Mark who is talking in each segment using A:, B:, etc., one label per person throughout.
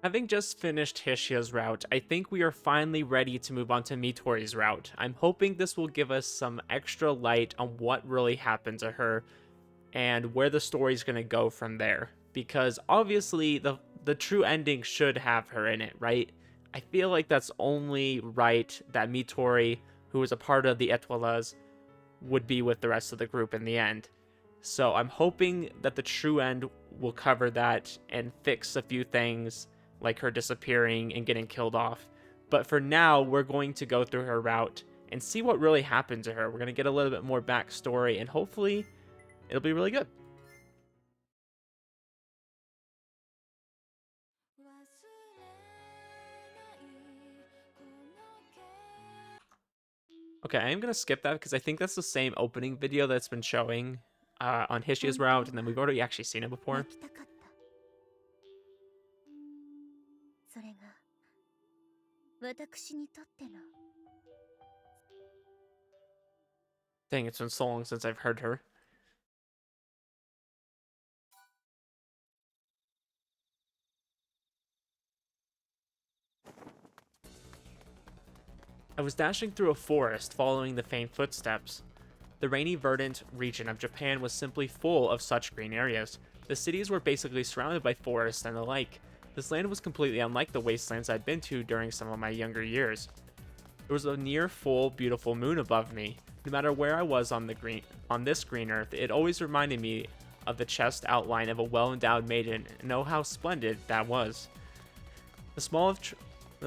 A: Having just finished Hishia's route, I think we are finally ready to move on to Mitori's route. I'm hoping this will give us some extra light on what really happened to her and where the story's going to go from there. Because obviously the true ending should have her in it, right? I feel like that's only right that Mitori, who was a part of the Etoiles, would be with the rest of the group in the end. So I'm hoping that the true end will cover that and fix a few things like her disappearing and getting killed off. But for now, we're going to go through her route and see what really happened to her. We're going to get a little bit more backstory and hopefully it'll be really good. Okay, I am going to skip that because I think that's the same opening video that's been showing on Hishia's route, and then we've already actually seen it before. Dang, it's been so long since I've heard her. I was dashing through a forest following the faint footsteps. The rainy, verdant region of Japan was simply full of such green areas. The cities were basically surrounded by forests and the like. This land was completely unlike the wastelands I'd been to during some of my younger years. There was a near full, beautiful moon above me. No matter where I was on this green earth, it always reminded me of the chest outline of a well-endowed maiden, and oh how splendid that was. The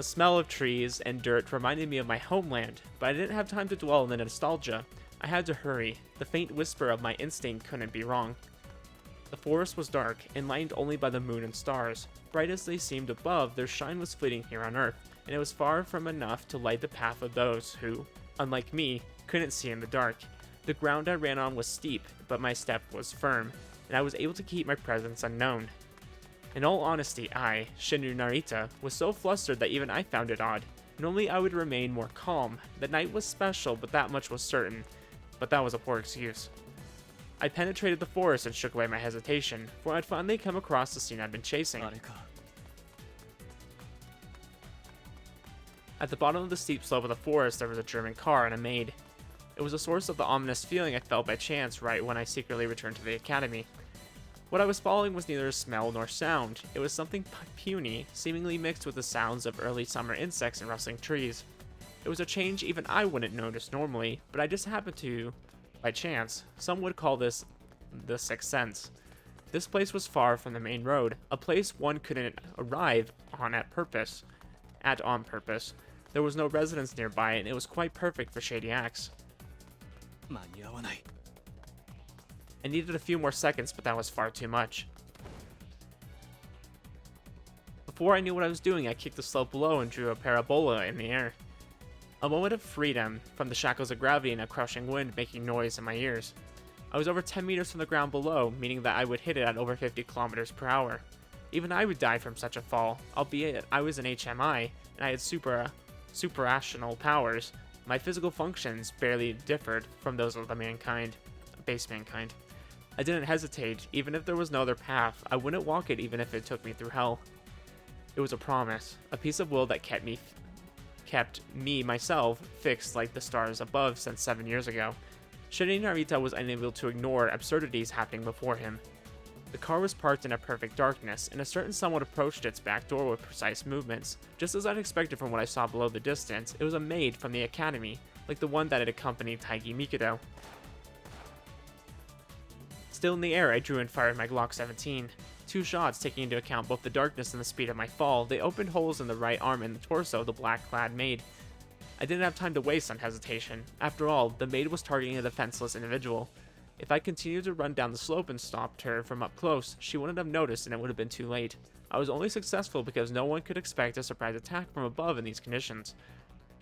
A: smell of trees and dirt reminded me of my homeland, but I didn't have time to dwell in the nostalgia. I had to hurry. The faint whisper of my instinct couldn't be wrong. The forest was dark, enlightened only by the moon and stars. Bright as they seemed above, their shine was fleeting here on Earth, and it was far from enough to light the path of those who, unlike me, couldn't see in the dark. The ground I ran on was steep, but my step was firm, and I was able to keep my presence unknown. In all honesty, I, Shinru Narita, was so flustered that even I found it odd. Normally I would remain more calm. The night was special, but that much was certain. But that was a poor excuse. I penetrated the forest and shook away my hesitation, for I'd finally come across the scene I'd been chasing. At the bottom of the steep slope of the forest, there was a German car and a maid. It was a source of the ominous feeling I felt by chance right when I secretly returned to the academy. What I was following was neither smell nor sound. It was something puny, seemingly mixed with the sounds of early summer insects and rustling trees. It was a change even I wouldn't notice normally, but I just happened to, by chance. Some would call this the sixth sense. This place was far from the main road, a place one couldn't arrive on purpose. There was no residence nearby, and it was quite perfect for shady acts. I needed a few more seconds, but that was far too much. Before I knew what I was doing, I kicked the slope below and drew a parabola in the air. A moment of freedom from the shackles of gravity and a crushing wind making noise in my ears. I was over 10 meters from the ground below, meaning that I would hit it at over 50 kilometers per hour. Even I would die from such a fall, albeit I was an HMI, and I had superational powers. My physical functions barely differed from those of the base mankind. I didn't hesitate. Even if there was no other path, I wouldn't walk it even if it took me through hell. It was a promise, a piece of will that kept me myself fixed like the stars above since 7 years ago. Shinru Narita was unable to ignore absurdities happening before him. The car was parked in a perfect darkness, and a certain someone approached its back door with precise movements. Just as I'd expected from what I saw below the distance, it was a maid from the academy, like the one that had accompanied Taigi Mikado. Still in the air, I drew and fired my Glock 17. 2 shots, taking into account both the darkness and the speed of my fall. They opened holes in the right arm and the torso of the black-clad maid. I didn't have time to waste on hesitation. After all, the maid was targeting a defenseless individual. If I continued to run down the slope and stopped her from up close, she wouldn't have noticed and it would have been too late. I was only successful because no one could expect a surprise attack from above in these conditions.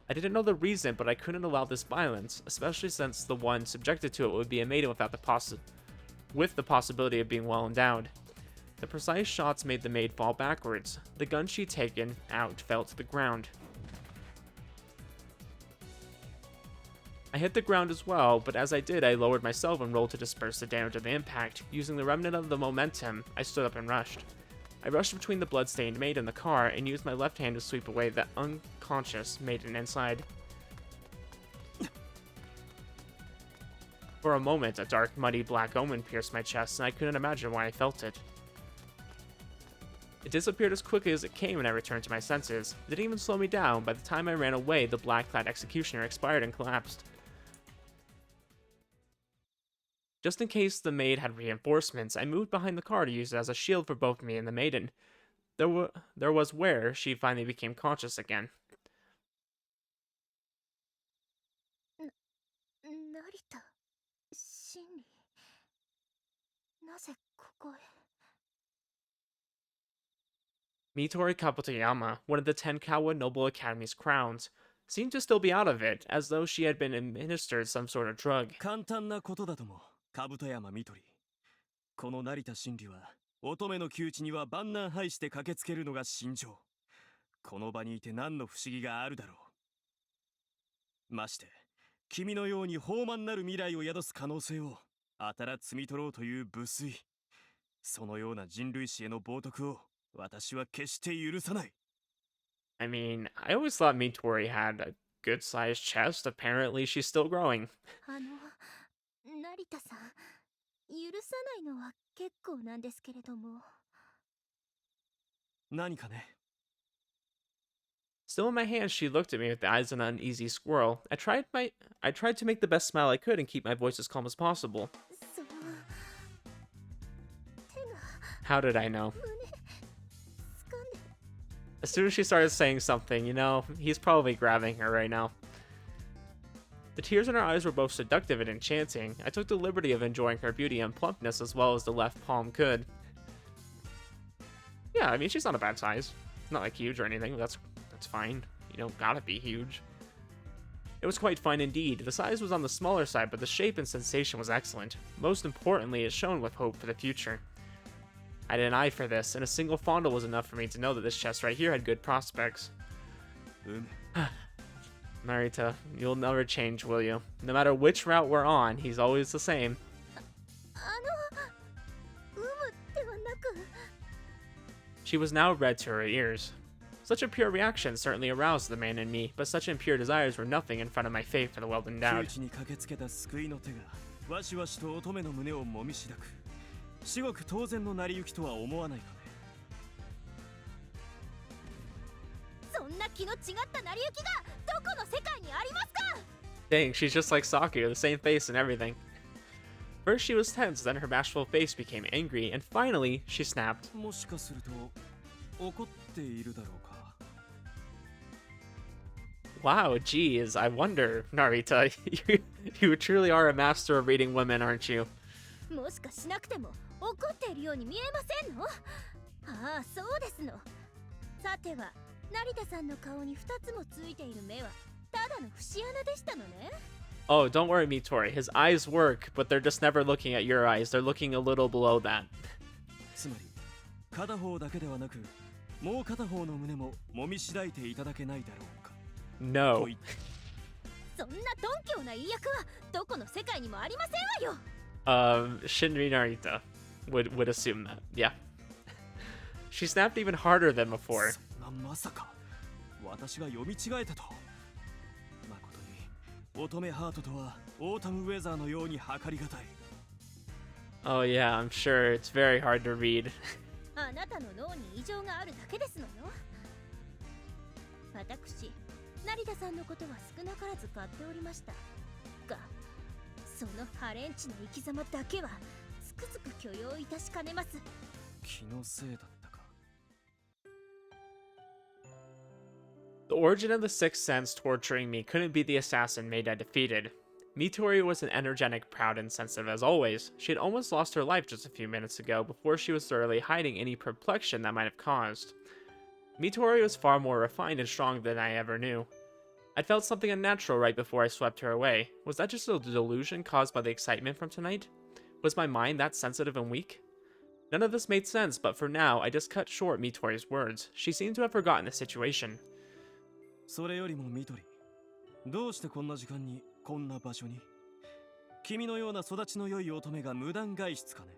A: I didn't know the reason, but I couldn't allow this violence, especially since the one subjected to it would be a maiden with the possibility of being well endowed. The precise shots made the maid fall backwards. The gun she'd taken out fell to the ground. I hit the ground as well, but as I did, I lowered myself and rolled to disperse the damage of the impact. Using the remnant of the momentum, I stood up and rushed. I rushed between the bloodstained maid and the car and used my left hand to sweep away the unconscious maiden inside. For a moment, a dark, muddy black omen pierced my chest, and I couldn't imagine why I felt it. It disappeared as quickly as it came when I returned to my senses. It didn't even slow me down. By the time I ran away, the black-clad executioner expired and collapsed. Just in case the maid had reinforcements, I moved behind the car to use it as a shield for both me and the maiden. There was where she finally became conscious again.
B: Narita, 真理。なぜここへ。
A: Mitori Kabutoyama, one of the Tenkawa Noble Academy's crowns, seemed to still be out of it, as though she had been administered some sort of drug.
C: 簡単なことだとも、兜山みとり。この成田真理は、乙女の窮地には万難排して駆けつけるのが心情。この場にいて何の不思議があるだろう。まして、君のように豊満なる未来を宿す可能性を、あたら摘み取ろうという無粋。そのような人類史への冒涜を、私は決して許さない。
A: I mean, I always thought Mitori had a good-sized chest. Apparently, she's still growing.
B: 成田さん、許さないのは結構なんですけれども。
C: 何かね。
A: Still in my hands, she looked at me with the eyes of an uneasy squirrel. I tried to make the best smile I could and keep my voice as calm as possible. How did I know? As soon as she started saying something, you know, he's probably grabbing her right now. The tears in her eyes were both seductive and enchanting. I took the liberty of enjoying her beauty and plumpness as well as the left palm could. Yeah, I mean, she's not a bad size. Not like huge or anything. That's fine. You know, gotta be huge. It was quite fine indeed. The size was on the smaller side, but the shape and sensation was excellent. Most importantly, it shone with hope for the future. I had an eye for this, and a single fondle was enough for me to know that this chest right here had good prospects. Narita, you'll never change, will you? No matter which route we're on, he's always the same. She was now red to her ears. Such a pure reaction certainly aroused the man in me, but such impure desires were nothing in front of my faith for the well-endowed.
C: 至極当然の成り行きとは思わないかね。
B: そんな気の違った成り行きがどこの世界にありますか?
A: Dang, she's just like Saku, the same face and everything. First she was tense, then her bashful face became angry, and finally she snapped.
C: もしかすると怒っているだろうか。
A: Wow, geez, I wonder, Narita, you truly are a master of reading women, aren't you?
B: もしかしなくても怒っているように見えませんの？ああ、そうですの。さては、成田さんの顔に2つもついている目はただの節穴でしたのね。
A: Oh, don't worry, Mitori. His eyes work, but they're just never looking at your eyes. They're looking a little below that.
C: つまり、片方だけではなく、もう片方の胸も揉みしだいていただけないだろうか。
A: No.
B: そんな鈍強な言い訳はどこの世界にもありませんわよ。
A: Shinri Narita would assume that. Yeah. She snapped even harder than before.
C: まさか私が読み違えたと。誠に乙女ハートとはオータムウェザーのように測りがたい。
A: Oh yeah, I'm sure it's very hard to read.
B: あなたの脳に異常があるだけですのよ。私、成田さんのことは少なからず買っておりましたが、そのハレンチな生き様だけはつくづく許容いたしかねます。
C: 気のせいだったか。
A: The origin of the sixth sense torturing me couldn't be the assassin maid I defeated. Mitori was an energetic, proud, and sensitive as always. She had almost lost her life just a few minutes ago before she was thoroughly hiding any perplexion that might have caused. Mitori was far more refined and strong than I ever knew. I'd felt something unnatural right before I swept her away. Was that just a delusion caused by the excitement from tonight? Was my mind that sensitive and weak? None of this made sense, but for now, I just cut short Mitori's words. She seemed to have forgotten the situation.
C: それよりもミトリ、どうしてこんな時間にこんな場所に？君のような育ちの良い乙女が無断外出かね？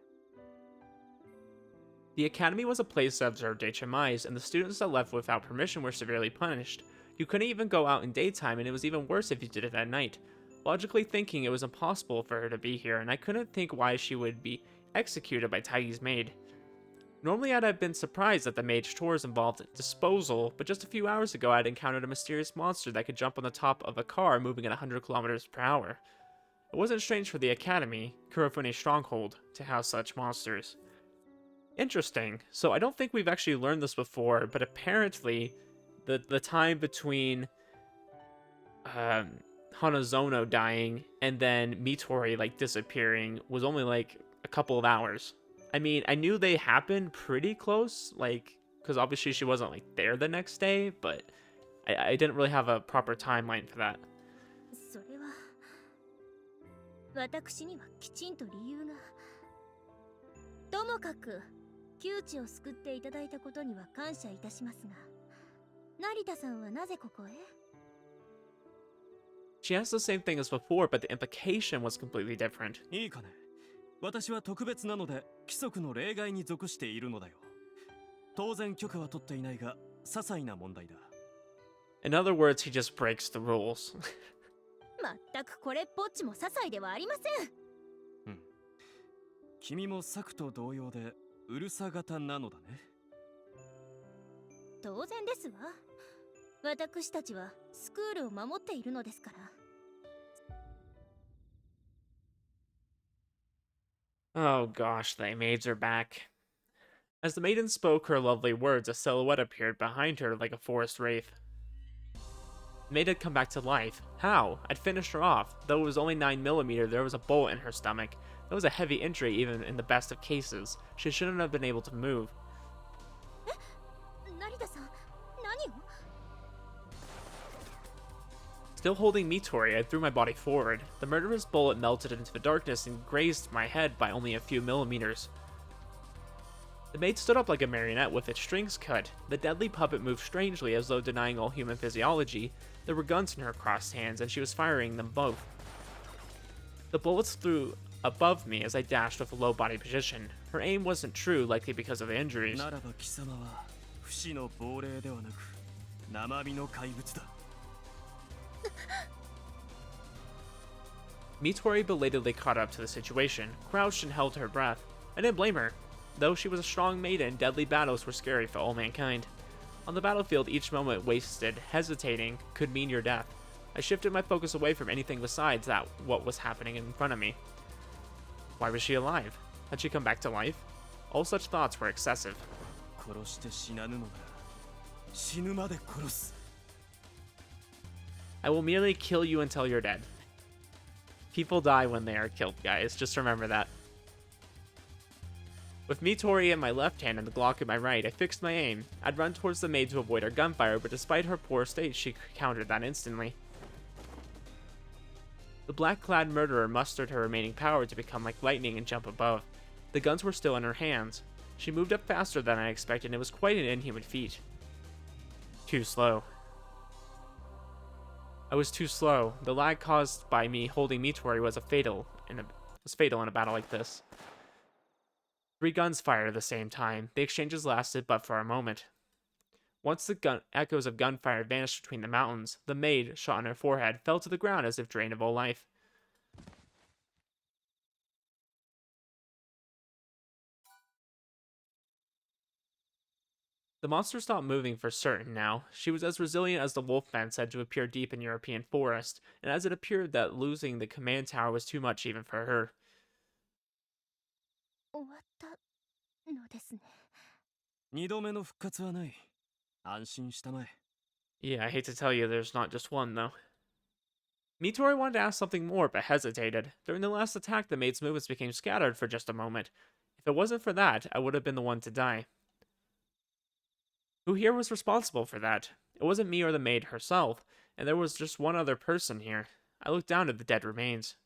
A: The academy was a place that observed HMIs, and the students that left without permission were severely punished. You couldn't even go out in daytime, and it was even worse if you did it at night. Logically thinking, it was impossible for her to be here, and I couldn't think why she would be executed by Taigi's maid. Normally I'd have been surprised that the maid's chores involved disposal, but just a few hours ago I'd encountered a mysterious monster that could jump on the top of a car moving at 100 kilometers per hour. It wasn't strange for the academy, Kurofune's stronghold, to house such monsters. Interesting. So I don't think we've actually learned this before, but apparently the time between Hanazono dying and then Mitori disappearing was only a couple of hours. I mean, I knew they happened pretty close, because obviously she wasn't there the next day, but I didn't really have a proper timeline for that.
B: それは私にはきちんと理由が。ともかく窮地を救っていただいたことには感謝いたしますが、成田さんはなぜここへ？
A: She asked the same thing as before, but the implication was completely different.
C: いいかね。私は特別なので規則の例外に属しているのだよ。当然許可は取っていないが、些細な問題だ。
A: In other words, he just breaks the rules.
B: まったくこれっぽっちも些細ではありません。
C: うん。君もサクと同様でうるさ型なのだね。
B: 当然ですわ。私たちはスクールを守っているのですから。
A: Oh gosh, the maids are back. As the maiden spoke her lovely words, a silhouette appeared behind her like a forest wraith. The maid had come back to life. How? I'd finished her off. Though it was only 9mm, there was a bullet in her stomach. That was a heavy injury even in the best of cases. She shouldn't have been able to move.
B: 成田さん、何を？
A: Still holding Mitori, I threw my body forward. The murderous bullet melted into the darkness and grazed my head by only a few millimeters. The maid stood up like a marionette with its strings cut. The deadly puppet moved strangely as though denying all human physiology. There were guns in her crossed hands, and she was firing them both. The bullets flew above me as I dashed with a low body position. Her aim wasn't true, likely because of the injuries.
C: ならば貴様は不死の亡霊ではなく生身の怪物だ。
A: Mitori belatedly caught up to the situation, crouched and held her breath. I didn't blame her. Though she was a strong maiden, deadly battles were scary for all mankind. On the battlefield, each moment wasted, hesitating, could mean your death. I shifted my focus away from anything besides what was happening in front of me. Why was she alive? Had she come back to life? All such thoughts were excessive.
C: 殺して死なぬのなら死ぬまで殺す。
A: I will merely kill you until you're dead. People die when they are killed, guys. Just remember that. With Mitori in my left hand and the Glock in my right, I fixed my aim. I'd run towards the maid to avoid her gunfire, but despite her poor state, she countered that instantly. The black-clad murderer mustered her remaining power to become like lightning and jump above. The guns were still in her hands. She moved up faster than I expected, and it was quite an inhuman feat. Too slow. I was too slow. The lag caused by me holding Mitori was fatal in a battle like this. 3 guns fired at the same time. The exchanges lasted but for a moment. Once the echoes of gunfire vanished between the mountains, the maid, shot in her forehead, fell to the ground as if drained of all life. The monster stopped moving for certain now. She was as resilient as the wolfman said to appear deep in European forest, and as it appeared that losing the command tower was too much even for her.
B: 終わったのですね。
C: 2度目の復活はない。安心したまえ。
A: Yeah, I hate to tell you, there's not just one, though. Mitori wanted to ask something more, but hesitated. During the last attack, the maid's movements became scattered for just a moment. If it wasn't for that, I would have been the one to die. Who here was responsible for that? It wasn't me or the maid herself, and there was just one other person here. I looked down at the dead remains.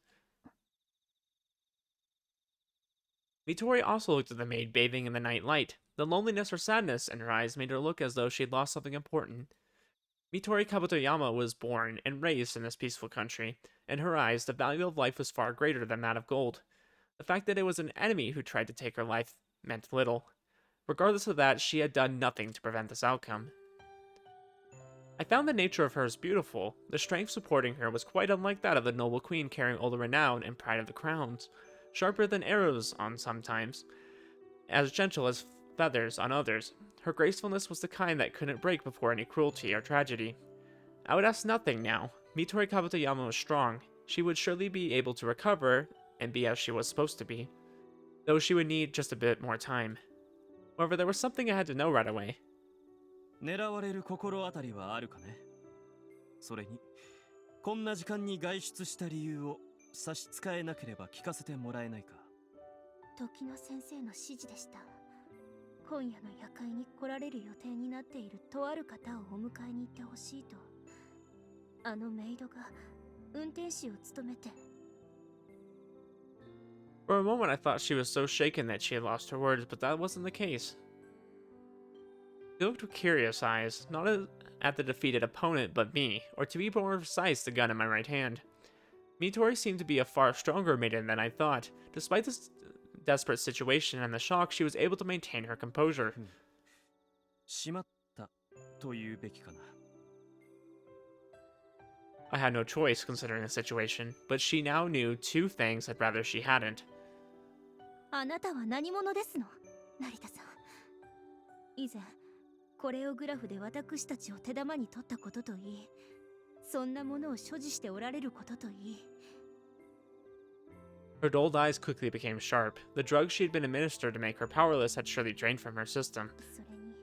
A: Mitori also looked at the maid bathing in the night light. The loneliness or sadness in her eyes made her look as though she had lost something important. Mitori Kabutoyama was born and raised in this peaceful country. In her eyes, the value of life was far greater than that of gold. The fact that it was an enemy who tried to take her life meant little. Regardless of that, she had done nothing to prevent this outcome. I found the nature of hers beautiful. The strength supporting her was quite unlike that of the noble queen carrying all the renown and pride of the crowns. Sharper than arrows on sometimes, as gentle as feathers on others. Her gracefulness was the kind that couldn't break before any cruelty or tragedy. I would ask nothing now. Mitori Kabutoyama was strong. She would surely be able to recover and be as she was supposed to be, though she would need just a bit more time. However, there was something I had to know right away.
C: 狙われる心当たりはあるかね。それに、こんな時間に外出した理由を差し支えなければ聞かせてもらえないか。
B: 時の先生の指示でした。今夜の夜会に来られる予定になっているとある方をお迎えに行ってほしいと。あのメイドが運転士を務めて。
A: For a moment I thought she was so shaken that she had lost her words, but that wasn't the case. She looked with curious eyes, not at the defeated opponent, but me, or to be more precise, the gun in my right hand. Mitori seemed to be a far stronger maiden than I thought. Despite this desperate situation and the shock, she was able to maintain her composure.
C: しまったというべきかな。
A: I had no choice considering the situation, but she now knew two things I'd rather she hadn't.
B: あなたは何者ですの、成田さん。以前コレオグラフで私たちを手玉に取ったことといい、そんなものを所持しておられることといい。
A: Her dulled eyes quickly became sharp. The drugs she had been administered to make her powerless had surely drained from her system.
B: それに、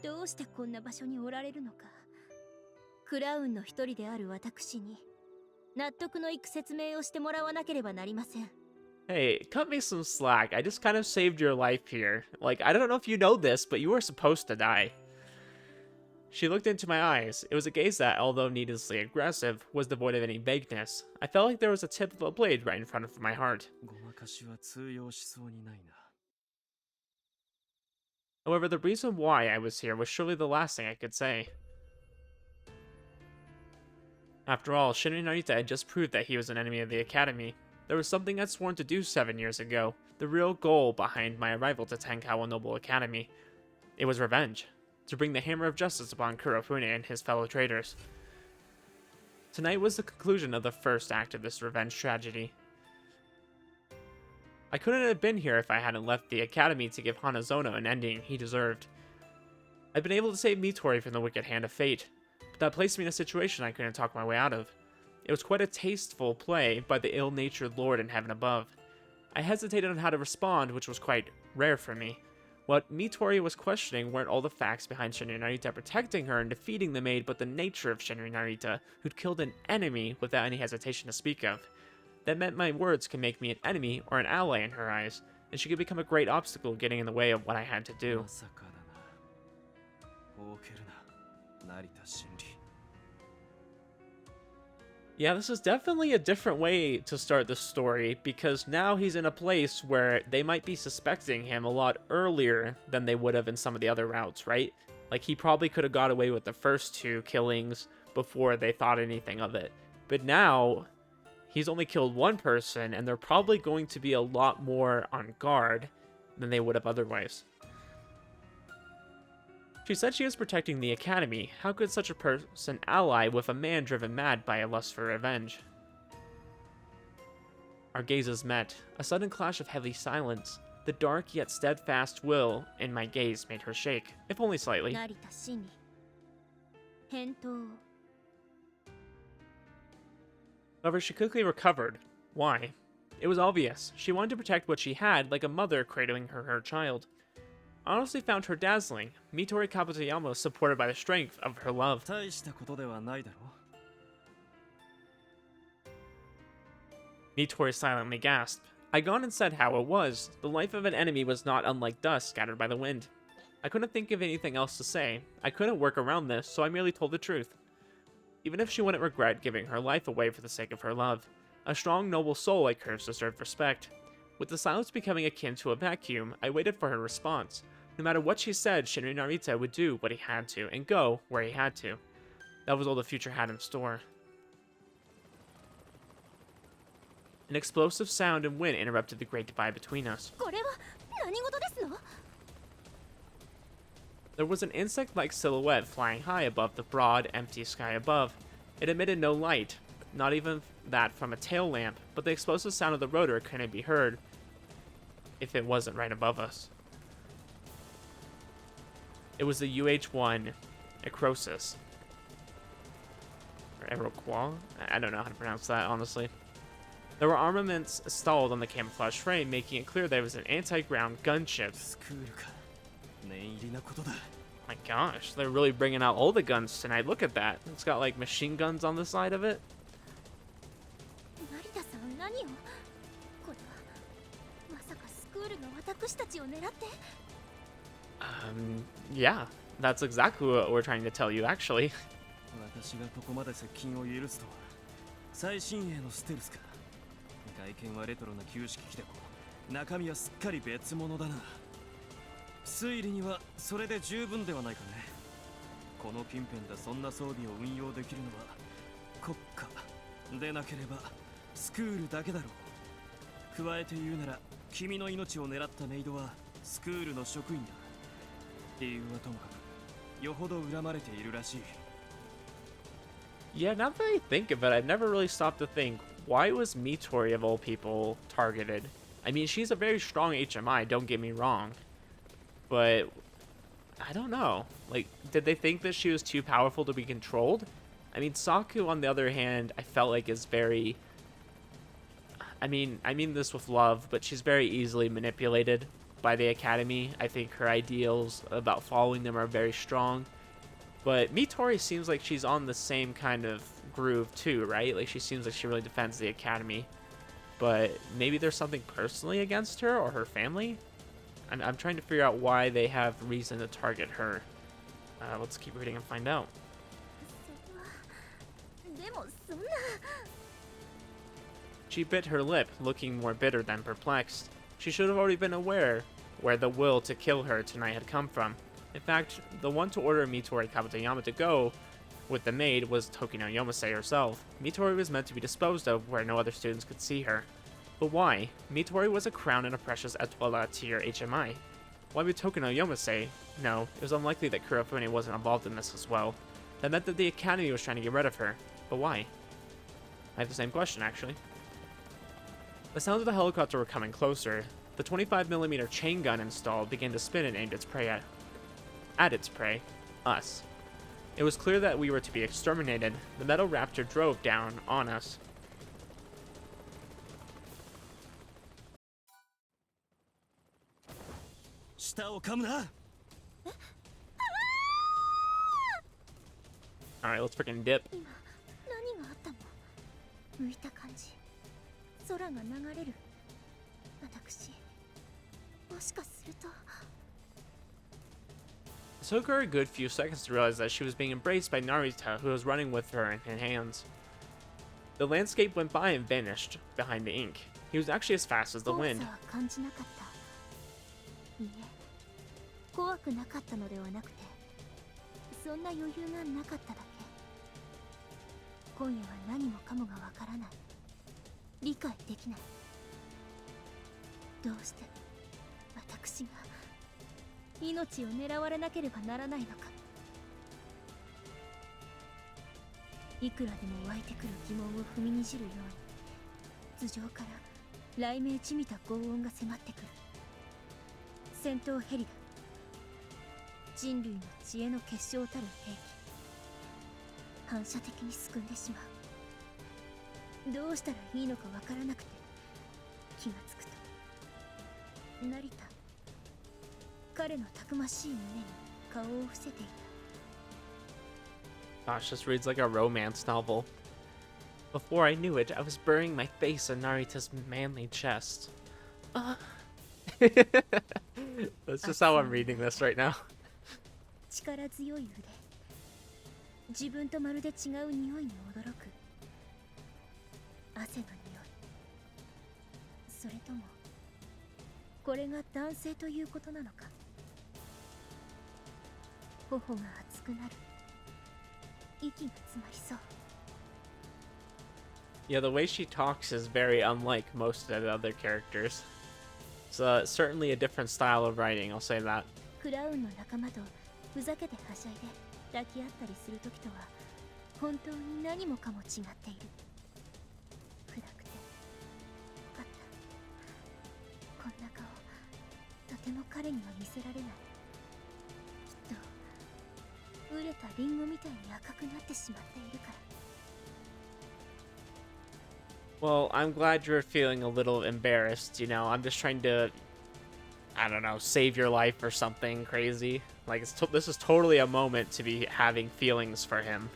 B: どうしてこんな場所におられるのか、クラウンの一人である私に納得のいく説明をしてもらわなければなりません。
A: Hey, cut me some slack. I just kind of saved your life here. Like, I don't know if you know this, but you were supposed to die. She looked into my eyes. It was a gaze that, although needlessly aggressive, was devoid of any vagueness. I felt like there was a tip of a blade right in front of my heart.
C: ごまかしは通用しそうにないな。
A: However, the reason why I was here was surely the last thing I could say. After all, Shinrin Narita had just proved that he was an enemy of the Academy. There was something I'd sworn to do 7 years ago, the real goal behind my arrival to Tenkawa Noble Academy. It was revenge, to bring the hammer of justice upon Kurofune and his fellow traitors. Tonight was the conclusion of the first act of this revenge tragedy. I couldn't have been here if I hadn't left the Academy to give Hanazono an ending he deserved. I'd been able to save Mitori from the wicked hand of fate, but that placed me in a situation I couldn't talk my way out of. It was quite a tasteful play by the ill-natured lord in heaven above. I hesitated on how to respond, which was quite rare for me. What Mitori was questioning weren't all the facts behind Shinrin Narita protecting her and defeating the maid, but the nature of Shinrin Narita, who'd killed an enemy without any hesitation to speak of. That meant my words could make me an enemy or an ally in her eyes, and she could become a great obstacle getting in the way of what I had to do.
C: まさかだな。大けるな、成田真理。
A: Yeah, this is definitely a different way to start the story, because now he's in a place where they might be suspecting him a lot earlier than they would have in some of the other routes, right? Like, he probably could have got away with the first 2 killings before they thought anything of it. But now, he's only killed 1 person, and they're probably going to be a lot more on guard than they would have otherwise. She said she was protecting the Academy. How could such a person ally with a man driven mad by a lust for revenge? Our gazes met. A sudden clash of heavy silence. The dark yet steadfast will in my gaze made her shake, if only slightly.
B: 成田真理、返答を。
A: However, she quickly recovered. Why? It was obvious. She wanted to protect what she had, like a mother cradling her child. I honestly found her dazzling. Mitori Kabutoyama was supported by the strength of her love.
C: 大したことではないだろう。
A: Mitori silently gasped. I gone and said how it was. The life of an enemy was not unlike dust scattered by the wind. I couldn't think of anything else to say. I couldn't work around this, so I merely told the truth. Even if she wouldn't regret giving her life away for the sake of her love. A strong, noble soul like hers deserved respect. With the silence becoming akin to a vacuum, I waited for her response. No matter what she said, Shinrin Narita would do what he had to, and go where he had to. That was all the future had in store. An explosive sound and wind interrupted the great divide between us.
B: これは何事ですの？
A: There was an insect-like silhouette flying high above the broad, empty sky above. It emitted no light, not even that from a tail lamp, but the explosive sound of the rotor couldn't be heard if it wasn't right above us. It was the UH-1 Acrosis. Or Iroquois? I don't know how to pronounce that, honestly. There were armaments installed on the camouflage frame, making it clear that it was an anti-ground gunship. My gosh, they're really bringing out all the guns tonight. Look at that. It's got like machine guns on the side of it.
B: Narita-san, 何を？これはまさかスクールが私たちを狙って？
A: Yeah, that's exactly what we're trying to tell you, actually.
C: 私がここまで接近を許すとは最新鋭のステルスか。外見はレトロな旧式機でも中身はすっかり別物だな。推理にはそれで十分ではないかね。この近辺でそんな装備を運用できるのは国家でなければスクールだけだろう。加えて言うなら君の命を狙ったメイドはスクールの職員だ。理由はともかくよほど恨まれているらしい。
A: Yeah, now that I think of it, I've never really stopped to think, why was Mitori of all people targeted? I mean, she's a very strong HMI, don't get me wrong. But, I don't know. Like, did they think that she was too powerful to be controlled? I mean, Saku, on the other hand, I felt like is very... I mean this with love, but she's very easily manipulated by the Academy. I think her ideals about following them are very strong. But Mitori seems like she's on the same kind of groove too, right? Like, she seems like she really defends the Academy. But maybe there's something personally against her or her family? I'm trying to figure out why they have reason to target her. Let's keep reading and find out. She bit her lip, looking more bitter than perplexed. She should have already been aware where the will to kill her tonight had come from. In fact, the one to order Mitori Kabutoyama to go with the maid was Tokino Yomase herself. Mitori was meant to be disposed of where no other students could see her. But why? Mitori was a crown and a precious Etoila tier HMI. Why would Tokino Yomase? No, it was unlikely that Kurofune wasn't involved in this as well. That meant that the Academy was trying to get rid of her. But why? I have the same question, actually. The sounds of the helicopter were coming closer. The 25mm chain gun installed began to spin and aimed its prey at its prey, us. It was clear that we were to be exterminated. The metal raptor drove down on us. Alright, let's freaking dip.
B: 何があったの？浮いた感じ。空が流れる。私、もしかすると。
A: It took her a good few seconds to realize that she was being embraced by Narita, who was running with her in hands. The landscape went by and vanished behind the ink. He was actually as fast as the wind.
B: 怖くなかったのではなくて、そんな余裕がなかっただけ。今夜は何もかもがわからない。理解できない。どうして私が命を狙われなければならないのか。いくらでも湧いてくる疑問を踏みにじるように、頭上から雷鳴じみた轟音が迫ってくる。戦闘ヘリだ。人類の知恵の結晶たる兵器。反射的にすくんでしまう。どうしたらいいのかわからなくて、気がつくと成田、彼のたくましい胸に顔を伏せていた。
A: Gosh, this reads like a romance novel. Before I knew it, I was burying my face in Narita's manly chest. That's just how I'm reading this right now.
B: 力強い腕。自分とまるで違う匂いに驚く。汗の匂い。それともこれが男性ということなのか。頬が熱くなる。息が詰まりそう。
A: Yeah, the way she talks is very unlike most of the other characters. It's certainly a different style of writing, I'll say that.
B: クラウンの仲間とふざけてはしゃいで抱き合ったりする時とは本当に何もかも違っている。暗くて分かった。こんな顔とても彼には見せられない。きっと熟れたリンゴみたいに赤くなってしまっているから。
A: Well, I'm glad you're feeling a little embarrassed, you know. I'm just trying to, I don't know, save your life or something crazy. Like, this is totally a moment to be having feelings for him.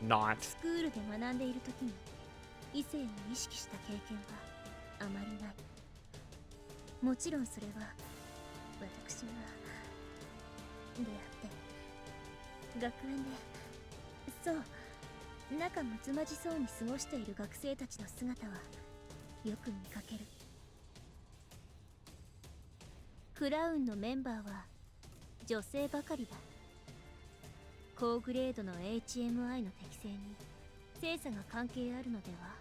A: Not.
B: スクールで学んでいる時に異性を意識した経験はあまりない。もちろんそれは私が出会って学園で、そう仲睦まじそうに過ごしている学生たちの姿はよく見かける。クラウンのメンバーは女性ばかりだ。高グレードの HMI の適性に性差が関係あるのでは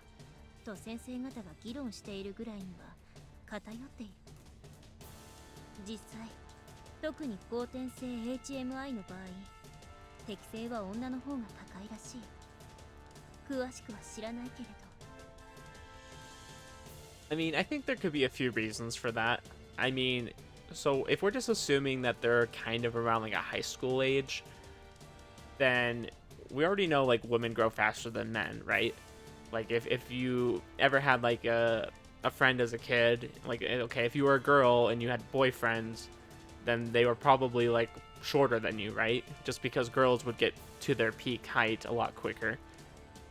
B: と先生方が議論しているぐらいには偏っている。実際特に後天性 HMI の場合、適性は女の方が高いらしい。詳しくは知らないけれど。
A: I mean, I think there could be a few reasons for that. I mean, so if we're just assuming that they're kind of around like a high school age, then we already know like women grow faster than men, right? Like if you ever had like a friend as a kid, like okay, if you were a girl and you had boyfriends, then they were probably like shorter than you, right? Just because girls would get to their peak height a lot quicker.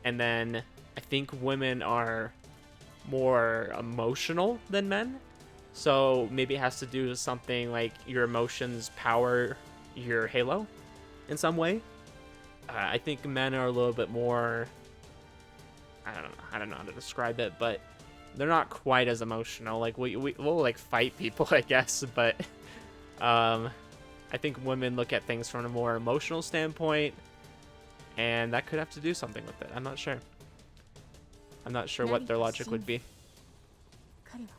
A: And then I think women are more emotional than men. So maybe it has to do with something like your emotions power your halo in some way. I think men are a little bit more, I don't know how to describe it, but they're not quite as emotional. Like we'll like fight people, I guess, but I think women look at things from a more emotional standpoint, and that could have to do something with it. I'm not sure. I'm not sure what their logic would be.
B: 彼は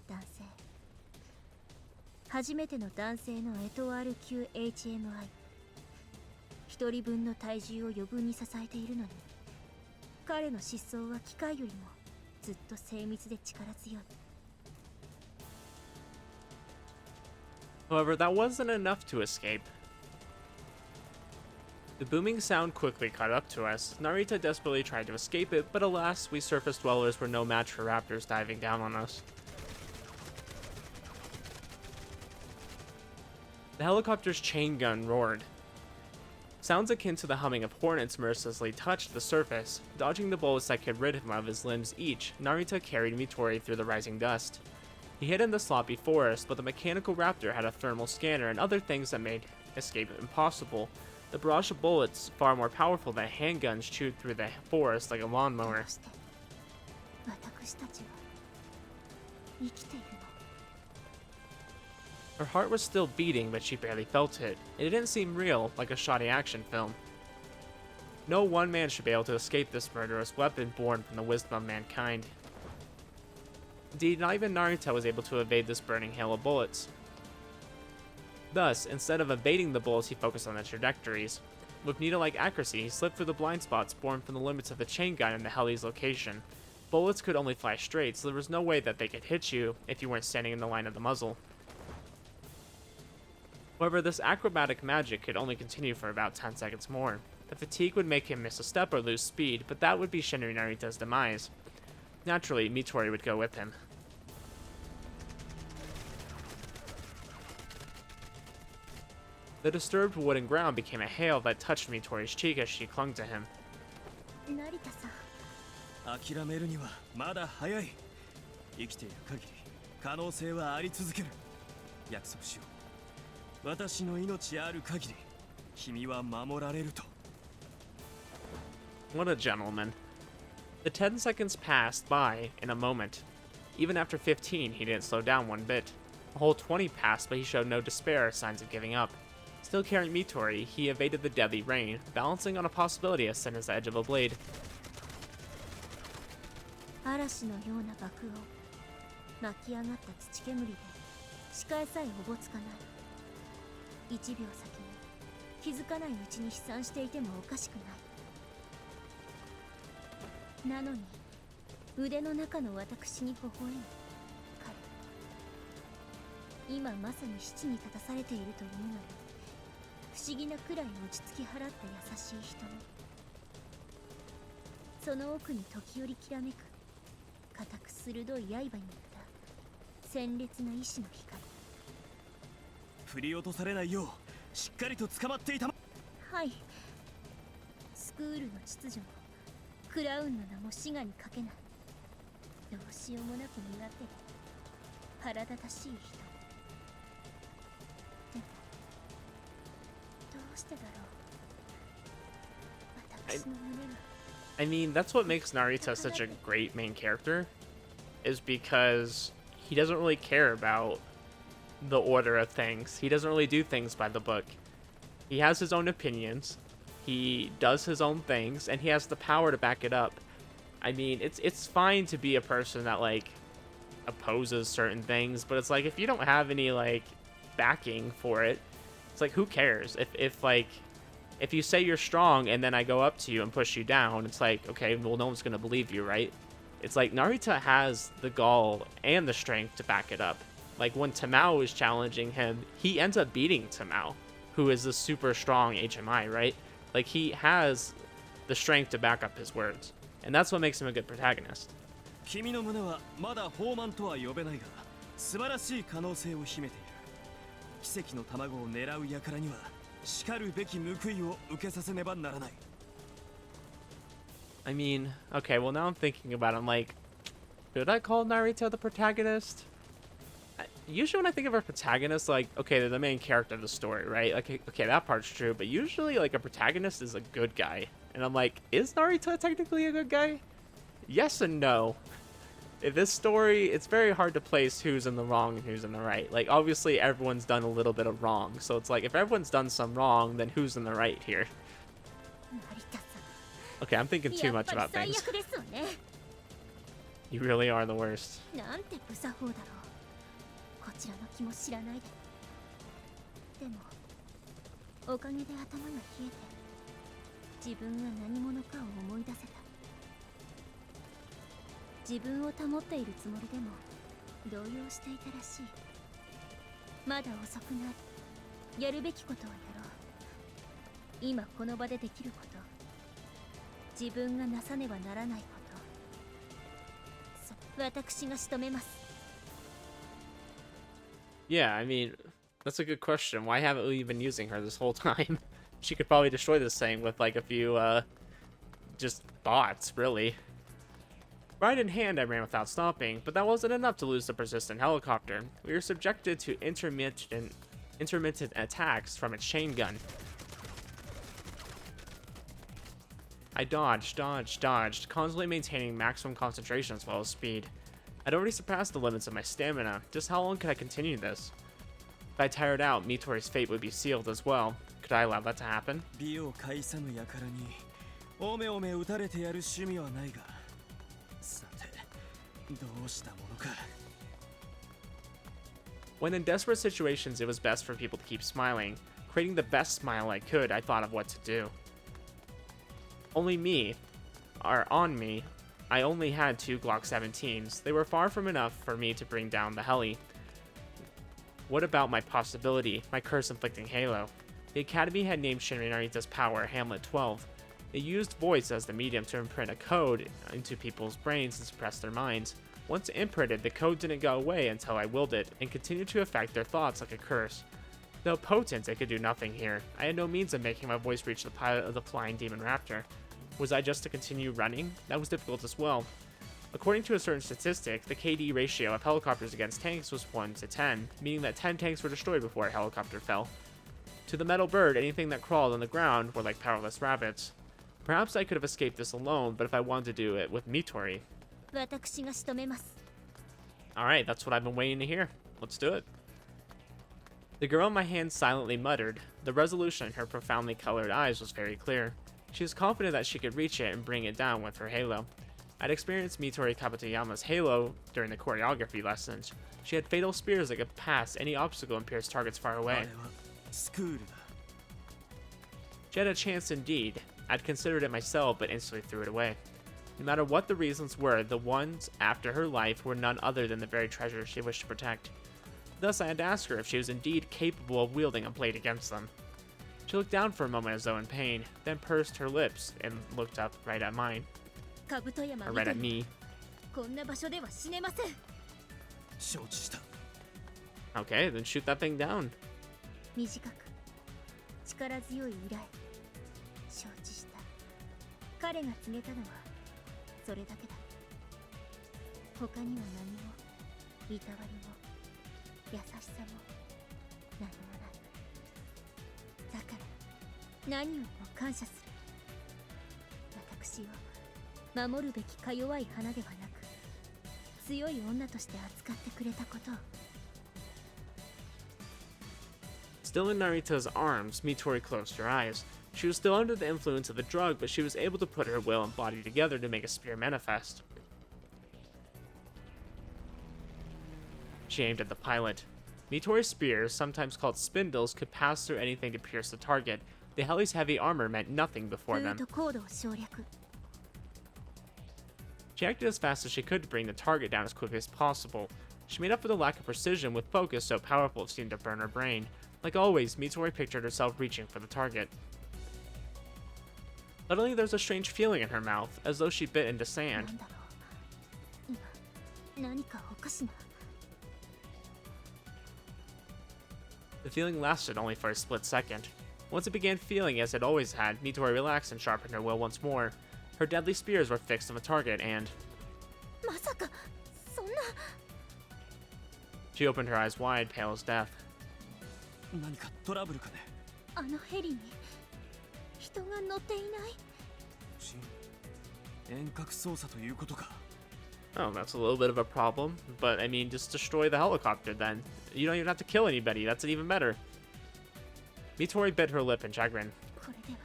B: 男性。初めての男性のエトワール級 HMI。一人分の体重を余分に支えているのに、彼の疾走は機械よりもずっと精密で力強い。
A: However, that wasn't enough to escape. The booming sound quickly caught up to us. Narita desperately tried to escape it, but alas, we surface dwellers were no match for raptors diving down on us. The helicopter's chain gun roared. Sounds akin to the humming of hornets mercilessly touched the surface. Dodging the bullets that could rid him of his limbs each, Narita carried Mitori through the rising dust. He hid in the sloppy forest, but the mechanical raptor had a thermal scanner and other things that made escape impossible. The barrage of bullets, far more powerful than handguns, chewed through the forest like a lawnmower. Her heart was still beating, but she barely felt it. It didn't seem real, like a shoddy action film. No one man should be able to escape this murderous weapon born from the wisdom of mankind. Indeed, not even Narita was able to evade this burning hail of bullets. Thus, instead of evading the bullets, he focused on the trajectories. With needle-like accuracy, he slipped through the blind spots born from the limits of the chain gun and the heli's location. Bullets could only fly straight, so there was no way that they could hit you if you weren't standing in the line of the muzzle. However, this acrobatic magic could only continue for about 10 seconds more. The fatigue would make him miss a step or lose speed, but that would be Shinri Narita's demise. Naturally, Mitori would go with him. The disturbed wood and ground became a hail that touched Mitori's cheek as she clung to him.
C: 諦めるにはまだ早い。生きている限り可能性はあり続ける。約束しよう。私の命ある限り君は守られると。
A: What a gentleman. The 10 seconds passed by in a moment. Even after 15, he didn't slow down one bit. A whole 20 passed, but he showed no despair or signs of giving up. Still carrying Mitori, he evaded the deadly rain, balancing on a possibility as thin as the edge of a blade.
B: 嵐のような爆音、巻き上がった土煙で視界さえおぼつかない。1秒先に気づかないうちに飛散していてもおかしくない。なのに腕の中の私に微笑む彼、今まさに死地に立たされているというのに不思議なくらい落ち着き払った優しい瞳、その奥に時折きらめく固く鋭い刃に似た鮮烈な意志の光。
C: 振り落とされないようしっかりと捕まっていた。
B: はい、スクールの秩序もクラウンの名も滋賀にかけない、どうしようもなく苦手で腹立たしい人。でもどうしてだろう、私の胸が。
A: I mean, that's what makes Narita such a great main character, is because he doesn't really care about the order of things. He doesn't really do things by the book. He has his own opinions, he does his own things, and he has the power to back it up. I mean, it's fine to be a person that, like, opposes certain things, but it's like, if you don't have any, like, backing for it, it's like, who cares? If you say you're strong and then I go up to you and push you down, it's like, okay, well, no one's gonna believe you, right? It's like Narita has the gall and the strength to back it up. Like when Tamao is challenging him, he ends up beating Tamao, who is a super strong HMI, right? Like he has the strength to back up his words, and that's what makes him a good protagonist.
C: 君の胸はまだ豊満とは呼べないが、素晴らしい可能性を秘めている。奇跡の卵を狙う輩には、しかるべき報いを受けさせねばならない。
A: I mean, okay, well now I'm thinking about it, I'm like, should I call Narita the protagonist? Usually when I think of a protagonist, like, okay, they're the main character of the story, right? Like, okay, that part's true, but usually, like, a protagonist is a good guy. And I'm like, is Narita technically a good guy? Yes and no. In this story, it's very hard to place who's in the wrong and who's in the right. Like, obviously, everyone's done a little bit of wrong. So it's like, if everyone's done some wrong, then who's in the right here? Okay, I'm thinking too much about things. You really are the worst.
B: なんて無作法だろう。こちらの気も知らないで。でもおかげで頭が冷えて自分が何者かを思い出せた。自分を保っているつもりでも動揺していたらしい。まだ遅くない。やるべきことをやろう。今この場でできること、自分がなさねばならないこと、私が仕留めます。
A: Yeah, I mean, that's a good question. Why haven't we been using her this whole time? She could probably destroy this thing with like a few, just thoughts, really. Right in hand, I ran without stopping, but that wasn't enough to lose the persistent helicopter. We were subjected to intermittent attacks from its chain gun. I dodged, constantly maintaining maximum concentration as well as speed. I'd already surpassed the limits of my stamina. Just how long could I continue this? If I tired out, Mitori's fate would be sealed as well. Could I allow that to happen? When in desperate situations, it was best for people to keep smiling. Creating the best smile I could, I thought of what to do. On me, I only had 2 Glock 17s. They were far from enough for me to bring down the heli. What about my possibility, my curse-inflicting halo? The Academy had named Shinrin Narita's power Hamlet 12. It used voice as the medium to imprint a code into people's brains and suppress their minds. Once imprinted, the code didn't go away until I willed it, and continued to affect their thoughts like a curse. Though potent, it could do nothing here. I had no means of making my voice reach the pilot of the flying demon raptor. Was I just to continue running? That was difficult as well. According to a certain statistic, the KD ratio of helicopters against tanks was 1 to 10, meaning that 10 tanks were destroyed before a helicopter fell. To the metal bird, anything that crawled on the ground were like powerless rabbits. Perhaps I could have escaped this alone, but if I wanted to do it with Mitori... Alright, that's what I've been waiting to hear. Let's do it. The girl in my hand silently muttered. The resolution in her profoundly colored eyes was very clear. She was confident that she could reach it and bring it down with her halo. I'd experienced Mitori Kabatoyama's halo during the choreography lessons. She had fatal spears that could pass any obstacle and pierce targets far away.
C: スクールだ。
A: She had a chance indeed. I'd considered it myself, but instantly threw it away. No matter what the reasons were, the ones after her life were none other than the very treasure she wished to protect. Thus, I had to ask her if she was indeed capable of wielding a blade against them. She looked down for a moment as though in pain, then pursed her lips and looked up right at mine,
B: カブト山
A: or
B: み
A: right
B: た
A: at
B: い
A: me.
B: こんな場所では死ねません。
C: 承知した。
A: Okay, then shoot that thing down.
B: 短く力強い依頼、承知した。彼が告げたのはそれだけだ。他には何もいたわりも優しさも何もない。だから何よりも感謝する。私を守るべきか弱い花ではなく、強い女として扱ってくれたことを。
A: Still in Narita's arms, Mitori closed her eyes. She was still under the influence of the drug, but she was able to put her will and body together to make a spear manifest. She aimed at the pilot. Mitori's spears, sometimes called spindles, could pass through anything to pierce the target. The heli's heavy armor meant nothing before
B: ルー
A: them.
B: トコードを省略。
A: She acted as fast as she could to bring the target down as quickly as possible. She made up for the lack of precision with focus so powerful it seemed to burn her brain. Like always, Mitori pictured herself reaching for the target. Suddenly, there was a strange feeling in her mouth, as though she bit into
B: な
A: sand.
B: んだろう。今何かおかしな。
A: The feeling lasted only for a split second. Once it began feeling as it always had, Mitori relaxed and sharpened her will once more. Her deadly spears were fixed on the target, and
B: まさかそんな。
A: she opened her eyes wide, pale as death.
C: 何かトラブルかね。
B: あのヘリに人が乗っていない。
C: 遠隔操作ということか。
A: Oh, that's a little bit of a problem, but I mean, just destroy the helicopter then. You don't even have to kill anybody, that's even better. Mitori bit her lip in chagrin.
B: これで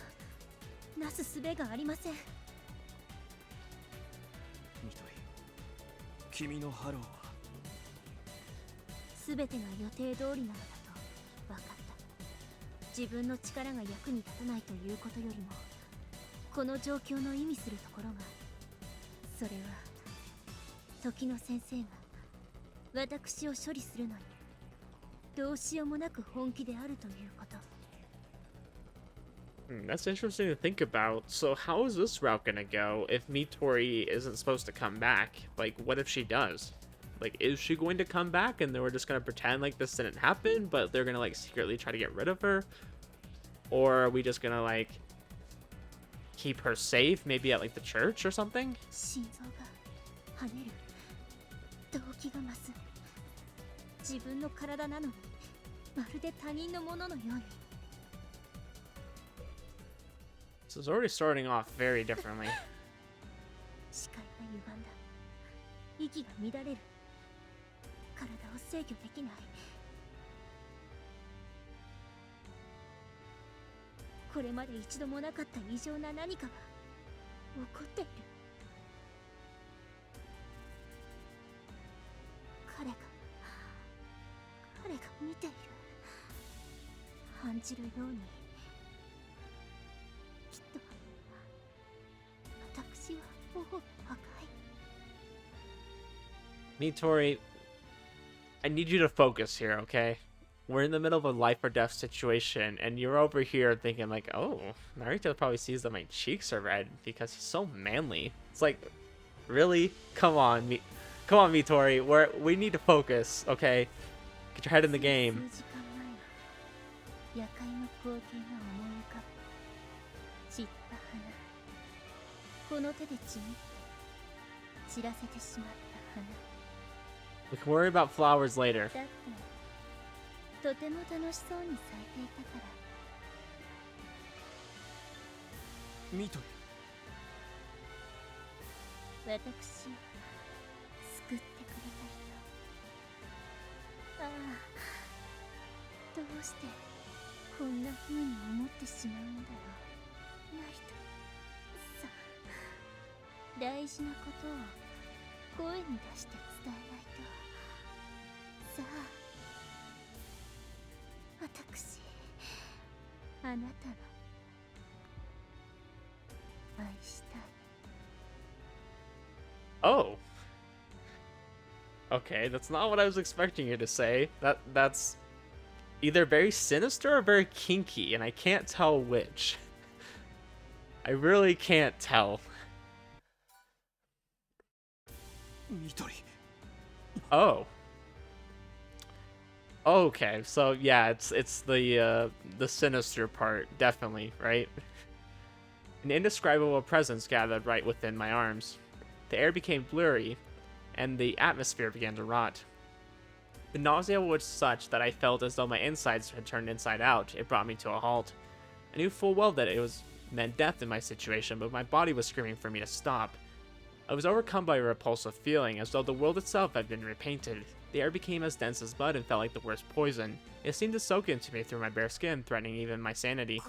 B: はなすすべがありません。
C: ミトリ、君のハローは。
B: すべてが予定通りなのだと分かった。自分の力が役に立たないということよりも、この状況の意味するところが、それは時の先生が私を処理するのにどうしようもなく本気であるということ。
A: That's interesting to think about. So how is this route gonna go if Mitori isn't supposed to come back? Like, what if she does? Like, is she going to come back and then we're just gonna pretend like this didn't happen, but they're gonna, like, secretly try to get rid of her? Or are we just gonna, like, keep her safe, maybe at, like, the church or something?
B: 心臓が跳ねる。動機が増す。自分の体なのにまるで他人のもののように。
A: So it's already starting off very differently.
B: 視界が歪んだ。息が乱れる。体を制御できない。これまで一度もなかった異常な何かが起こっている。彼が見ている。案じるように。きっと私は王を破壊。
A: Mitori, I need you to focus here, okay? We're in the middle of a life or death situation, and you're over here thinking like, oh, Narita probably sees that my cheeks are red because he's so manly. It's like, really? Come on, Mitori. We need to focus, okay? Get your head in the game.
B: 数時間前の夜会の光景が思い浮かぶ。散った花。この手でちぎって散らせてしまった花。
A: We can worry about flowers later.
B: だってとても楽しそうに咲いていたから。
C: ミトリ、
B: 私を救ってくれた人。ああ、どうしてこんな風に思ってしまうんだろう。ナリト、さあ、大事なことを声に出して伝えないと。さあ、私あなたの愛したい。
A: Oh. Okay, that's not what I was expecting you to say. That's either very sinister or very kinky, and I can't tell which. I really can't tell.
C: Mitori.
A: Oh. Okay, so yeah, it's the sinister part, definitely, right? An indescribable presence gathered right within my arms. The air became blurry, and the atmosphere began to rot. The nausea was such that I felt as though my insides had turned inside out. It brought me to a halt. I knew full well that it was meant death in my situation, but my body was screaming for me to stop. I was overcome by a repulsive feeling, as though the world itself had been repainted. The air became as dense as mud and felt like the worst poison. It seemed to soak into me through my bare skin, threatening even my sanity.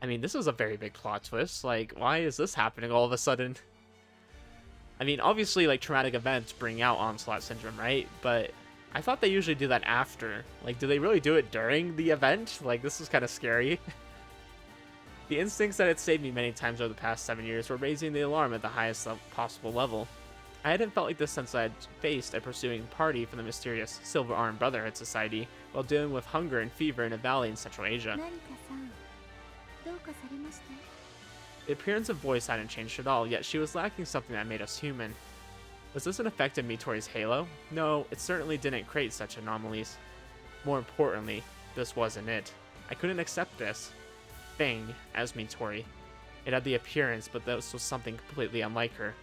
A: I mean, this is a very big plot twist. Like, why is this happening all of a sudden? I mean, obviously, like, traumatic events bring out Onslaught syndrome, right? But I thought they usually do that after. Like, do they really do it during the event? Like, this is kind of scary. The instincts that had saved me many times over the past 7 years were raising the alarm at the highest possible level. I hadn't felt like this since I had faced a pursuing party from the mysterious Silver Arm Brotherhood Society while dealing with hunger and fever in a valley in Central Asia.
B: 何かさん、どうかされました？
A: The appearance of voice hadn't changed at all, yet she was lacking something that made us human. Was this an effect of Mitori's halo? No, it certainly didn't create such anomalies. More importantly, this wasn't it. I couldn't accept this thing as Mitori. It had the appearance, but this was something completely unlike her.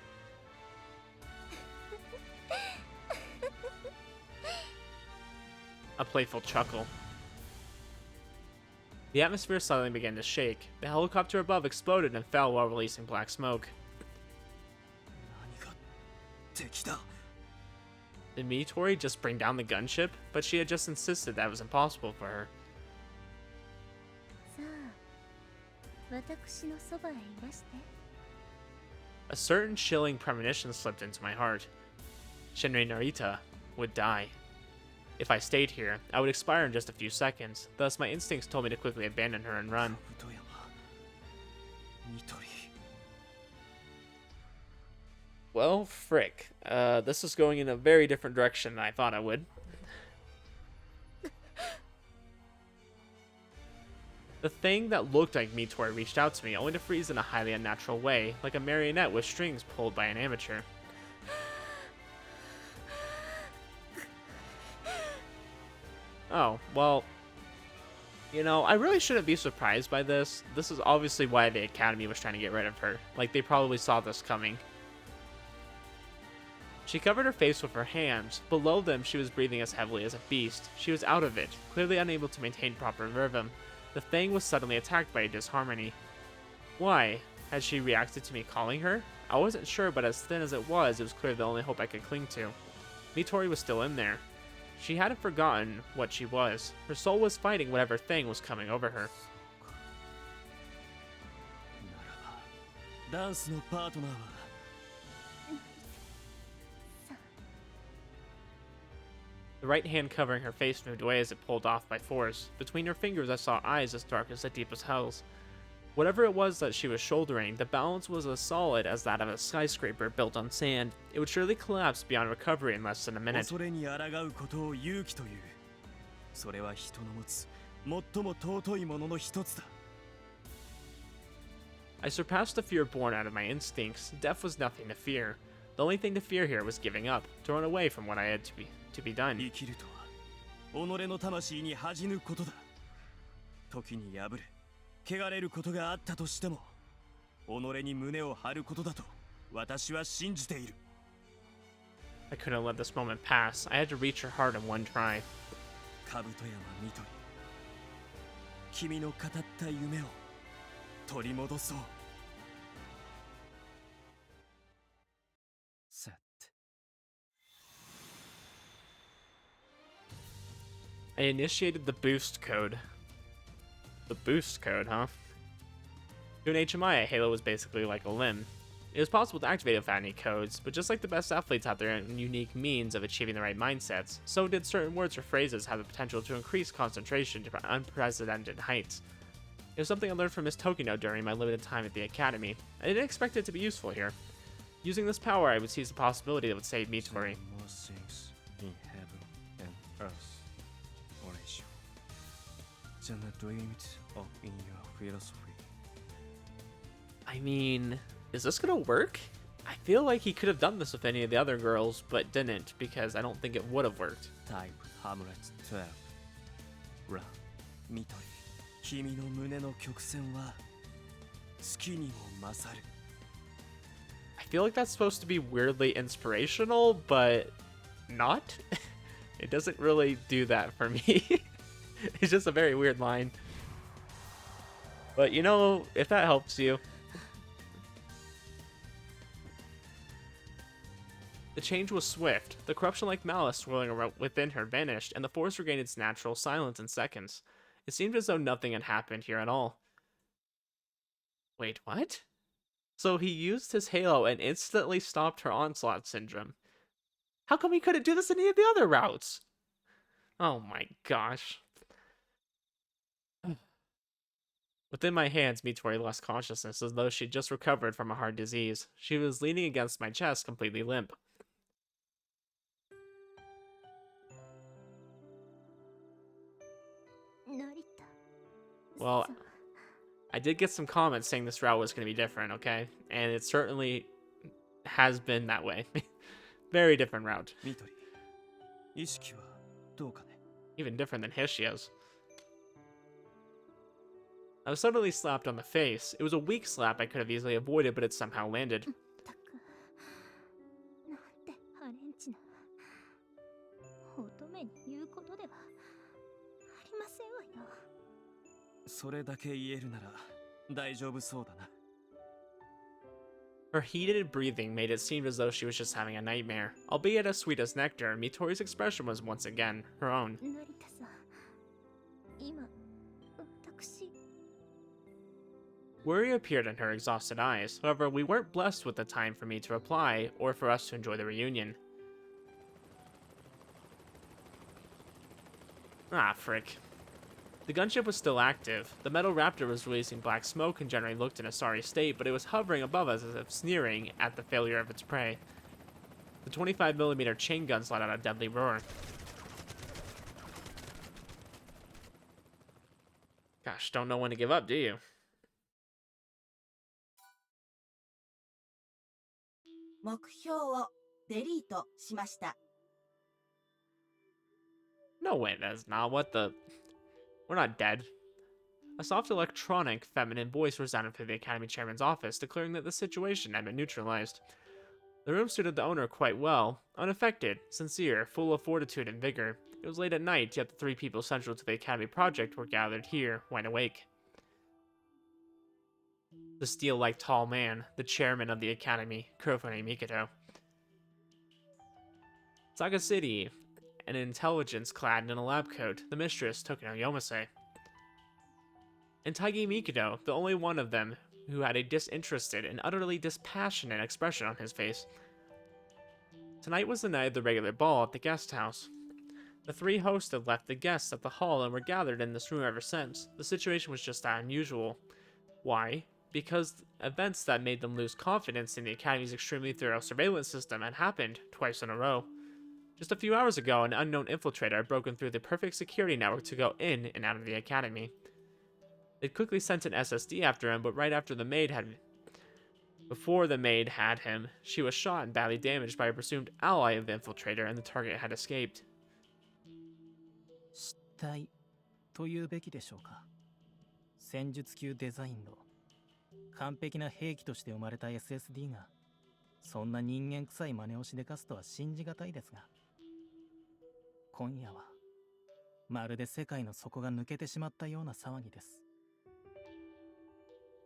A: A playful chuckle. The atmosphere suddenly began to shake. The helicopter above exploded and fell while releasing black smoke. Did Mitori just bring down the gunship? But she had just insisted that was impossible for her.
B: さあ、私のそばへいらして。
A: A certain chilling premonition slipped into my heart. Shinrei Narita would die. If I stayed here, I would expire in just a few seconds, thus my instincts told me to quickly abandon her and run. Well, frick. This is going in a very different direction than I thought it would. The thing that looked like Mitori reached out to me, only to freeze in a highly unnatural way, like a marionette with strings pulled by an amateur. Oh, well, you know, I really shouldn't be surprised by this. This is obviously why the Academy was trying to get rid of her. Like, they probably saw this coming. She covered her face with her hands. Below them, she was breathing as heavily as a beast. She was out of it, clearly unable to maintain proper rhythm. The thing was suddenly attacked by a disharmony. Why? Had she reacted to me calling her? I wasn't sure, but as thin as it was clear the only hope I could cling to. Mitori was still in there. She hadn't forgotten what she was. Her soul was fighting whatever thing was coming over her. The right hand covering her face moved away as it pulled off by force. Between her fingers I saw eyes as dark as the deepest hells. Whatever it was that she was shouldering, the balance was as solid as that of a skyscraper built on sand. It would surely collapse beyond recovery in less than a minute. I surpassed the fear born out of my instincts. Death was nothing to fear. The only thing to fear here was giving up, to run away from what I had to be done. I couldn't let this moment pass. I had to reach her heart in one try. I initiated the boost code. The boost code, huh? To an HMI, a halo was basically like a limb. It was possible to activate without any codes, but just like the best athletes have their own unique means of achieving the right mindsets, so did certain words or phrases have the potential to increase concentration to unprecedented heights. It was something I learned from Miss Tokino during my limited time at the academy. I didn't expect it to be useful here. Using this power, I would seize the possibility that would save Mitori.
C: More things in heaven and earth. Horatio. Than the dreams of in your philosophy.
A: I mean, is this gonna work? I feel like he could have done this with any of the other girls, but didn't, because I don't think it would have worked.
C: Type Hamlet 12. Ra, Mitori. 君の胸の曲線は月にも勝る.
A: I feel like that's supposed to be weirdly inspirational, but not. It doesn't really do that for me. It's just a very weird line. But you know, if that helps you. The change was swift. The corruption-like malice swirling around within her vanished, and the force regained its natural silence in seconds. It seemed as though nothing had happened here at all. Wait, what? So he used his halo and instantly stopped her onslaught syndrome. How come he couldn't do this in any of the other routes? Oh my gosh. Within my hands, Mitori lost consciousness as though she'd just recovered from a heart disease. She was leaning against my chest, completely limp. Well, I did get some comments saying this route was going to be different, okay? And it certainly has been that way. Very different route.
C: Mitori, 意識はどうかね?
A: Even different than Hishio's. I was suddenly slapped on the face. It was a weak slap I could have easily avoided, but it somehow landed.
C: それだけ言えるなら大丈夫そうだな.
A: Her heated breathing made it seem as though she was just having a nightmare. Albeit as sweet as nectar, Mitori's expression was once again her own. Worry appeared in her exhausted eyes. However, we weren't blessed with the time for me to reply or for us to enjoy the reunion. Ah, frick. The gunship was still active. The metal raptor was releasing black smoke and generally looked in a sorry state, but it was hovering above us as if sneering at the failure of its prey. The 25mm chain guns let out a deadly roar. Gosh, don't know when to give up, do you? No way, that's not what the... We're not dead. A soft electronic, feminine voice resounded through the Academy Chairman's office, declaring that the situation had been neutralized. The room suited the owner quite well, unaffected, sincere, full of fortitude and vigor. It was late at night, yet the three people central to the Academy project were gathered here, wide awake. The steel-like tall man, the chairman of the Academy, Kurofune Mikito. Saga City, an intelligence clad in a lab coat, the mistress, Tokino Yomase. And Taigi Mikito, the only one of them who had a disinterested and utterly dispassionate expression on his face. Tonight was the night of the regular ball at the guest house. The three hosts had left the guests at the hall and were gathered in this room ever since. The situation was just that unusual. Why? Because events that made them lose confidence in the Academy's extremely thorough surveillance system had happened twice in a row. Just a few hours ago, an unknown infiltrator had broken through the perfect security network to go in and out of the Academy. They'd quickly sent an SSD after him, but right after the maid had... Before the maid had him, she was shot and badly damaged by a presumed ally of the infiltrator, and the target had escaped.
D: 失態というべきでしょうか。戦術級デザインの完璧な兵器として生まれた SSD がそんな人間臭い真似をしでかすとは信じがたいですが、今夜はまるで世界の底が抜けてしまったような騒ぎです。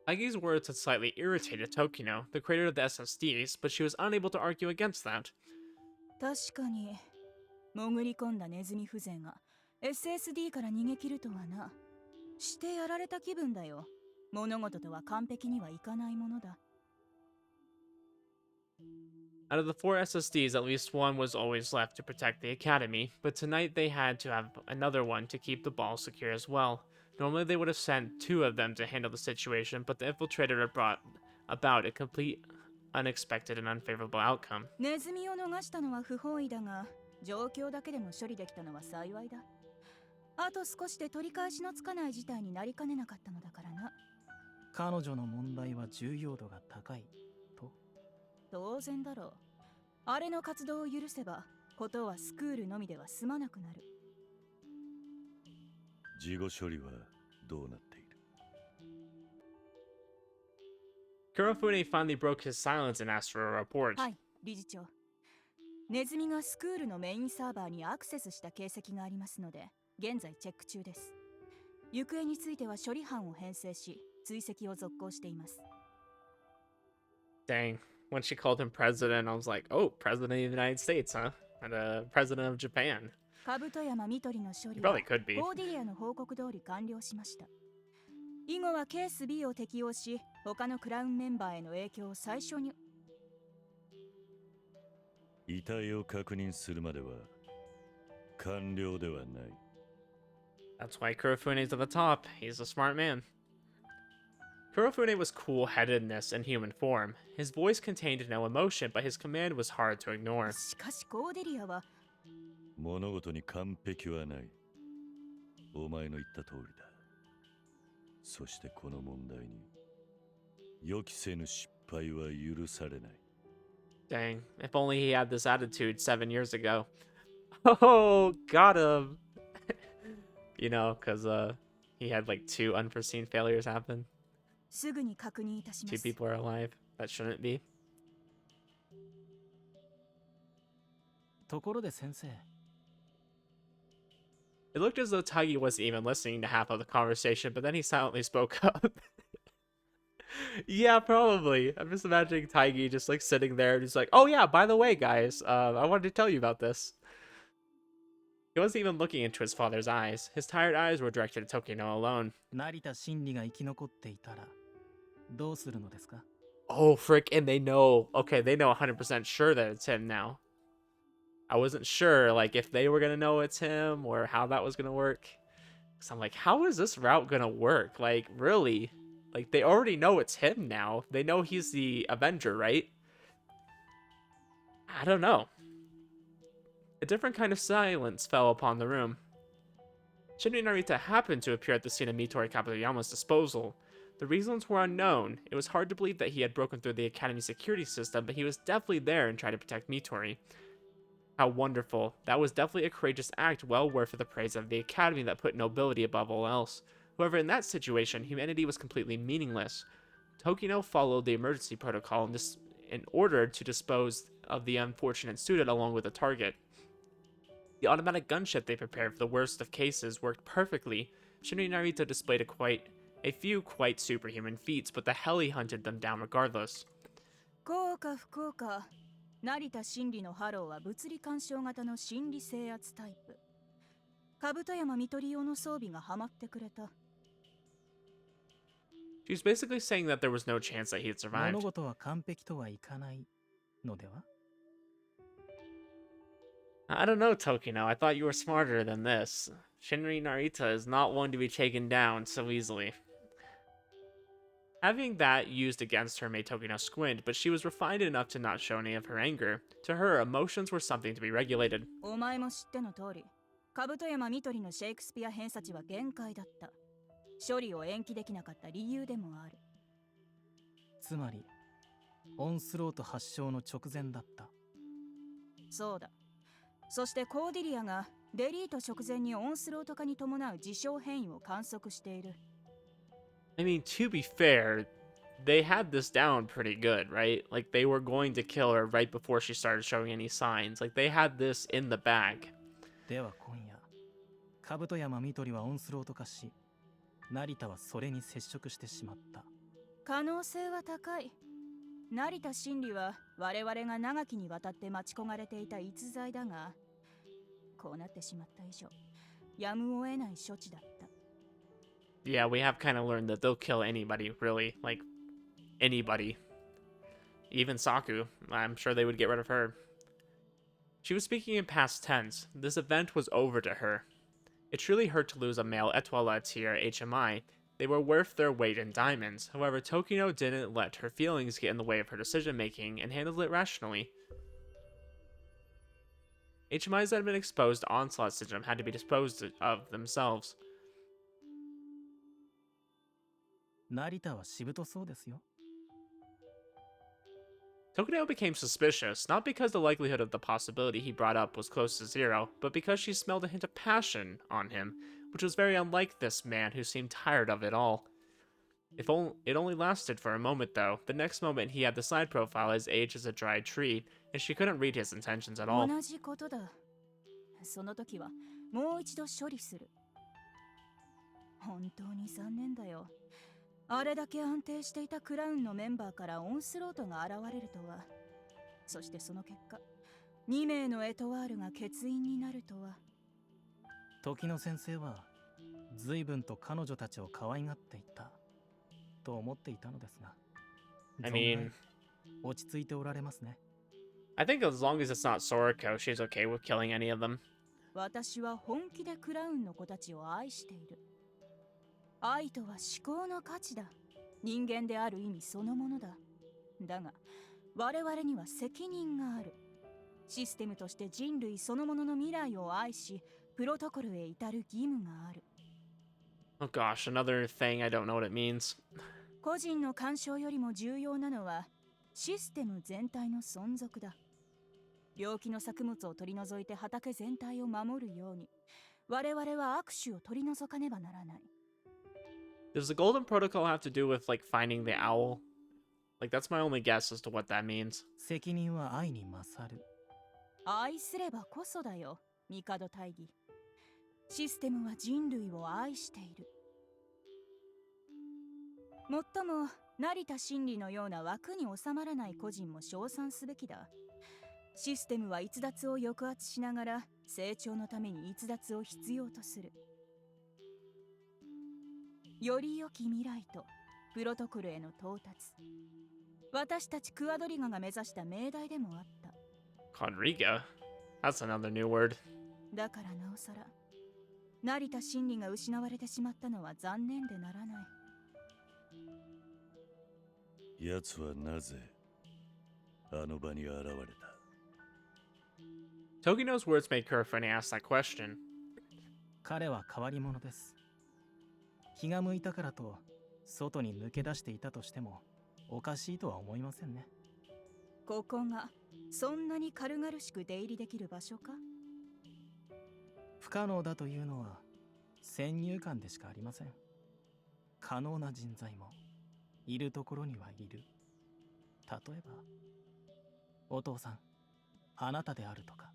A: Agi's words had slightly irritated Tokino, the creator of the SSDs, but she was unable to argue against that.
E: 確かに潜り込んだネズミ風情が SSD から逃げ切るとはな。してやられた気分だよ。物事とは完璧にはいかないものだ。
A: Out of the 4 SSDs, at least one was always left to protect the academy, but tonight they had to have another one to keep the ball secure as well. Normally they would have sent 2 of them to handle the situation, but the infiltrator had brought about a complete, unexpected, and unfavorable outcome.
E: ネズミを逃したのは不本意だが、状況だけでも処理できたのは幸いだ。あと少しで取り返しのつかない事態になりかねなかったのだからな。
D: 彼女の問題は重要度が高いと。
E: 当然だろう。あれの活動を許せば、ことはスクールのみでは済まなくなる。
F: 事後処理はどうなっている？
A: Kurofune finally broke his silence and asked for a report.
E: はい、理事長。ネズミがスクールのメインサーバーにアクセスした形跡がありますので、現在チェック中です。行方については処理班を編成し、追跡を続行しています。
A: Dang. When she called him president, I was like, oh, president of the United States, huh? And president of Japan.
E: カブト山ミトリの処理
A: He
E: は
A: probably could be.
E: コーディリアの報告通り完了しました。以後はケース B を適用し、他のクラウンメンバーへの影響を最小に。
F: 遺体を確認するまでは完了ではない。
A: That's why Kurofune's at the top. He's a smart man. Kurofune was cool-headedness in human form. His voice contained no emotion, but his command was hard to ignore.
E: しかしコーディリアは
F: 物事に完璧はない。お前の言った通りだ。そしてこの問題に予期せぬ失敗は許されない。
A: Dang, if only he had this attitude 7 years ago. Oh, got him. You know, because he had like 2 unforeseen failures happen.
E: すぐに確認いたしま
A: 2
E: す。
A: people are alive. That shouldn't be.
D: ところで先生、
A: It looked as though Taigi wasn't even listening to half of the conversation, but then he silently spoke up. Yeah, probably. I'm just imagining Taigi just like sitting there and he's like, oh yeah, by the way, guys, I wanted to tell you about this. He wasn't even looking into his father's eyes. His tired eyes were directed at Tokino alone.
D: 成田真理が生き残っていたらどうするのですか？
A: Oh, frick, and they know. Okay, they know 100% sure that it's him now. I wasn't sure, like, if they were gonna know it's him or how that was gonna work. Because I'm like, how is this route gonna work? Like, really? Like, they already know it's him now. They know he's the Avenger, right? I don't know. A different kind of silence fell upon the room. Shinri Narita happened to appear at the scene of Mitori Kabutoyama's disposal. The reasons were unknown. It was hard to believe that he had broken through the Academy security system, but he was definitely there and tried to protect Mitori. How wonderful. That was definitely a courageous act, well worth the praise of the Academy that put nobility above all else. However, in that situation, humanity was completely meaningless. Tokino followed the emergency protocol in order to dispose of the unfortunate student along with the target. The automatic gunship they prepared for the worst of cases worked perfectly. Shinri Narita displayed a few quite superhuman feats, but the heli hunted them down regardless.
E: 幸か不幸か、成田真理のハローは物理干渉型の心理制圧タイプ。兜山ミトリ用の装備がハマってくれた。
A: She was basically saying that there was no chance that he had survived.
D: 物事は完璧とはいかないのでは？
A: I don't know, Tokino. I thought you were smarter than this. Shinri Narita is not one to be taken down so easily. Having that used against her made Tokino squint, but she was refined enough to not show any of her anger. To her, emotions were something to be regulated.
E: お前も知っての通り、兜山ミトリのシェイクスピア偏差値は限界だった。処理を延期できなかった理由でもある。
D: つまりオンスロート発症の直前だった。
E: そうだ。そしてコーディリアがデリート直前にオンスロート化に伴う事象変異を観測している。
A: I mean, to be fair, they had this down pretty good, right? Like, they were going to kill her right before she started showing any signs. Like, they had this in the bag.
D: では今夜、兜山ミトリはオンスロート化し、成田はそれに接触してしまった。
E: 可能性は高い。成田真理は我々が長きにわたって待ち焦がれていた逸材だが、こうなってしまった以上、やむを得ない処置だった。
A: Yeah, we have kind of learned that they'll kill anybody, really. Like, anybody. Even Saku. I'm sure they would get rid of her. She was speaking in past tense. This event was over to her. It truly hurt to lose a male étoile tier HMI. They were worth their weight in diamonds. However, Tokino didn't let her feelings get in the way of her decision making and handled it rationally. HMIs that had been exposed to Onslaught syndrome had to be disposed of themselves.
D: 成田はしぶとそうですよ。
A: Tokino became suspicious, not because the likelihood of the possibility he brought up was close to zero, but because she smelled a hint of passion on him, which was very unlike this man who seemed tired of it all. It only lasted for a moment, though. The next moment, he had the side profile as aged as a dried tree, and she couldn't read his intentions at all.
E: 同じことだ。その時はもう一度処理する。本当に残念だよ。あれだけ安定していたクラウンのメンバーからオンスロートが現れるとは。そしてその結果、2名のエトワールが欠員になるとは。
D: 時の先生は随分と彼女たちを可愛がっていたと思っていたのですが、
A: I mean,
D: 落ち着いておられますね。
A: I think as long as it's not Soriko, she's okay with killing any of them.
E: 私は本気でクラウンの子たちを愛している。愛とは至高の価値だ。人間である意味そのものだ。だが、我々には責任がある。システムとして人類そのものの未来を愛し、プロトコルへ至る義務がある。
A: Oh gosh, another thing I don't know what it means.
E: 個人の干渉よりも重要なのは、システム全体の存続だ。病気の作物を取り除いて畑全体を守るように、我々は悪手を取り除かねばならない。
A: Does the Golden Protocol have to do with, like, finding the owl? Like, that's my only guess as to what that means.
D: 責任は愛に勝る。
E: 愛すればこそだよ、帝大義。システムは人類を愛している。もっとも、成田真理のような枠に収まらない個人も称賛すべきだ。システムは逸脱を抑圧しながら、成長のために逸脱を必要とする。より良き未来とプロトコルへの到達。私たちクワドリガが目指した命題でもあった。
A: Quadriga? That's another new word.
E: だからなおさら、成田真理が失われてしまったのは残念でならない。
F: 奴はなぜあの場に現れた？
A: Tokino's words made Kurofune ask that question.
D: 彼は変わり者です。気が向いたからと外に抜け出していたとしてもおかしいとは思いませんね。
E: ここがそんなに軽々しく出入りできる場所か？
D: 不可能だというのは先入観でしかありません。可能な人材もいるところにはいる。例えばお父さん、あなたであるとか。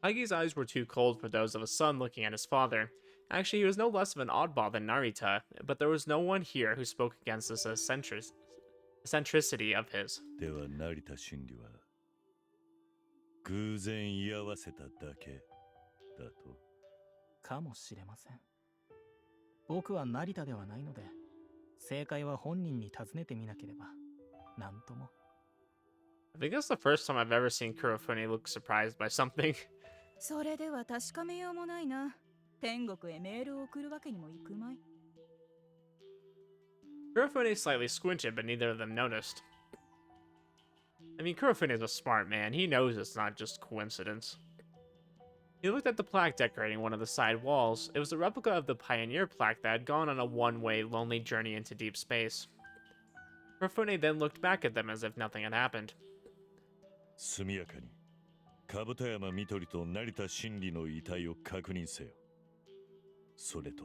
A: Haigi's eyes were too cold for those of a son looking at his father. Actually, he was no less of an oddball than Narita, but there was no one here who spoke against this eccentricity of his.
F: では成田真理は偶然居合わせただけだと？
D: かもしれません。僕は成田ではないので、正解は本人に尋ねてみなければなんとも。
A: I think that's the first time I've ever seen Kurofune look surprised by something.
E: それでは確かめようもないな。天国へメールを送るわけにもいくまい。
A: Kurofune slightly squinted, but neither of them noticed. I mean, Kurofune is a smart man. He knows it's not just coincidence. He looked at the plaque decorating one of the side walls. It was a replica of the Pioneer plaque that had gone on a one-way, lonely journey into deep space. Kurofune then looked back at them as if nothing had happened.
F: 速やかに兜山みとりと成田真理の遺体を確認せよ。それと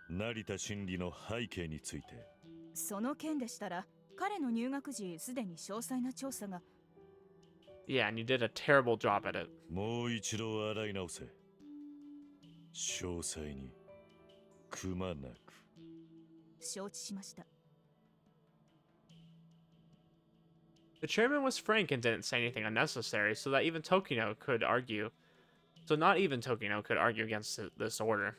F: 成田真理の背景について。
E: その件でしたら、彼の入学時すでに詳細な調査が。
A: Yeah, and you did a terrible job at it.
F: もう一度洗い直せ。詳細にくまなく。
E: 承知しました。
A: The chairman was frank and didn't say anything unnecessary, so that even Tokino could argue. So not even Tokino could argue against this order.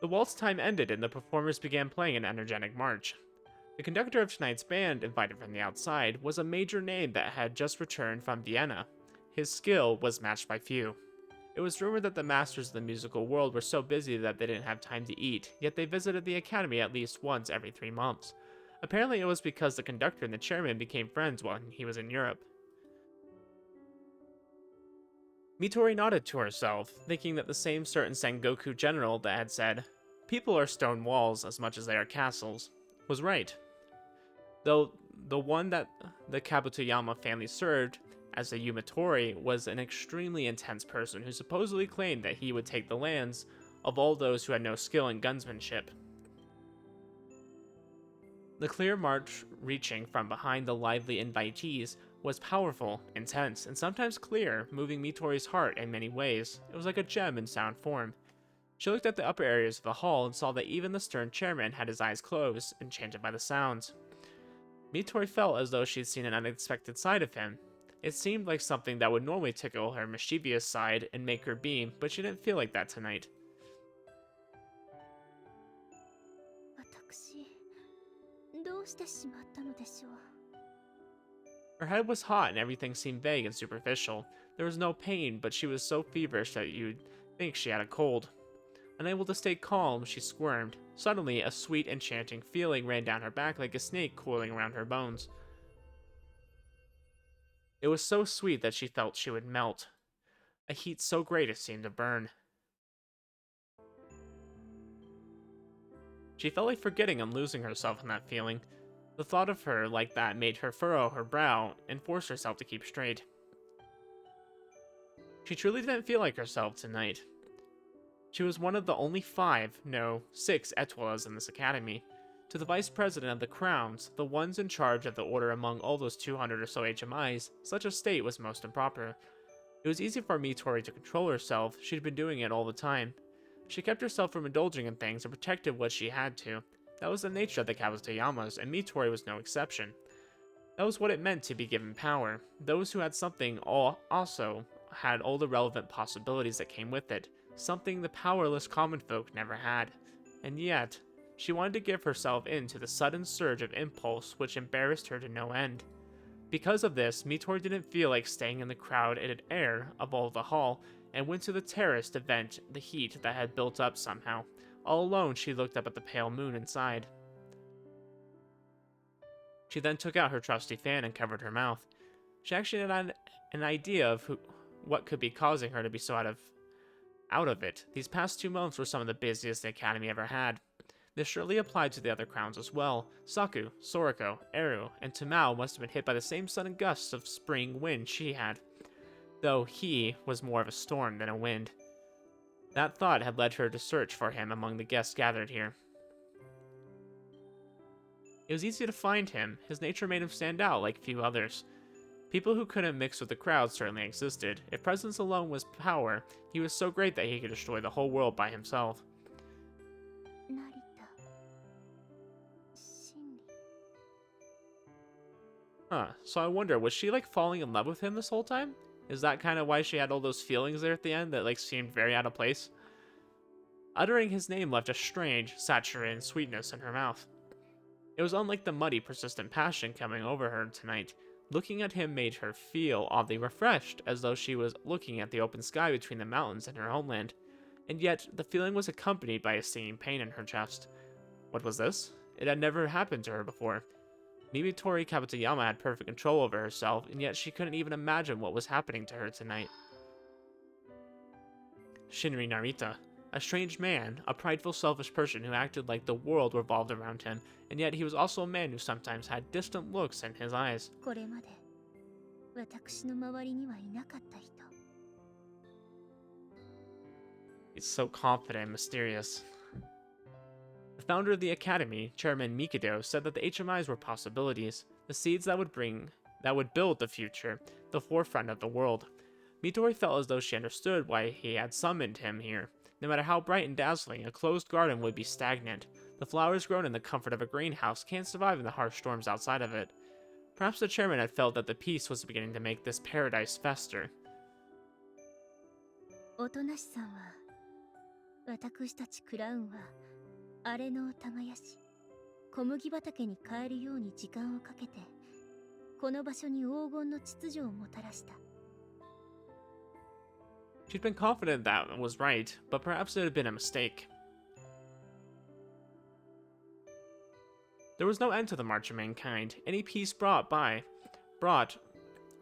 A: The waltz time ended and the performers began playing an energetic march. The conductor of tonight's band, invited from the outside, was a major name that had just returned from Vienna. His skill was matched by few. It was rumored that the masters of the musical world were so busy that they didn't have time to eat, yet they visited the academy at least once every 3 months. Apparently it was because the conductor and the chairman became friends when he was in Europe. Mitori nodded to herself, thinking that the same certain Sengoku general that had said, "People are stone walls as much as they are castles," was right. Though the one that the Kabutoyama family served as a Mitori was an extremely intense person who supposedly claimed that he would take the lands of all those who had no skill in gunsmanship. The clear march reaching from behind the lively invitees was powerful, intense, and sometimes clear, moving Mitori's heart in many ways. It was like a gem in sound form. She looked at the upper areas of the hall and saw that even the stern chairman had his eyes closed, enchanted by the sounds. Mitori felt as though she'd seen an unexpected side of him. It seemed like something that would normally tickle her mischievous side and make her beam, but she didn't feel like that tonight.
B: 私どうしてしまったのでしょう。
A: Her head was hot and everything seemed vague and superficial. There was no pain, but she was so feverish that you'd think she had a cold. Unable to stay calm, she squirmed. Suddenly, a sweet, enchanting feeling ran down her back like a snake coiling around her bones. It was so sweet that she felt she would melt. A heat so great it seemed to burn. She felt like forgetting and losing herself in that feeling. The thought of her like that made her furrow her brow and force herself to keep straight. She truly didn't feel like herself tonight. She was one of the only 6 étoiles in this academy. To the vice president of the crowns, the ones in charge of the order among all those 200 or so HMIs, such a state was most improper. It was easy for Mitori to control herself. She'd been doing it all the time. She kept herself from indulging in things and protected what she had to. That was the nature of the Kabutoyamas, and Mitori was no exception. That was what it meant to be given power. Those who had something also had all the relevant possibilities that came with it, something the powerless common folk never had. And yet, she wanted to give herself in to the sudden surge of impulse which embarrassed her to no end. Because of this, Mitori didn't feel like staying in the crowded air of all the hall, and went to the terrace to vent the heat that had built up somehow. All alone, she looked up at the pale moon inside. She then took out her trusty fan and covered her mouth. She actually had an idea of what could be causing her to be so out of it. These past 2 months were some of the busiest the academy ever had. This surely applied to the other crowns as well. Saku, Soriko, Eru, and Tamao must have been hit by the same sudden gusts of spring wind she had, though he was more of a storm than a wind. That thought had led her to search for him among the guests gathered here. It was easy to find him. His nature made him stand out like few others. People who couldn't mix with the crowd certainly existed. If presence alone was power, he was so great that he could destroy the whole world by himself.
B: Narita. Shinri.
A: So I wonder, was she like falling in love with him this whole time? Is that kind of why she had all those feelings there at the end that like seemed very out of place? Uttering his name left a strange, saturated sweetness in her mouth. It was unlike the muddy, persistent passion coming over her tonight. Looking at him made her feel oddly refreshed, as though she was looking at the open sky between the mountains and her homeland. And yet, the feeling was accompanied by a stinging pain in her chest. What was this? It had never happened to her before. Mitori Kabutoyama had perfect control over herself, and yet she couldn't even imagine what was happening to her tonight. Shinri Narita, a strange man, a prideful, selfish person who acted like the world revolved around him, and yet he was also a man who sometimes had distant looks in his eyes.
B: これまで私の周りにはいなかった人。
A: He's so confident and mysterious. The founder of the academy, Chairman Mikado, said that the HMIs were possibilities, the seeds that would build the future, the forefront of the world. Mitori felt as though she understood why he had summoned him here. No matter how bright and dazzling, a closed garden would be stagnant. The flowers grown in the comfort of a greenhouse can't survive in the harsh storms outside of it. Perhaps the chairman had felt that the peace was beginning to make this paradise fester.
B: おとなしさんは私たちクラウンは荒れ野を耕し、小麦畑に変えるように時間をかけて、この場所に黄金の秩序をもたらした。
A: She'd been confident that was right, but perhaps it had been a mistake. There was no end to the march of mankind. Any peace brought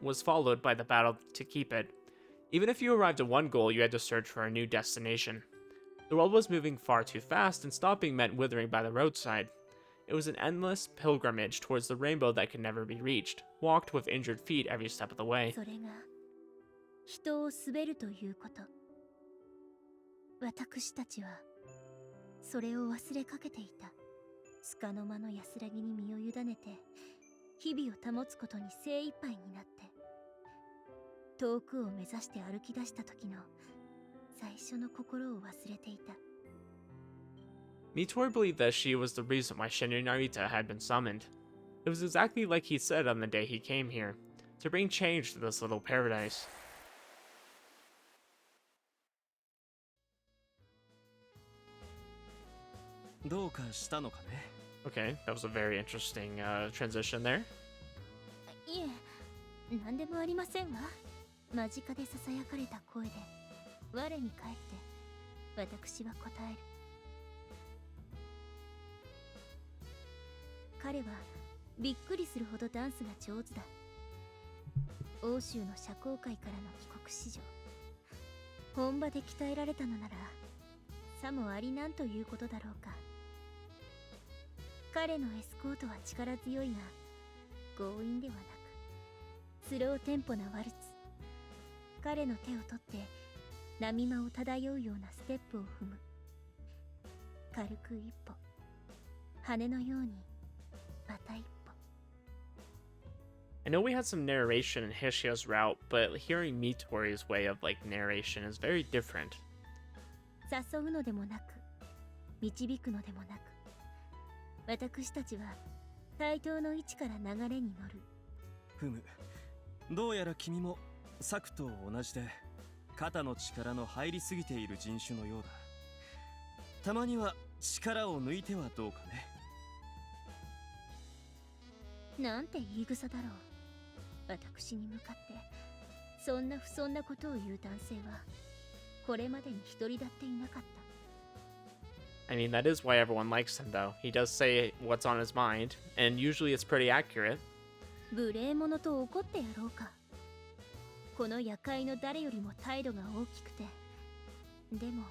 A: was followed by the battle to keep it. Even if you arrived at one goal, you had to search for a new destination. The world was moving far too fast, and stopping meant withering by the roadside. It was an endless pilgrimage towards the rainbow that could never be reached, walked with injured feet every step of the way.
B: それが人を滑るということ。私たちはそれを忘れかけていた。束の間の安らぎに身を委ねて、日々を保つことに精一杯になって、遠くを目指して歩き出した時の最初の心を忘れていた。
A: Mitori believed that she was the reason why Shinra Narita had been summoned. It was exactly like he said on the day he came here, to bring change to this little paradise.
C: どうかしたのかね。
A: Okay, that was a very interesting transition there.
B: いえ、何でもありませんわ。間近で囁かれた声で、我に返って私は答える。彼はびっくりするほどダンスが上手だ。欧州の社交界からの帰国子女、本場で鍛えられたのならさもありなんということだろうか。彼のエスコートは力強いが強引ではなく、スローテンポなワルツ。彼の手を取って波間を漂うようなステップを踏む。軽く一歩、羽のようにまた一歩。
A: I know we had some narration in Hishia's route, but hearing Mitori's way of narration is very different.
B: 誘うのでもなく、導くのでもなく、私たちは対等の位置から流れに乗る。
C: ふむ、どうやら君もサクと同じで肩の力の入りすぎている人種のようだ。たまには力を抜いてはどうかね。
B: なんて言い草だろう。私に向かってそんな不遜なことを言う男性はこれまでに一人だっていなかった。
A: I mean, that is why everyone likes him, though. He does say what's on his mind, and usually it's pretty accurate.
B: 無礼者と怒ってやろうか。この夜会の誰よりも態度が大きくて、でも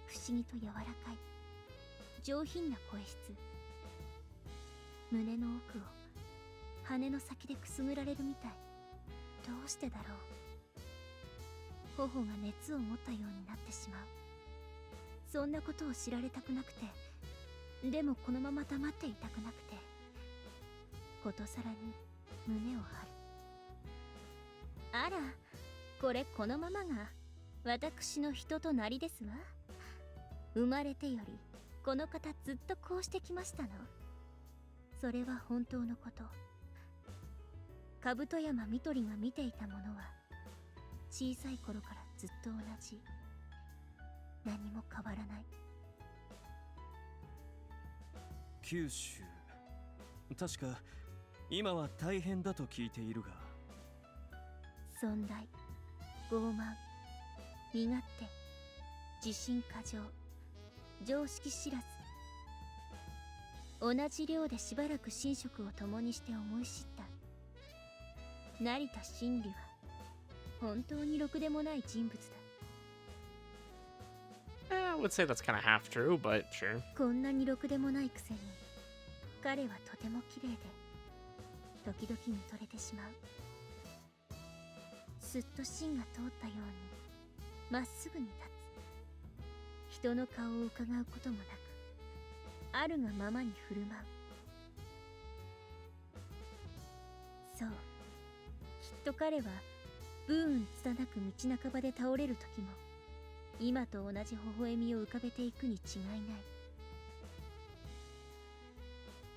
B: 不思議と柔らかい上品な声質。胸の奥を羽の先でくすぐられるみたい。どうしてだろう。頬が熱を持ったようになってしまう。そんなことを知られたくなくて、でもこのまま黙っていたくなくて、ことさらに胸を張る。あら、これこのままが私の人となりですわ。生まれてよりこの方ずっとこうしてきましたの。それは本当のこと。兜山みとりが見ていたものは小さい頃からずっと同じ。何も変わらない。
C: 九州、確か今は大変だと聞いているが。
B: 尊大、傲慢、身勝手、自信過剰、常識知らず。同じ寮でしばらく寝食を共にして思い知った。成田真理は本当にろくでもない人物だ。
A: I would say that's kind of half true, but sure.
B: こんなにろくでもないくせに彼はとても綺麗で時々見とれてしまう。すっと芯が通ったようにまっすぐに立つ。人の顔をうかがうこともなくあるがままに振る舞う。そう、きっと彼は不運つたなく道半ばで倒れる時も今と同じ微笑みを浮かべていくに違いない。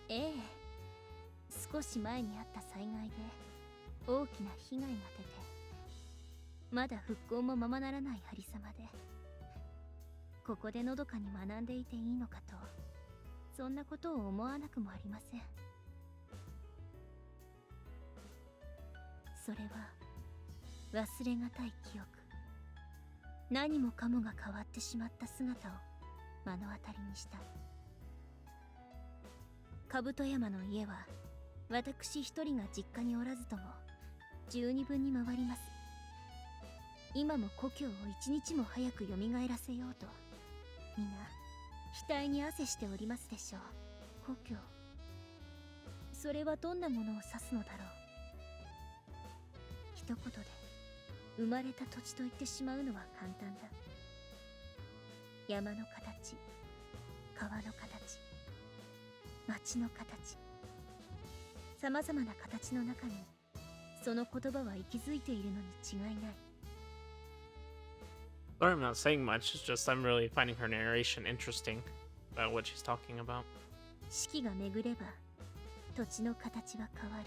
B: ええ、少し前にあった災害で大きな被害が出て、まだ復興もままならないありさまで、ここでのどかに学んでいていいのかと、そんなことを思わなくもありません。それは忘れがたい記憶、何もかもが変わってしまった姿を目の当たりにした。兜山の家は私一人が実家におらずとも十二分に回ります。今も故郷を一日も早く蘇らせようと皆額に汗しておりますでしょう。故郷、それはどんなものを指すのだろう。一言で生まれた土地と言ってしまうのは簡単だ。山の形、川の形、町の形、さまざまな形の中にその言葉は息づいているのに違いない。
A: Sorry, I'm not saying much. It's just I'm really finding her narration interesting about what she's talking about.
B: 四季が巡れば土地の形は変わる。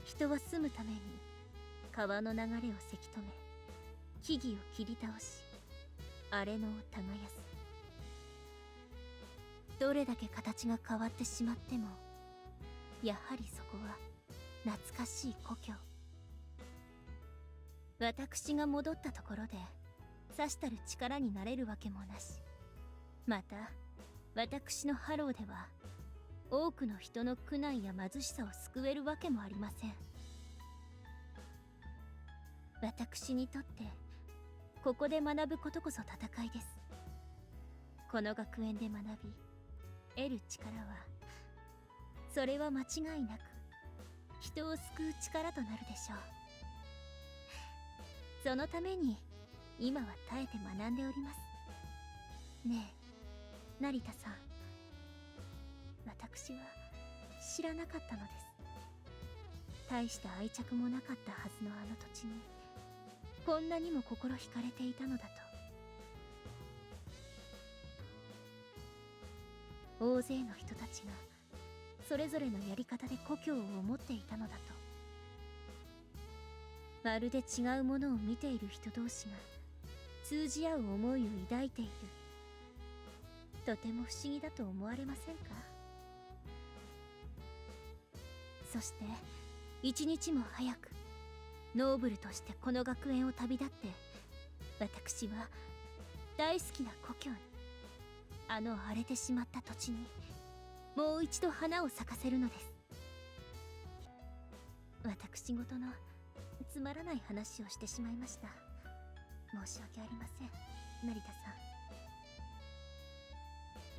B: 人は住むために川の流れをせき止め、木々を切り倒し、荒れ野を耕す。どれだけ形が変わってしまっても、やはりそこは懐かしい故郷。私が戻ったところでさしたる力になれるわけもなし、また私のハローでは多くの人の苦難や貧しさを救えるわけもありません。私にとってここで学ぶことこそ戦いです。この学園で学び得る力は、それは間違いなく人を救う力となるでしょう。そのために今は耐えて学んでおります。ねえ、成田さん、私は知らなかったのです。大した愛着もなかったはずのあの土地にこんなにも心惹かれていたのだと。大勢の人たちがそれぞれのやり方で故郷を思っていたのだと。まるで違うものを見ている人同士が通じ合う思いを抱いている。とても不思議だと思われませんか？そして一日も早くノーブルとしてこの学園を旅立って、私は大好きな故郷に、あの荒れてしまった土地にもう一度花を咲かせるのです。私事のつまらない話をしてしまいました。申し訳ありません、成田さ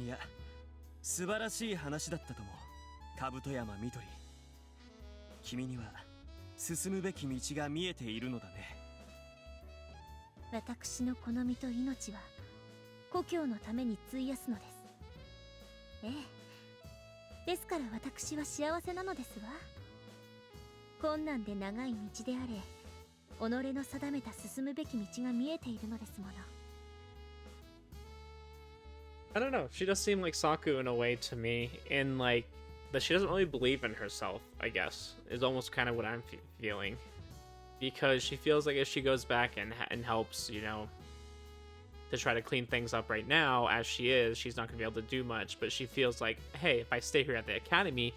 C: いや、素晴らしい話だったとも、兜山みとり。君には進むべき道が見えているのだね。
B: ん。私の好みと命は故郷のために費やすのです。ええ、ですから私は幸せなのですわ。困難で長い道であれ、己の定めた進むべき道が見えているのですもの。
A: I don't know. She does seem like Saku in a way to me, in like that she doesn't really believe in herself, I guess, is almost kind of what I'm feeling. Because she feels like if she goes back and helps, you know, to try to clean things up right now, as she is, she's not going to be able to do much. But she feels like, hey, if I stay here at the academy,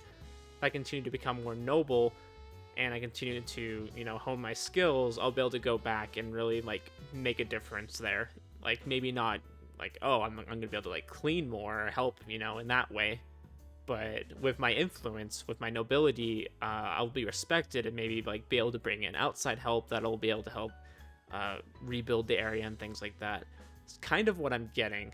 A: if I continue to become more noble, and I continue to, you know, hone my skills, I'll be able to go back and really, like, make a difference there. Like, maybe not, like, oh, I'm going to be able to, like, clean more or help, you know, in that way. But with my influence, with my nobility, I'll be respected and maybe, like, be able to bring in outside help that'll be able to help rebuild the area and things like that. It's kind of what I'm getting.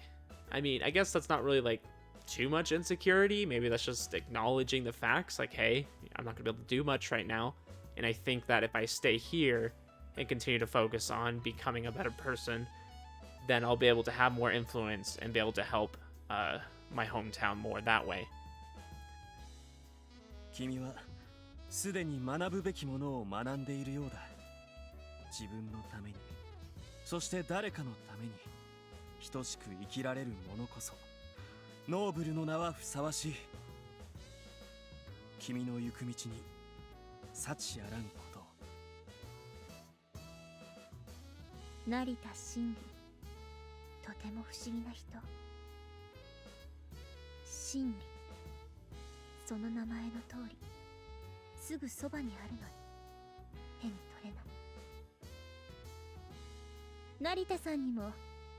A: I mean, I guess that's not really, like, too much insecurity. Maybe that's just acknowledging the facts, like, hey, I'm not gonna be able to do much right now, and I think that if I stay here and continue to focus on becoming a better person, then I'll be able to have more influence and be able to help my hometown more that way.
C: 君はすでに学ぶべきものを学んでいるようだ。自分のために、そして誰かのために等しく生きられる者こそノーブルの名はふさわしい。君の行く道に幸あらんこと。
B: 成田真理、ても不思議な人。真理、その名前の通りすぐそばにあるのに手に取れない。成田さんにも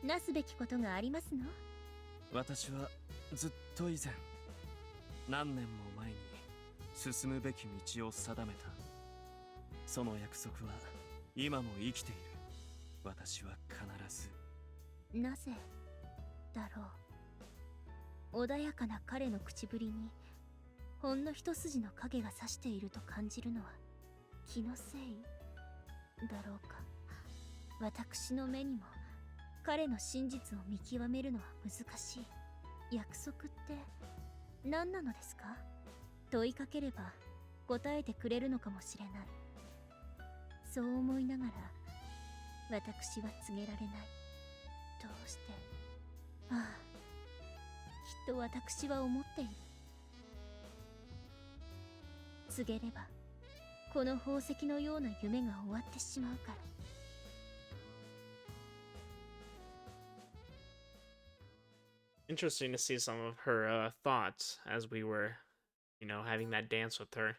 B: なすべきことがありますの？
C: 私はずっと以前、何年も前に進むべき道を定めた。その約束は今も生きている。私は必ず。
B: なぜだろう。穏やかな彼の口ぶりにほんの一筋の影が差していると感じるのは気のせいだろうか。私の目にも彼の真実を見極めるのは難しい。約束って何なのですか？問いかければ答えてくれるのかもしれない。そう思いながら私は告げられない。どうして？ああ、きっと私は思っている。告げればこの宝石のような夢が終わってしまうから。
A: Interesting to see some of her thoughts as we were, having that dance with her.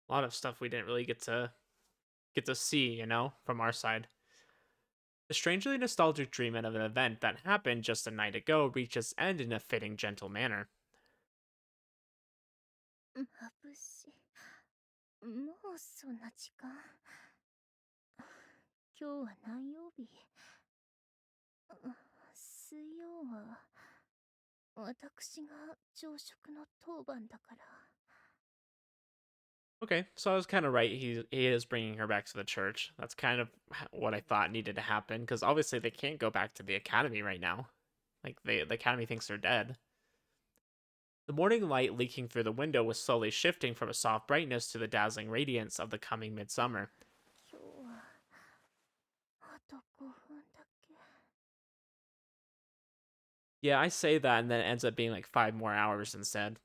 A: A lot of stuff we didn't really get to see, from our side. The strangely nostalgic dream of an event that happened just a night ago reached its end in a fitting, gentle manner.
B: 眩しい。もうそんな時間。今日は何曜日？水曜は私が朝食の当番だから。
A: Okay, so I was kind of right. He is bringing her back to the church. That's kind of what I thought needed to happen, because obviously they can't go back to the academy right now. Like, the academy thinks they're dead. The morning light leaking through the window was slowly shifting from a soft brightness to the dazzling radiance of the coming midsummer.
B: 今日はあと5分だけ。
A: Yeah, I say that, and then it ends up being like 5 more hours instead.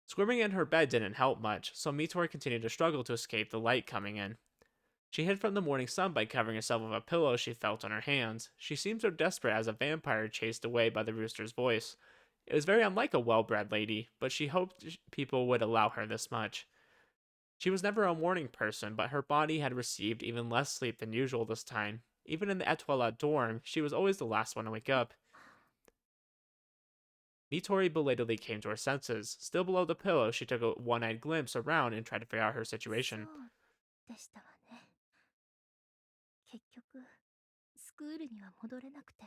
A: Squirming in her bed didn't help much, so Mitori continued to struggle to escape the light coming in. She hid from the morning sun by covering herself with a pillow she felt on her hands. She seemed so desperate as a vampire chased away by the rooster's voice. It was very unlike a well-bred lady, but she hoped people would allow her this much. She was never a morning person, but her body had received even less sleep than usual this time. Even in the Etoile dorm, she was always the last one to wake up. Mitori belatedly came to her senses. Still below the pillow, she took a one-eyed glimpse around and tried to figure out her situation.
B: そうでしたわね。結局スクールには戻れなくて。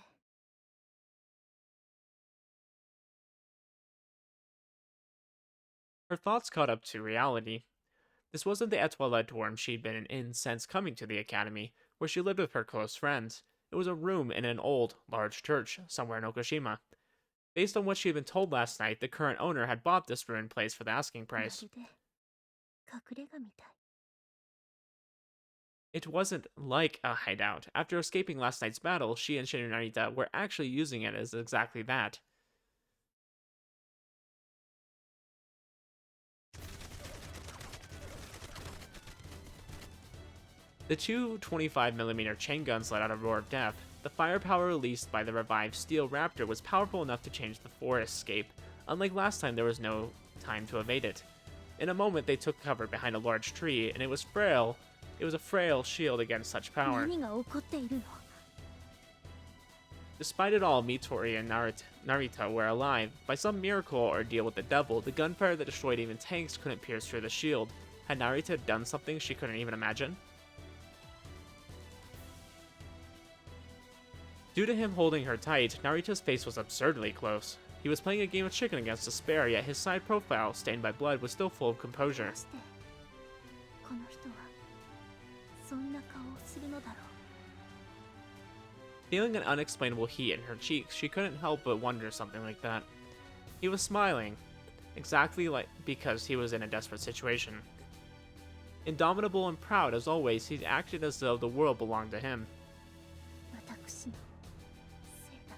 A: Her thoughts caught up to reality. This wasn't the Etoile dorm she'd been in since coming to the academy, where she lived with her close friends. It was a room in an old, large church somewhere in Okushima. Based on what she had been told last night, the current owner had bought this ruined place for the asking
B: ま
A: price.
B: るで隠れ家みたい。
A: It wasn't like a hideout. After escaping last night's battle, she and Shin Narita were actually using it as exactly that. The two 25mm chain guns let out a roar of death. The firepower released by the revived steel raptor was powerful enough to change the forest scape. Unlike last time, there was no time to evade it. In a moment, they took cover behind a large tree, and it was frail. It was a frail shield against such power.
B: 何が起こっているの？
A: Despite it all, Mitori and Narita were alive. By some miracle or deal with the devil, the gunfire that destroyed even tanks couldn't pierce through the shield. Had Narita done something she couldn't even imagine? Due to him holding her tight, Narita's face was absurdly close. He was playing a game of chicken against despair, yet his side profile, stained by blood, was still full of
B: ど
A: composure.
B: うしてこの人はそんな顔をするのだろう。
A: Feeling an unexplainable heat in her cheeks, she couldn't help but wonder something like that. He was smiling, exactly like because he was in a desperate situation. Indomitable and proud as always, he acted as though the world belonged to him.
B: 私のせいだ。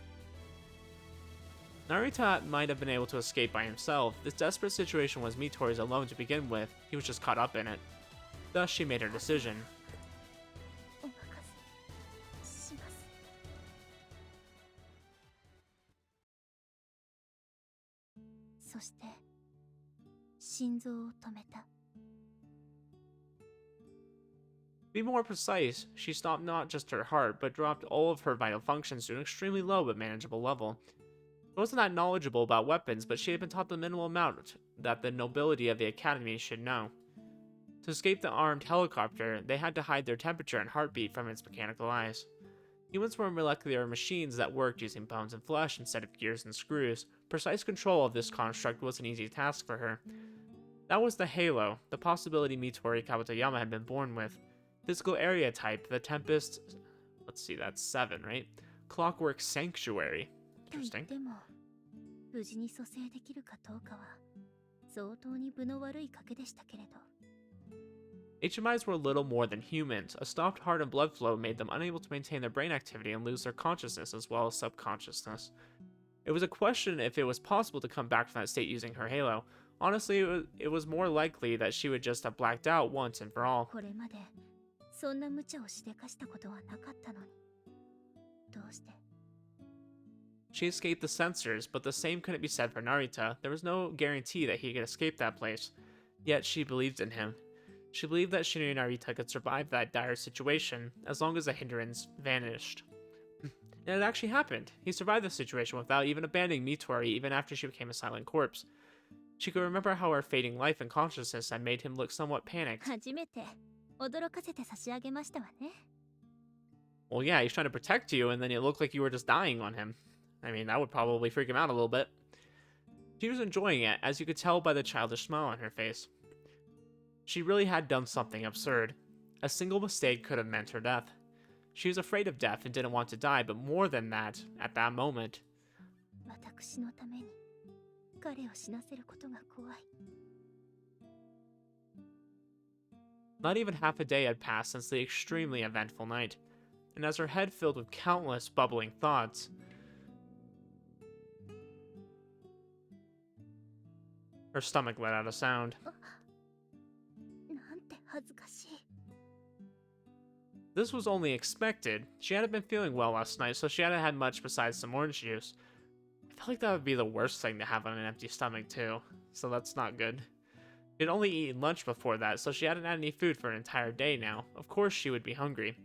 A: Narita might have been able to escape by himself. This desperate situation was Mitori's alone to begin with. He was just caught up in it. Thus, she made her decision.
B: お任せします。そして心臓を止めた。
A: To be more precise, she stopped not just her heart, but dropped all of her vital functions to an extremely low but manageable level. She wasn't that knowledgeable about weapons, but she had been taught the minimal amount that the nobility of the academy should know. To escape the armed helicopter, they had to hide their temperature and heartbeat from its mechanical eyes. Humans were molecular machines that worked using bones and flesh instead of gears and screws. Precise control of this construct was an easy task for her. That was the Halo, the possibility Mitori Kabutoyama had been born with. Physical area type, the Tempest... Let's see, that's 7, right? Clockwork Sanctuary.
B: と言っ
A: Interesting.
B: ても無事に蘇生できるかどうかは相当に分の悪い賭けでしたけれど。
A: HMIs were little more than humans. A stopped heart and blood flow made them unable to maintain their brain activity and lose their consciousness as well as subconsciousness. It was a question if it was possible to come back from that state using her halo. Honestly, it was more likely that she would just have blacked out once and for all.
B: これまでそんな無茶をしでかしたことはなかったのに。どうして。
A: She escaped the sensors, but the same couldn't be said for Narita. There was no guarantee that he could escape that place. Yet she believed in him. She believed that she knew Narita could survive that dire situation, as long as the hindrance vanished. And it actually happened. He survived the situation without even abandoning Mitori even after she became a silent corpse. She could remember how her fading life and consciousness had made him look somewhat panicked.
B: 初めて驚かせて差し上げましたわね。
A: Well, yeah, he's trying to protect you, and then it looked like you were just dying on him. I mean, that would probably freak him out a little bit. She was enjoying it, as you could tell by the childish smile on her face. She really had done something absurd. A single mistake could have meant her death. She was afraid of death and didn't want to die, but more than that, at that moment.
B: 私のために彼を死なせることが怖い。
A: Not even half a day had passed since the extremely eventful night, and as her head filled with countless bubbling thoughts, her stomach let out a sound.
B: なんて恥ずかしい。
A: This was only expected. She hadn't been feeling well last night, so she hadn't had much besides some orange juice. I feel like that would be the worst thing to have on an empty stomach, too, so that's not good. She'd only eaten lunch before that, so she hadn't had any food for an entire day now. Of course she would be hungry.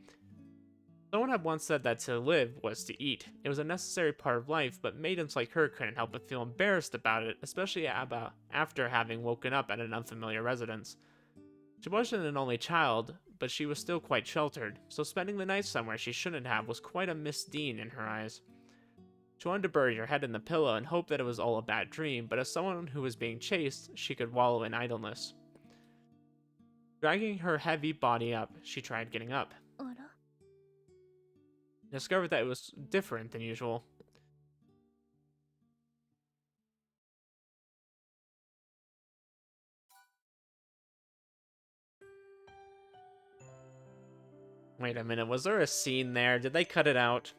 A: Someone had once said that to live was to eat. It was a necessary part of life, but maidens like her couldn't help but feel embarrassed about it, especially after having woken up at an unfamiliar residence. She wasn't an only child, but she was still quite sheltered, so spending the night somewhere she shouldn't have was quite a misdeed in her eyes. She wanted to bury her head in the pillow and hope that it was all a bad dream, but as someone who was being chased, she could wallow in idleness. Dragging her heavy body up, she tried getting up.
B: あら、
A: Discovered that it was different than usual. Wait a minute, was there a scene there? Did they cut it out?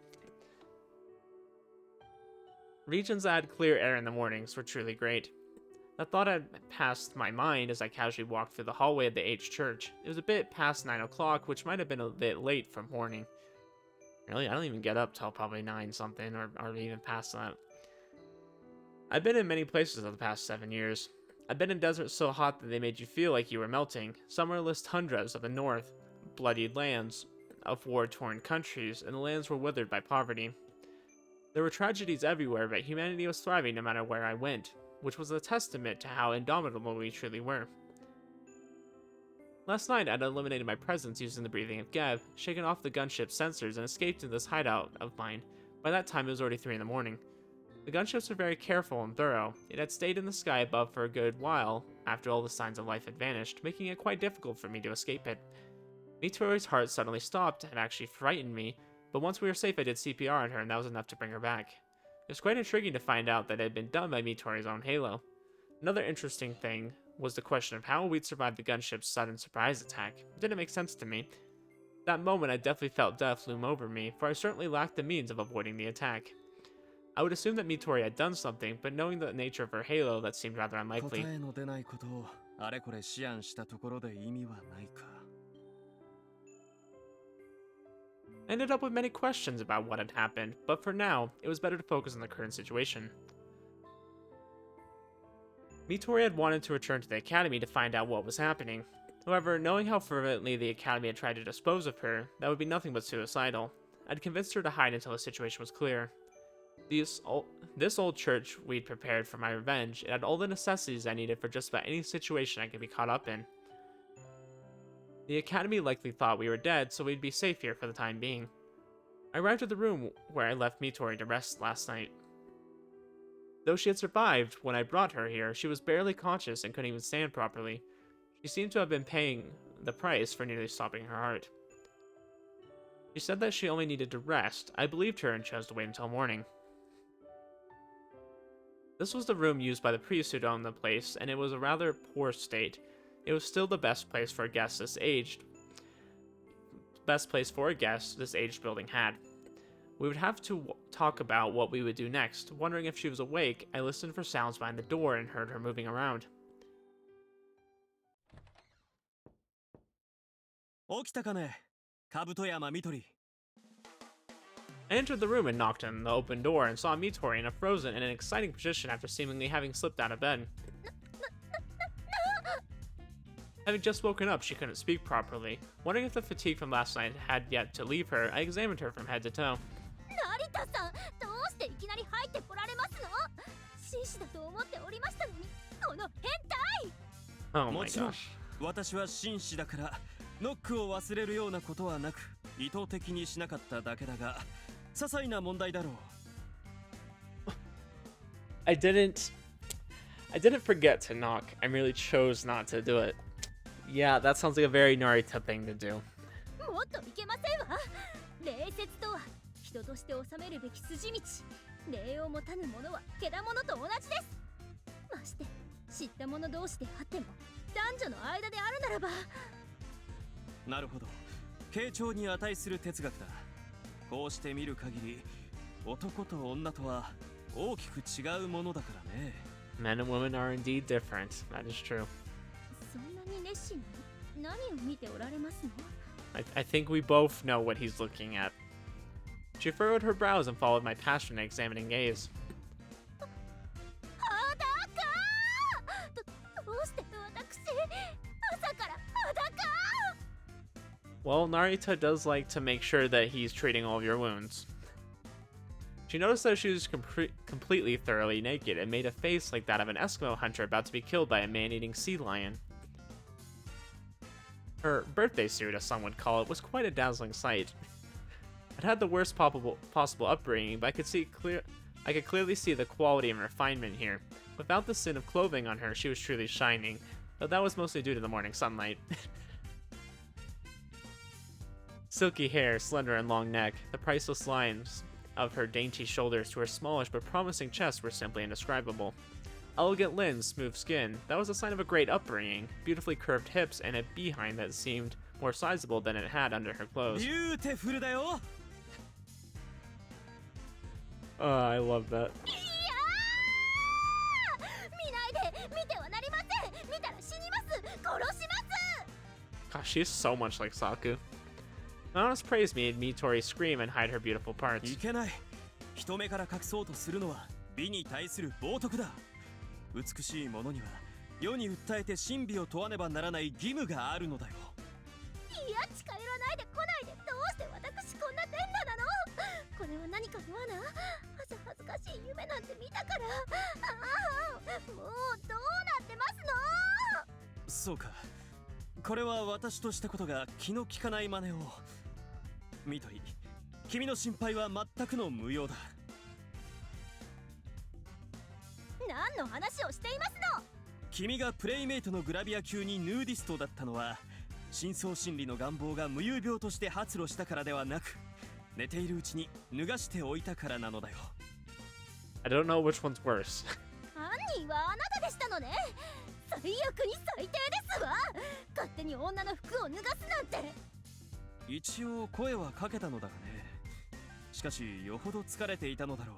A: Regions that had clear air in the mornings were truly great. That thought had passed my mind as I casually walked through the hallway of the H church. It was a bit past 9 o'clock, which might have been a bit late for morning. Really, I don't even get up till probably 9 something, or even past that. I've been in many places over the past 7 years. I've been in deserts so hot that they made you feel like you were melting. Summerless tundras of the north, bloodied lands of war-torn countries, and the lands were withered by poverty. There were tragedies everywhere, but humanity was thriving no matter where I went, which was a testament to how indomitable we truly were. Last night, I'd eliminated my presence using the breathing of Geb, shaken off the gunship's sensors, and escaped into this hideout of mine. By that time, it was already 3 in the morning. The gunships were very careful and thorough. It had stayed in the sky above for a good while after all the signs of life had vanished, making it quite difficult for me to escape it. Mitori's heart suddenly stopped and actually frightened me, but once we were safe I did CPR on her and that was enough to bring her back. It was quite intriguing to find out that it had been done by Mitori's own halo. Another interesting thing was the question of how we'd survive the gunship's sudden surprise attack. It didn't make sense to me. That moment I definitely felt death loom over me, for I certainly lacked the means of avoiding the attack. I would assume that Mitori had done something, but knowing the nature of her halo, that seemed rather unlikely.
C: 答えの出ないことをあれこれ思案したところで意味はないか。
A: I ended up with many questions about what had happened, but for now, it was better to focus on the current situation. Mitori had wanted to return to the academy to find out what was happening. However, knowing how fervently the academy had tried to dispose of her, that would be nothing but suicidal. I'd convinced her to hide until the situation was clear. This old church we'd prepared for my revenge, it had all the necessities I needed for just about any situation I could be caught up in. The academy likely thought we were dead, so we'd be safe here for the time being. I arrived at the room where I left Mitori to rest last night. Though she had survived when I brought her here, she was barely conscious and couldn't even stand properly. She seemed to have been paying the price for nearly stopping her heart. She said that she only needed to rest. I believed her and chose to wait until morning. This was the room used by the priest who'd owned the place, and it was a rather poor state. It was still the best place for a guest this aged building had. We would have to talk about what we would do next. Wondering if she was awake, I listened for sounds behind the door and heard her moving around.
C: 起きたかね、兜山みとり。
A: I entered the room and knocked on the open door and saw Mitori in a frozen and an exciting position after seemingly having slipped out of bed. Having just woken up, she couldn't speak properly. Wondering if the fatigue from last night had yet to leave her, I examined her from head to toe.
B: 成田さん、どうしていきなり入ってこられますの？紳士だと思っておりましたのに、この変態！
A: Oh my
C: もちろん、
A: gosh.
C: 私は紳士だからノックを忘れるようなことはなく、意図的にしなかっただけだが、些細な問題だろう。
A: I didn't forget to knock. I merely chose not to do it. Yeah, that sounds like a very Narita thing to do.
B: もっといけませんわ。礼節とは人として治めるべき筋道。礼を持たぬ者は獣と同じです。まして知った者同士であっても男女の間であるならば。
C: なるほど。傾聴に値する哲学だ。こうして見る限り、男と女とは大きく違うものだからね。
A: Men and women are indeed different. That is true.
B: そんなに熱心に何を見ておられますの？
A: I think we both know what he's looking at. She furrowed her brows and followed my passionate, examining gaze.
B: どうして私朝から裸？
A: Well, Narita does like to make sure that he's treating all of your wounds. She noticed that she was completely thoroughly naked and made a face like that of an Eskimo hunter about to be killed by a man-eating sea lion. Her birthday suit, as some would call it, was quite a dazzling sight. It had the worst possible upbringing, but I could clearly see the quality and refinement here. Without the sin of clothing on her, she was truly shining, though that was mostly due to the morning sunlight. Silky hair, slender and long neck, the priceless lines of her dainty shoulders to her smallish but promising chest were simply indescribable. Elegant limbs, smooth skin, that was a sign of a great upbringing, beautifully curved hips, and a behind that seemed more sizable than it had under her clothes.
C: Beautiful だよ。
A: Oh, I love that.
B: いやー！見ないで、見てはなりません。見たら死にます。殺します。
A: Gosh, she's so much like Saku. Honest praise made Mitori scream and hide her beautiful parts.
C: いけない。人目から隠そうとするのは美に対する冒涜だ。美しいものには世に訴えて真美を問わねばならない義務があるのだよ。
B: いや、近寄らないで来ないで。どうして私こんな天裸なの？これは何かの罠？朝恥ずかしい夢なんて見たから。ああ、もうどうなってますの？
C: そうか。これは私としたことが気の利かない真似を。ミトリ、君の心配は全くの無用だ。
B: 何の話をしていますの？
C: 君がプレイメイトのグラビア級にヌーディストだったのは深層心理の願望が無遊病として発露したからではなく、寝ているうちに脱がしておいたからなのだよ。
A: I don't know which one's worse.
B: 犯人はあなたでしたのね。最悪に最低ですわ。勝手に女の服を脱がすなんて。
C: 一応声はかけたのだがね。しかしよほど疲れていたのだろう。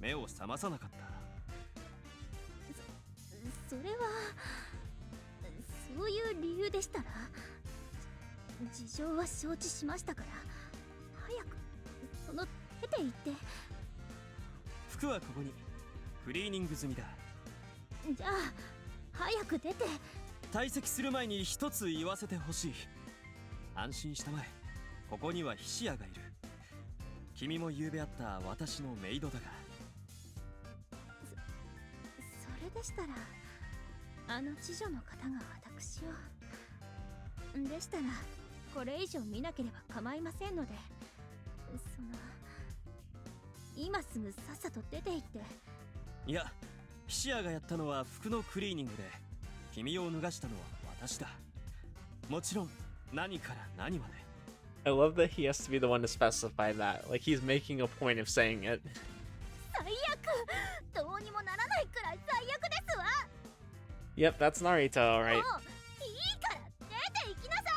C: 目を覚まさなかった。
B: それはそういう理由でしたら、事情は承知しましたから、早くその出て行って。
C: 服はここに。クリーニング済みだ。
B: じゃあ早く出て。
C: 退席する前に一つ言わせてほしい。安心したまえ。ここにはヒシアがいる。君も昨べ会った私のメイドだが。
B: それでしたらあの知女の方が私を。でしたらこれ以上見なければ構いませんので、今すぐさっさと出て行って。
C: いや、ヒシアがやったのは服のクリーニングで、君を脱がしたのは私だ。もちろん何から何まで。
A: I love that he has to be the one to specify that. Like he's making a point of saying it.
B: 最悪、どうにもならないくらい最悪ですわ。
A: Yep, that's Narita, alright.
B: もういいから出て行きなさい。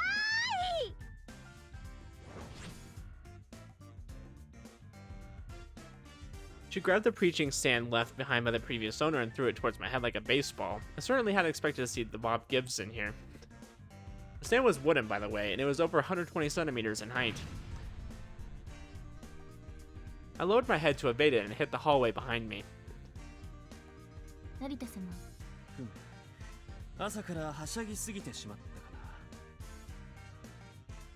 A: She grabbed the preaching stand left behind by the previous owner and threw it towards my head like a baseball. I certainly hadn't expected to see the Bob Gibson here. The stand was wooden, by the way, and it was over 120 centimeters in height. I lowered my head to evade it and hit the hallway behind me.
B: 成田様。
C: 朝からはしゃぎすぎてしまったか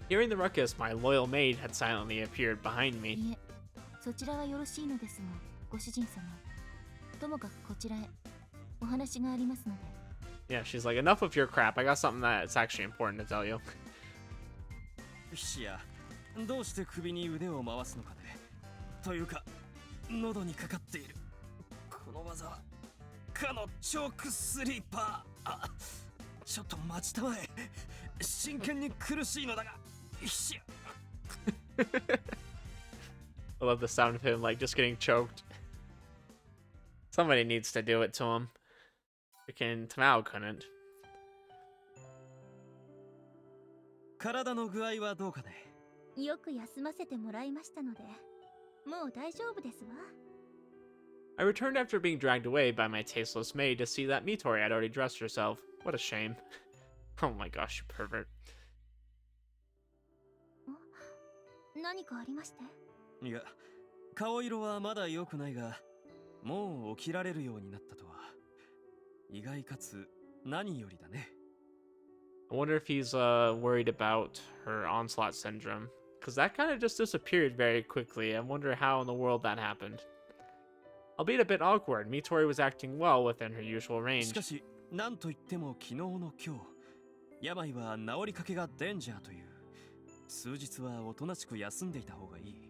C: な。
A: Hearing the ruckus, my loyal maid had silently appeared behind me.
B: いえ、そちらはよろしいのですが、ご主人様。ともかくこちらへお話がありますので。
A: Yeah, she's like, enough of your crap. I got something that's actually important to tell you.
C: ヒシア、どうして首に腕を回すのかね。というか、喉にかかっている。この技は、かのチョークスリーパー。あ、ちょっと待ちたまえ。真剣に苦しいのだが、ヒシア。
A: I love the sound of him, like, just getting choked. Somebody needs to do it to him. Freaking Tamao couldn't.
C: 体の具合はどうかね。
B: よく休ませてもらいましたので、もう大丈夫ですわ。
A: I returned after being dragged away by my tasteless maid to see that Mitori had already dressed herself. What a shame. Oh my gosh, you pervert.
B: 何かありまして？
C: いや、顔色はまだ良くないが、もう起きられるようになったとは。意外かつ何よりだね。
A: I wonder if he's worried about her Onslaught syndrome. Because that kind of just disappeared very quickly. I wonder how in the world that happened. Albeit a bit awkward, Mitori was acting well within her usual
C: し
A: range.
C: かし、なんといっても昨日の今日、病は治りかけがデンジャーという。数日はおとなしく休んでいた方がいい。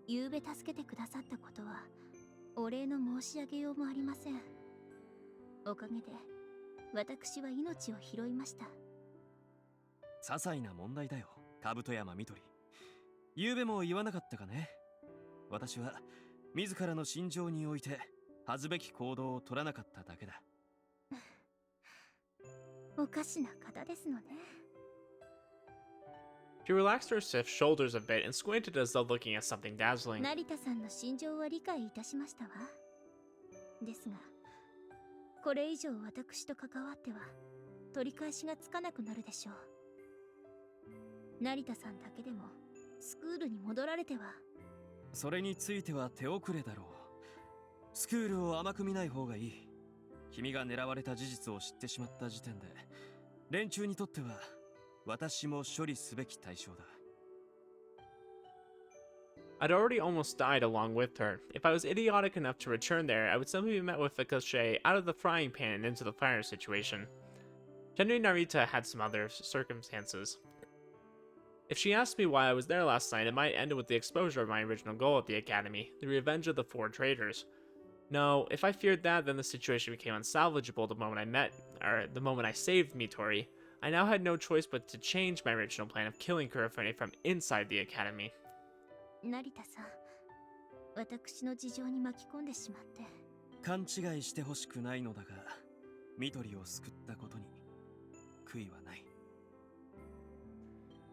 B: 夕べ助けてくださったことはお礼の申し上げようもありません。おかげで私は命を拾いました。
C: 些細な問題だよ、兜山みとり。夕べも言わなかったかね。私は自らの心情において恥ずべき行動を取らなかっただけだ。
B: おかしな方ですのね。
A: She relaxed her stiff shoulders a bit and squinted as though looking at something dazzling.
B: 成田さんの心情は理解いたしましたわ。ですが、これ以上私と関わっては取り返しがつかなくなるでしょう。成田さんだけでもスクールに戻られては。
C: それについては手遅れだろう。スクールを甘く見ない方がいい。君が狙われた事実を知ってしまった時点で、連中にとっては私も処理すべき対象だ。
A: I'd already almost died along with her. If I was idiotic enough to return there, I would simply be met with a cliche out of the frying pan and into the fire situation. Generally, Narita had some other circumstances. If she asked me why I was there last night, it might end with the exposure of my original goal at the academy, the revenge of the 4 traitors. No, if I feared that, then the situation became unsalvageable the moment I saved Mitori. I now had no choice but to change my original plan of killing Kurofune from inside the academy.
B: 成田さん、私の事情に巻き込んでしまって。
C: 勘違いしてほしくないのだが、ミトリを救ったことに悔いはない。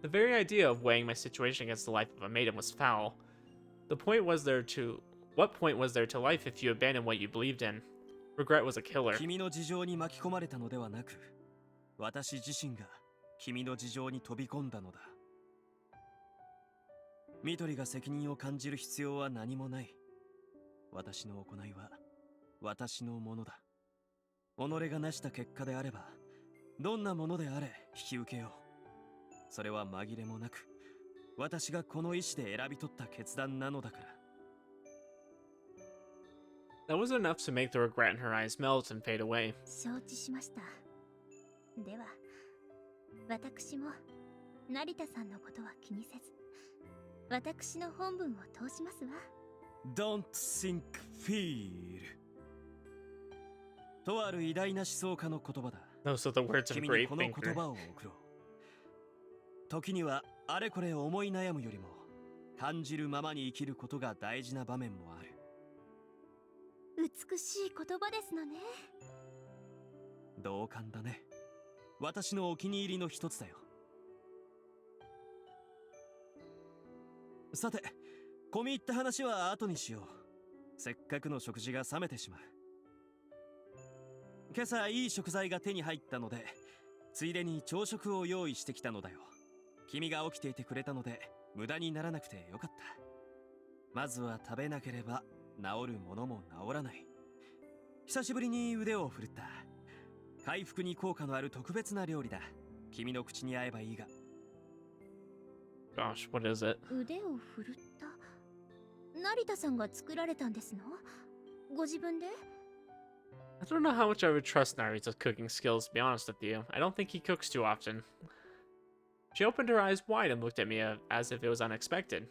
A: The very idea of weighing my situation against the life of a maiden was foul. What point was there to life if you abandoned what you believed in? Regret was a killer.
C: 君の事情に巻き込まれたのではなく、私自身が君の事情に飛び込んだのだ。ミトリが責任を感じる必要は何もない。私の行いは私のものだ。己が成した結果であればどんなものであれ引き受けよう。それは紛れもなく私がこの意志で選び取った決断なのだから。
A: That was enough to make the regret in her eyes melt and fade away.
B: 承知しました。では私も成田さんのことは気にせず私の本文を通しますわ。
C: Don't think, feel とある偉大な思想家の言葉だ。
A: Those are the words of a
C: 君に
A: great
C: この言
A: thinker.
C: 葉を送ろう。時にはあれこれ思い悩むよりも感じるままに生きることが大事な場面もある。
B: 美しい言葉ですのね。
C: 同感だね。私のお気に入りの一つだよ。さて、込み入った話は後にしよう。せっかくの食事が冷めてしまう。今朝いい食材が手に入ったので、ついでに朝食を用意してきたのだよ。君が起きていてくれたので、無駄にならなくてよかった。まずは食べなければ治るものも治らない。久しぶりに腕を振るった。回復に効果のある特別な料理だ。君の口に合えばいいが。
A: Gosh, what is it?
B: 腕を振るった。成田さんが作られたんですの？ご自分で？
A: I don't know how much I would trust Narita's cooking skills, to be honest with you. I don't think he cooks too often. She opened her eyes wide and looked at me as if it was unexpected.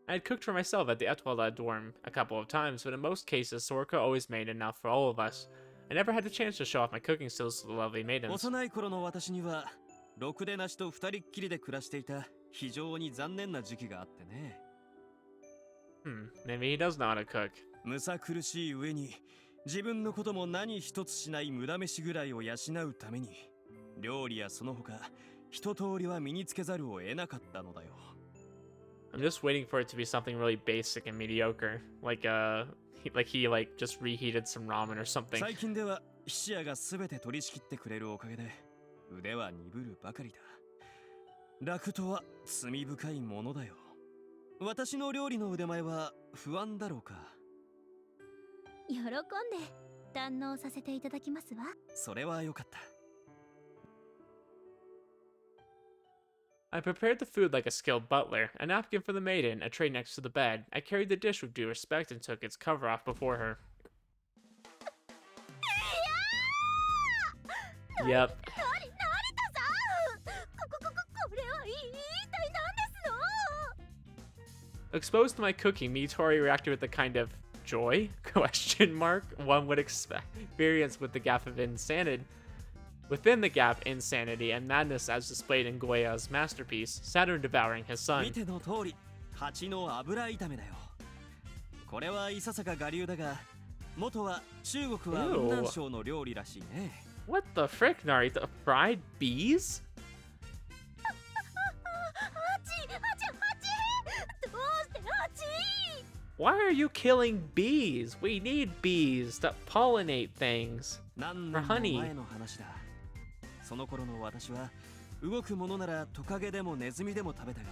A: I had cooked for myself at the Etoile dorm a couple of times, but in most cases, Sorka always made enough for all of us. I never had the chance to show off my cooking skills to the lovely maidens.
C: 幼い頃の私には、ろくでなしと二人っきりで暮らしていた非常に残念な時期があってね。
A: Maybe he does know how to cook.
C: むさ苦しい上に、自分のことも何一つしない無駄飯ぐらいを養うために、料理やその他、一通りは身につけざるを得なかったのだよ。
A: I'm just waiting for it to be something really basic and mediocre, like he just reheated some ramen or something.
C: 最近では菱屋が全て取り仕切ってくれるおかげで腕は鈍るばかりだ。楽とは罪深いものだよ。私の料理の腕前は不安だろうか。
B: 喜んで堪能させていただきますわ。
C: それはよかった。
A: I prepared the food like a skilled butler, a napkin for the maiden, a tray next to the bed. I carried the dish with due respect and took its cover off before her. Yep.
B: 成田さん、これは一体何ですの？
A: Exposed to my cooking, Mitori reacted with the kind of joy? Question mark one would experience with the gap of insanity. Within the gap, insanity and madness as displayed in Goya's masterpiece, Saturn devouring his son.
C: 見ての通り、蜂の油炒めだよ。これはいささか我流だが、元は中国は雲南省の料理らしいね。
A: What the frick, Narita? Fried bees?
B: どうして蜂？
A: Why are you killing bees? We need bees to pollinate things.
C: 何年も前の話だ。その頃の私は動くものならトカゲでもネズミでも食べたが、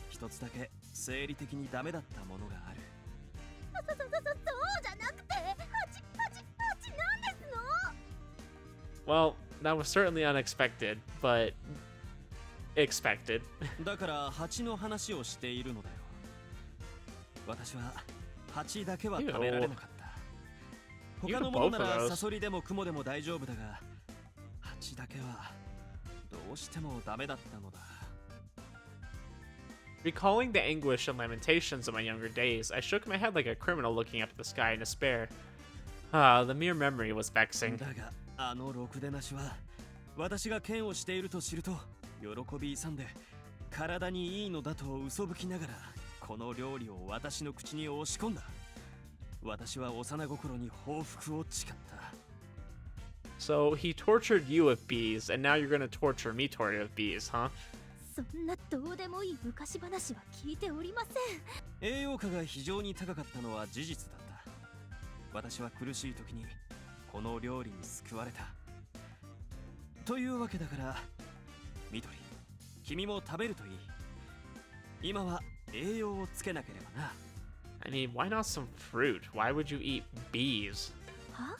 C: 一つだけ生理的にダメだったものがある。
B: そうじゃなくて、蜂なんですの？
A: Well, that was certainly unexpected, but expected.
C: だから蜂の話をしているのだよ。私は蜂だけは食べられなかった。他のものならサソリでもクモでも大丈夫だが、蜂だけはどうしてもダメだったのだ。
A: Recalling the anguish and lamentations of my younger days, I shook my head like a criminal looking up at the sky in despair. Ah, the mere memory was vexing.
C: だが、あのろくでなしは私が剣をしていると知ると喜び勇んで、体にいいのだと嘘吹きながらこの料理を私の口に押し込んだ。私は幼心に報復を誓った。
A: So he tortured you with bees, and now you're gonna torture Mitori with bees, huh?
B: そんなどうでもいい昔話は聞いておりません。
C: 栄養価が非常に高かったのは事実だった。私は苦しい時にこの料理に救われた。というわけだから、ミトリ、君も食べるといい。今は栄養をつけなければな。
A: I mean, why not some fruit? Why would you eat bees?
B: は？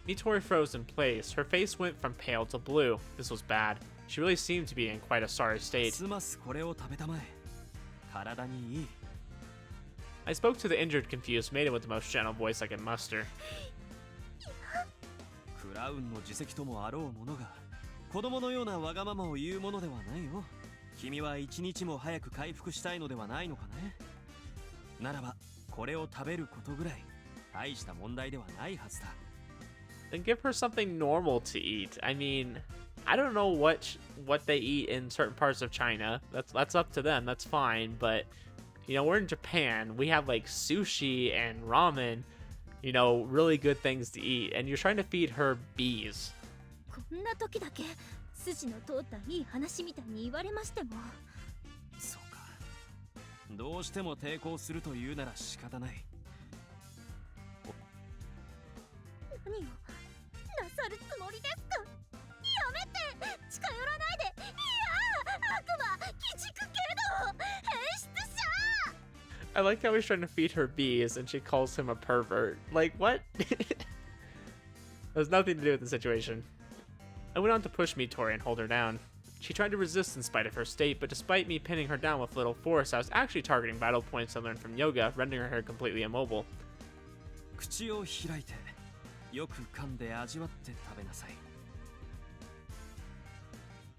A: Mitori froze in place. Her face went from pale to blue. This was bad. She really seemed to be in quite a sorry state.
C: すますこれを食べたまえ。体にいい。
A: I spoke to the injured, confused maiden with the most gentle voice I could muster.
C: クラウンの自責ともあろうものが子供のようなわがままを言うものではないよ。君は一日も早く回復したいのではないのかね。ならばこれを食べることぐらい大した問題ではないはずだ。
A: Then give her something normal to eat. I mean, I don't know what they eat in certain parts of China. That's up to them. That's fine. But you know, we're in Japan. We have like sushi and ramen. You know, really good things to eat. And you're trying to feed her bees.
B: こんな時だけ筋の通ったいい話みたいに言われましても。
C: そうか。どうしても抵抗するというなら仕方ない。
B: 何をなさるつもりですか。やめて、近寄らないで。いや、悪魔、鬼畜系の変質者。
A: I like how he's trying to feed her bees and she calls him a pervert. Like, what? There's nothing to do with the situation. I went on to push Mitori and hold her down. She tried to resist in spite of her state, but despite me pinning her down with little force, I was actually targeting vital points I learned from yoga, rendering her completely immobile.
C: 口を開いてよく噛んで味わって食べなさい。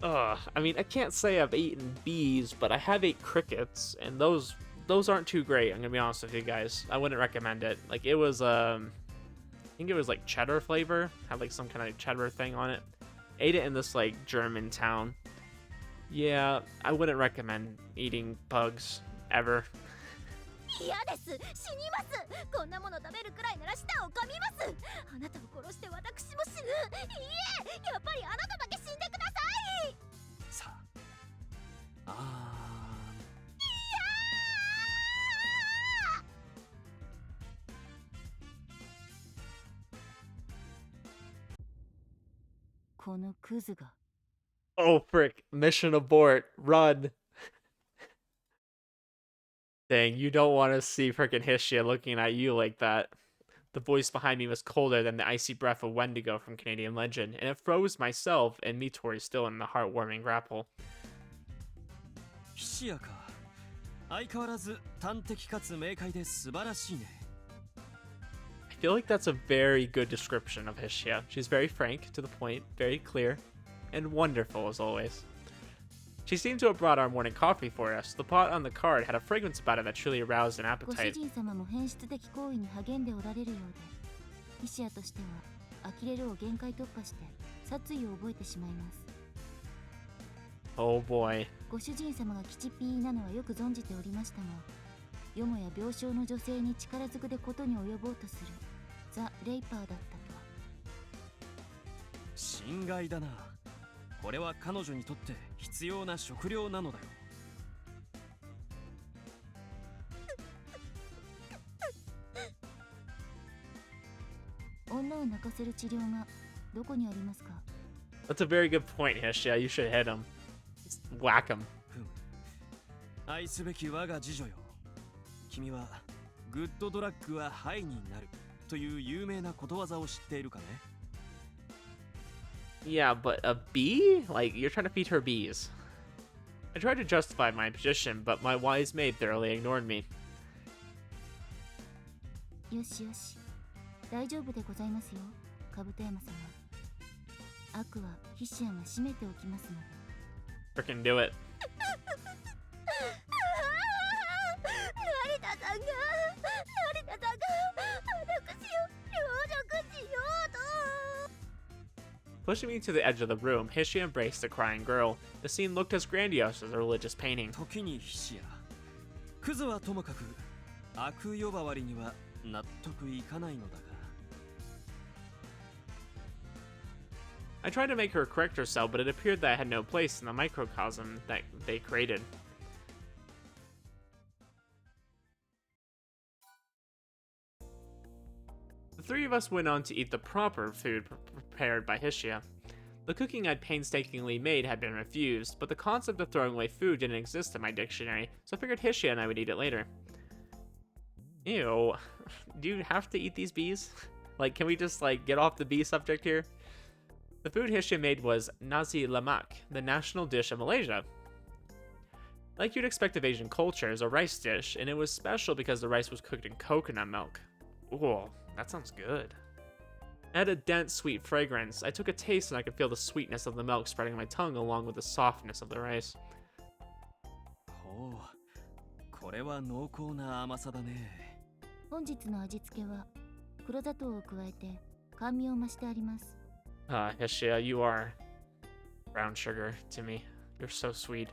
A: Ugh, I mean, I can't say I've eaten bees, but I have ate crickets, and those aren't too great, I'm gonna be honest with you guys. I wouldn't recommend it. Like, it was, I think it was like cheddar flavor, had like some kind of cheddar thing on it. Ate it in this like German town. Yeah, I wouldn't recommend eating bugs ever.
B: 嫌です。死にます。こんなもの食べるくらいなら舌を噛みます。あなたを殺して私も死ぬ。いいえ、やっぱりあなただけ死んでください。
C: さあ。
B: このクズが。
A: Oh, frick. Mission abort. Run. Dang, you don't want to see frickin' Hishia looking at you like that. The voice behind me was colder than the icy breath of Wendigo from Canadian legend, and it froze myself and Mitori still in the heartwarming grapple.
C: ヒシアか。相変わらず端的かつ明快で素晴らしいね。
A: I feel like that's a very good description of Hishia. She's very frank, to the point, very clear, and wonderful as always. She seemed to have brought our morning coffee for us. The pot on the card had a fragrance about it that truly aroused an
B: ご主
A: appetite.
B: 人様も変質的行為に励んでおられるようで、ヒシアとしては呆れるを限界突破して殺意を覚えてしまいます。
A: Oh boy.
B: ご主人様がキチピーなのはよく存じておりましたが、よもや病床の女性に力ずくでことに及ぼうとするザ・レイパーだったとは。
C: 心外だな。これは彼女にとって必要な食料なのだよ。
B: 女を泣かせる治療がどこにありますか。
A: That's a very good point, Hishia. You should hit him. Just whack him.
C: 愛すべき我が次女よ。君はグッドドラッグはハイになるという有名なことわざを知っているかね。
A: Yeah, but a bee? Like, you're trying to feed her bees. I tried to justify my position, but my wise maid thoroughly ignored me.
B: よしよし、大丈夫でございますよ、カブト山様。悪はヒシアが締めておきますので。
A: Frickin' do it.
B: 成田さんが私を凌辱しようと。
A: Pushing me to the edge of the room, Hishia embraced the crying girl. The scene looked as grandiose as a religious painting.
C: 時にヒシア。クズはともかく悪呼ばわりには納得いかないのだが。
A: I tried to make her correct herself, but it appeared that I had no place in the microcosm that they created. The three of us went on to eat the proper food prepared by Hishia. The cooking I'd painstakingly made had been refused, but the concept of throwing away food didn't exist in my dictionary, so I figured Hishia and I would eat it later. Ew. Do you have to eat these bees? Like, can we just, like, get off the bee subject here? The food Hishia made was nasi lemak, the national dish of Malaysia. Like you'd expect of Asian culture, is a rice dish, and it was special because the rice was cooked in coconut milk. Ooh, that sounds good. It had a dense, sweet fragrance. I took a taste and I could feel the sweetness of the milk spreading on my tongue along with the softness of the rice.
C: ほう、これは濃厚な甘さだね。
B: 本日の味付けは黒砂糖を加えて甘味を増してあります。
A: Hishia, you are brown sugar to me. You're so sweet.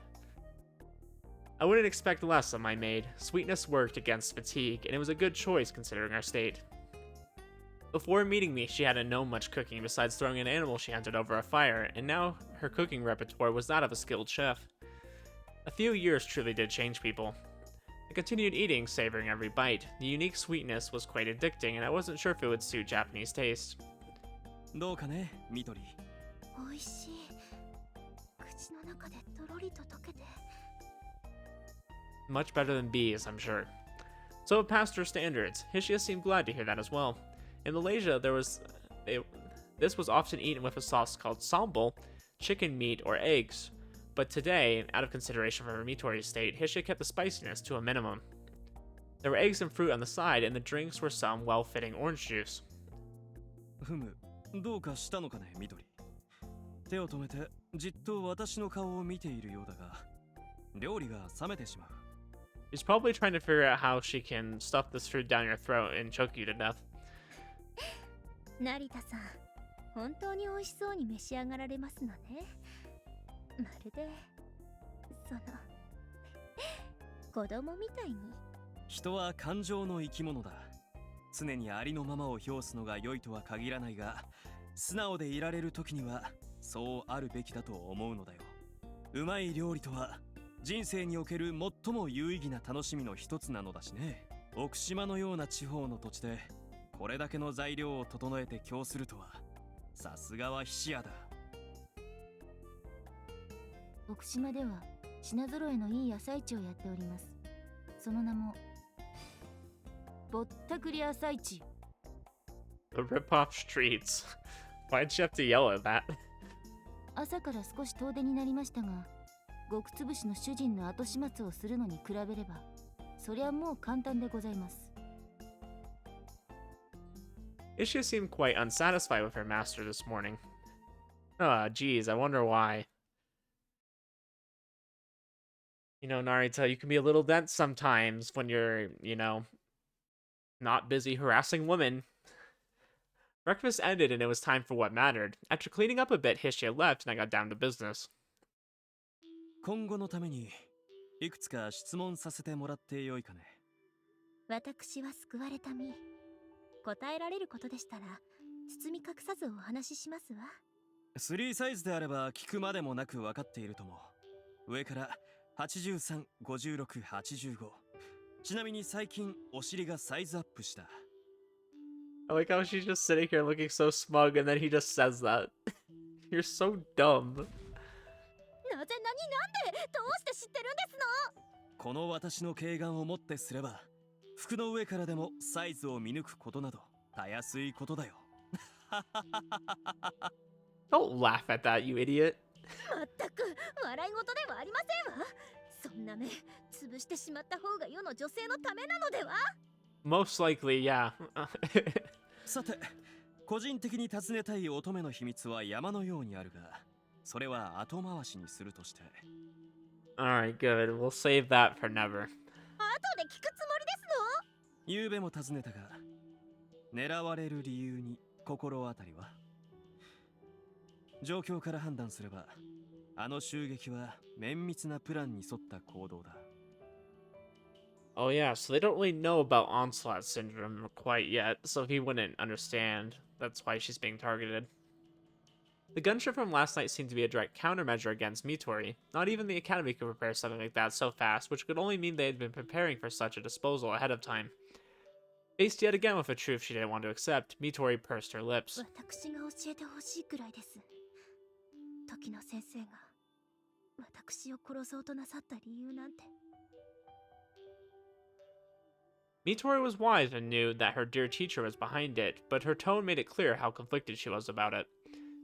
A: I wouldn't expect less of my maid. Sweetness worked against fatigue, and it was a good choice considering our state. Before meeting me, she hadn't known much cooking besides throwing an animal she hunted over a fire, and now her cooking repertoire was that of a skilled chef. A few years truly did change people. I continued eating, savoring every bite. The unique sweetness was quite addicting, and I wasn't sure if it would suit Japanese taste.
C: どうかね、ミトリ。
B: 美味しい。口の中でとろりと溶けて。
A: Much better than bees, I'm sure. So it passed her standards. Hishia seemed glad to hear that as well. In Malaysia, this was often eaten with a sauce called sambal, chicken meat, or eggs. But today, out of consideration for her Mitori state, Hishia kept the spiciness to a minimum. There were eggs and fruit on the side, and the drinks were some well-fitting orange juice.
C: ふむ、どうかしたのかね、ミトリ。手を止めてじっと私の顔を見ているようだが、料理が冷めてしまう。
A: She's probably trying to figure out how she can stuff this food down your throat and choke you to death.
B: 成田さん、本当に美味しそうに召し上がられますのね。まるで子供みたいに。
C: 人は感情の生き物だ。常にありのままを表すのが良いとは限らないが、素直でいられる時にはそうあるべきだと思うのだよ。うまい料理とは人生における最も有意義な楽しみの一つなのだしね。奥島のような地方の土地でこれだけの材料を整えて供するとは、さすがは菱屋だ。
B: 奥島では品揃えのいい朝市をやっております。その名もぼったくり朝市。
A: The rip-off streets. Why'd you have to yell at that?
B: 朝から少し遠出になりましたが、極つぶしの主人の後始末をするのに比べれば、そりゃもう簡単でございます。
A: Ishia seemed quite unsatisfied with her master this morning. Geez, I wonder why. You know, Narita, you can be a little dense sometimes when you're, not busy harassing women. Breakfast ended and it was time for what mattered. After cleaning up a bit, Hishia left and I got down to business.
C: 今後のためにいくつか質問させてもらってよいかね。
B: 私は救われた身。答えられることでしたら包み隠さずお話ししますわ。
C: 3サイズであれば聞くまでもなく分かっているとも。上から83、56、85。ちなみに最近お尻がサイズアップした。
A: I like how she's just sitting here looking so smug and then he just says that. You're so dumb.
B: なんでどうして知ってるんですの？
C: この私の慧眼をもってすれば、服の上からでもサイズを見抜くことなどたやすいことだよ。
A: Don't laugh at that, you idiot.
B: まったく笑い事ではありませんわ。そんな目潰してしまった方が世の女性のためなのでは？
A: Most likely, yeah.
C: さて、個人的に尋ねたい乙女の秘密は山のようにあるが、それは後回しにするとして。
A: Alright, good. We'll save that for never.
B: 後で聞くつもりですの？
C: ゆうべも尋ねたが、狙われる理由に心当たりは？状況から判断すれば、あの襲撃は綿密なプランに沿った行動だ。
A: Oh yeah, so they don't really know about Onslaught syndrome quite yet, so he wouldn't understand. That's why she's being targeted. The gunship from last night seemed to be a direct countermeasure against Mitori. Not even the Academy could prepare something like that so fast, which could only mean they had been preparing for such a disposal ahead of time. Faced yet again with a truth she didn't want to accept, Mitori pursed her lips.
B: 私が教えてほしいくらいです。時の先生が私を殺そうとなさった理由なんて。
A: Mitori was wise and knew that her dear teacher was behind it, but her tone made it clear how conflicted she was about it.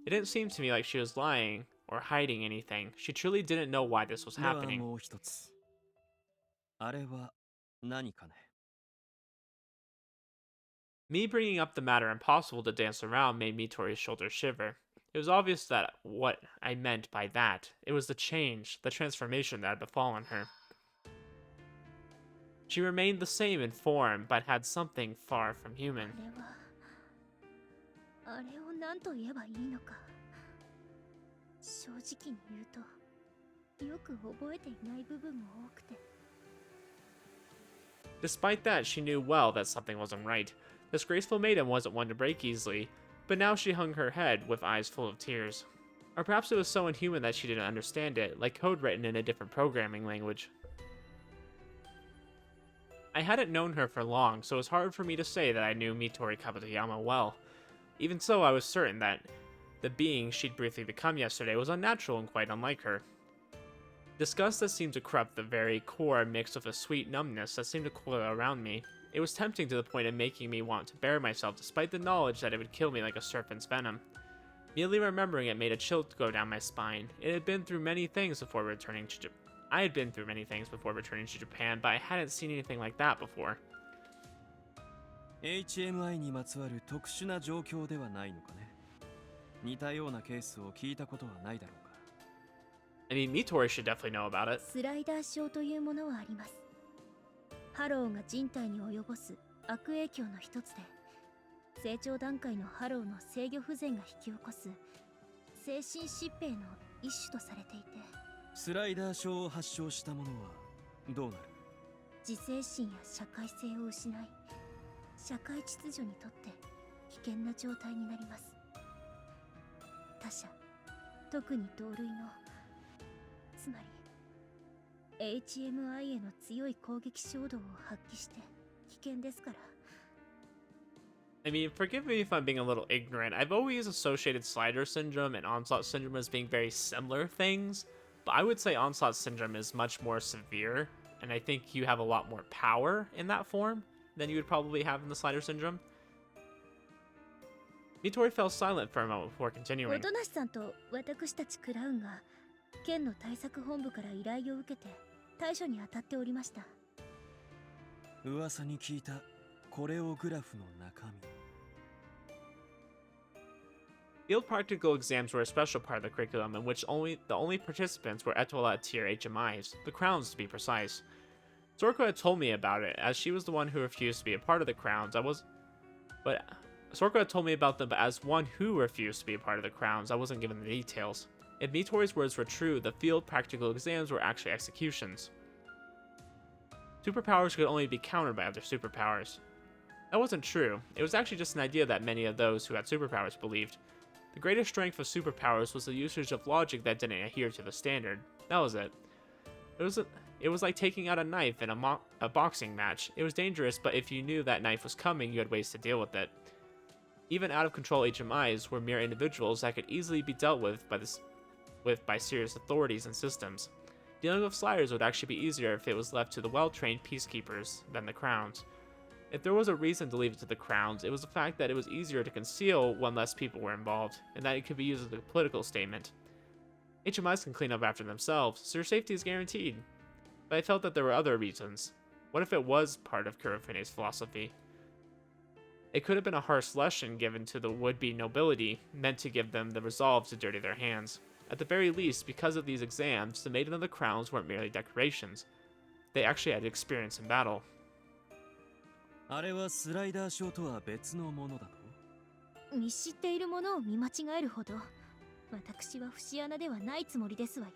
A: It didn't seem to me like she was lying or hiding anything. She truly didn't know why this was
C: では
A: happening.
C: もう一つ。あれは何かね。
A: Me bringing up the matter impossible to dance around made Mitori's shoulders shiver. It was obvious that what I meant by that, it was the change, the transformation that had befallen her. She remained the same in form, but had something far from human.
B: あれを何と言えばいいのか。正直に言うと、よく覚えていない部分も多くて。
A: Despite that, she knew well that something wasn't right. This graceful maiden wasn't one to break easily, but now she hung her head with eyes full of tears. Or perhaps it was so inhuman that she didn't understand it, like code written in a different programming language. I hadn't known her for long, so it was hard for me to say that I knew Mitori Kabutoyama well. Even so, I was certain that the being she'd briefly become yesterday was unnatural and quite unlike her. Disgust that seemed to corrupt the very core mixed with a sweet numbness that seemed to coil around me. It was tempting to the point of making me want to bury myself despite the knowledge that it would kill me like a serpent's venom. Merely remembering it made a chill go down my spine. It had been through many things before returning to I had been through many things before returning to Japan, but I hadn't seen anything like that before.
C: HMI にまつわる特殊な状況ではないのかね。似たようなケースを聞いたことはないだろうか。
A: I mean, Mitori should definitely know about it.
B: スライダー症というものはあります。ハローが人体に及ぼす悪影響の一つで、成長段階のハローの制御不全が引き起こす精神疾病の一種とされていて、
C: スライダー症を発症した者はどうなる？
B: 自制心や社会性を失い、社会秩序にとって危険な状態になります。他者、特に同類の、つまり HMI への強い攻撃衝動を発揮して危険ですから。
A: I mean, forgive me if I'm being a little ignorant. I've always associated Slider Syndrome and Onslaught Syndrome as being very similar things, but I would say Onslaught Syndrome is much more severe, and I think you have a lot more power in that form than you would probably have in the Slider Syndrome. Mitori fell silent for a moment before continuing.
B: 音無さんと私たちクラウンが県の対策本部から依頼を受けて対処に当たっておりました。
C: 噂に聞いたコレオグラフの中身。
A: Field practical exams were a special part of the curriculum in which the only participants were Etola tier HMIs, the crowns to be precise. Sorko had told me about it, as she was the one who refused to be a part of the crowns. Sorko had told me about them, but as one who refused to be a part of the crowns, I wasn't given the details. If Mitori's words were true, the field practical exams were actually executions. Superpowers could only be countered by other superpowers. That wasn't true. It was actually just an idea that many of those who had superpowers believed. The greatest strength of superpowers was the usage of logic that didn't adhere to the standard. That was it. It was like taking out a knife in a boxing match. It was dangerous, but if you knew that knife was coming, you had ways to deal with it. Even out-of-control HMIs were mere individuals that could easily be dealt with by serious authorities and systems. Dealing with Sliders would actually be easier if it was left to the well-trained peacekeepers than the Crowns. If there was a reason to leave it to the Crowns, it was the fact that it was easier to conceal when less people were involved, and that it could be used as a political statement. HMIs can clean up after themselves, so your safety is guaranteed. But I felt that there were other reasons. What if it was part of Kurofune's philosophy? It could have been a harsh lesson given to the would-be nobility, meant to give them the resolve to dirty their hands. At the very least, because of these exams, the Maiden of the Crowns weren't merely decorations. They actually had experience in battle.
C: あれはスライダー症とは別のものだと？
B: 見知っているものを見間違えるほど、私は節穴ではないつもりですわよ。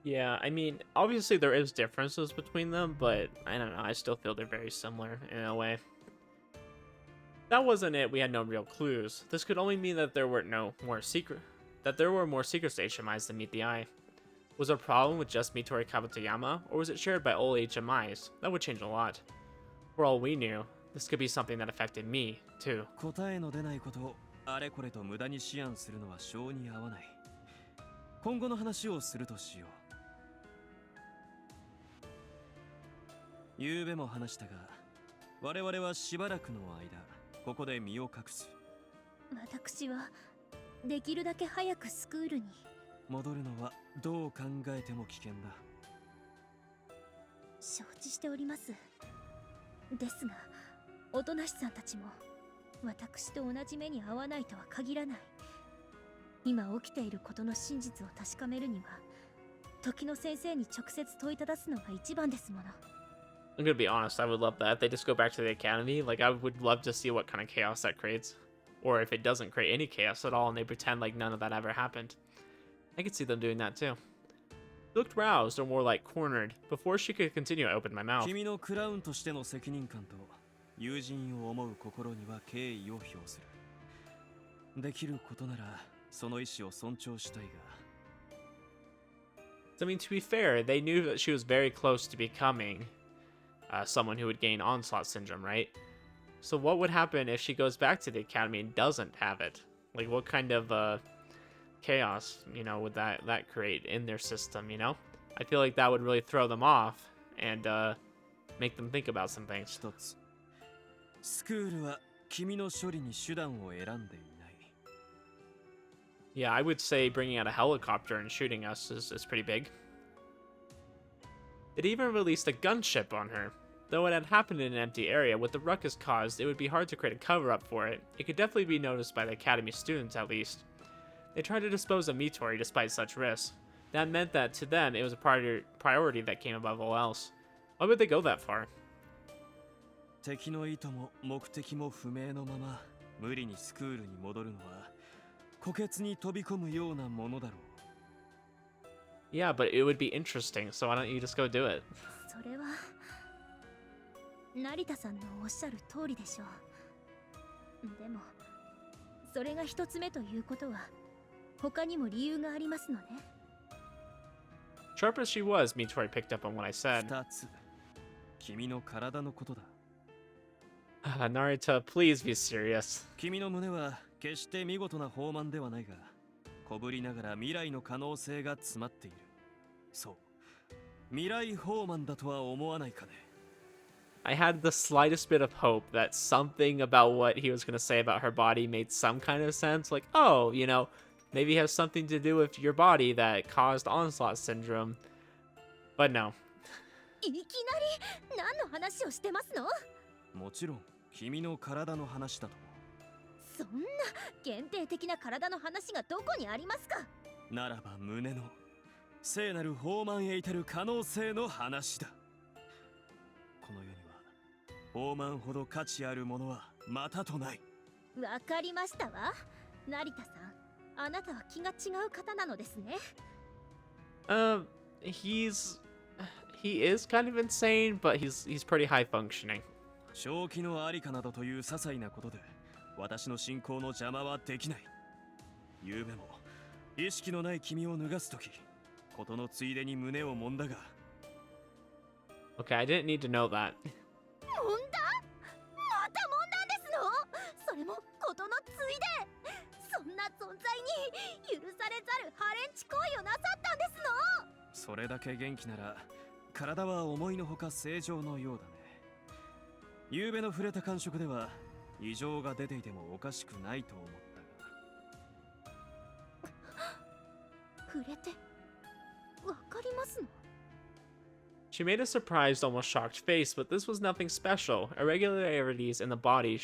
A: Yeah, I mean, obviously there is differences between them, but I don't know, I still feel they're very similar in a way. That wasn't it, we had no real clues. This could only mean that there were more secrets to HMIs than meet the eye. Was there a problem with just Mitori Kabutoyama, or was it shared by all HMIs? That would change a lot. For all we knew, this could be something that affected me, too.
C: 答えの出ないことをあれこれと無駄に思案するのは性に合わない。今後の話をするとしよう。昨べも話したが、我々はしばらくの間ここで身を隠す。
B: 私はできるだけ早くスクールに。
C: 戻るのはどう考えても危険だ。
B: 承知しております。ですがおとなしさんたちも私と同じ目に遭わないとは限らない。今起きていることの真実を確かめるには時の先生に直接問いただすのが一番ですもの。
A: I'm gonna be honest, I would love that. If they just go back to the academy, like I would love to see what kind of chaos that creates. Or if it doesn't create any chaos at all and they pretend like none of that ever happened. I could see them doing that too. Looked roused, or more like cornered. Before she could continue, I opened my mouth.
C: 君のクラウンとしての責任感と友人を思う心には敬意を表する。できることならその意志を尊重したいが。
A: I mean, to be fair, they knew that she was very close to becoming someone who would gain Onslaught syndrome, right? So what would happen if she goes back to the academy and doesn't have it? Like, what kind of chaos, you know, would that create in their system, you know? I feel like that would really throw them off and make them think about some things.
C: 一つ、スクールは君の処理に手段を選んでいない。
A: Yeah, I would say bringing out a helicopter and shooting us is pretty big. It even released a gunship on her. Though it had happened in an empty area, with the ruckus caused, it would be hard to create a cover-up for it. It could definitely be noticed by the Academy students, at least. They tried to dispose of Mitori despite such risks. That meant that, to them, it was a priority that came above all else. Why would they go that far?
C: 敵の意図も目的も不明のまま無理にスクールに戻るのは虎穴に飛び込むようなものだろう。
A: Yeah, but it would be interesting, so why don't you just go do it?
B: それは成田さんのおっしゃる通りでしょう。でもそれが一つ目ということは他にも理由がありますのね。
A: Sharp as she was, Mitori picked up on what I said.
C: 二つ、君の体のことだ。
A: Narita, please be serious.
C: 君の胸は決して見事な豊満ではないが、小ぶりながら未来の可能性が詰まっている。そう、未来豊満だとは思わないかね。
A: I had the slightest bit of hope that something about what he was going to say about her body made some kind of sense. Like, oh, you know, maybe it has something to do with your body that caused Onslaught syndrome. But no.
B: いきなり何の話をしてますの？
C: もちろん君の体の話だと。
B: そんな限定的な体の話がどこにありますか？
C: ならば胸の聖なる豊満へ至る可能性の話だ。この世には豊満ほど価値あるものはまたとない。
B: わかりましたわ。成田さん、あなたは気が違う方なのですね。
A: He is kind of insane, but he's pretty high functioning.
C: 正気のありかなどという些細なことで私の進行の邪魔はできない。昨べも意識のない君を脱がすとき、ことのついでに胸を揉んだが。
A: Okay, I didn't need to know that.
B: 揉んだ？また揉んだんですの？それもことのついで。そんな存在に許されざるハレンチ行為をなさったんですの？
C: それだけ元気なら体は思いのほか正常のようだね。昨べの触れた感触では異常が出ていてもおかしくないと思ったが。
B: 触れてわかりますの？
A: She made a surprised, almost shocked face, but this was nothing special. Irregularities in the body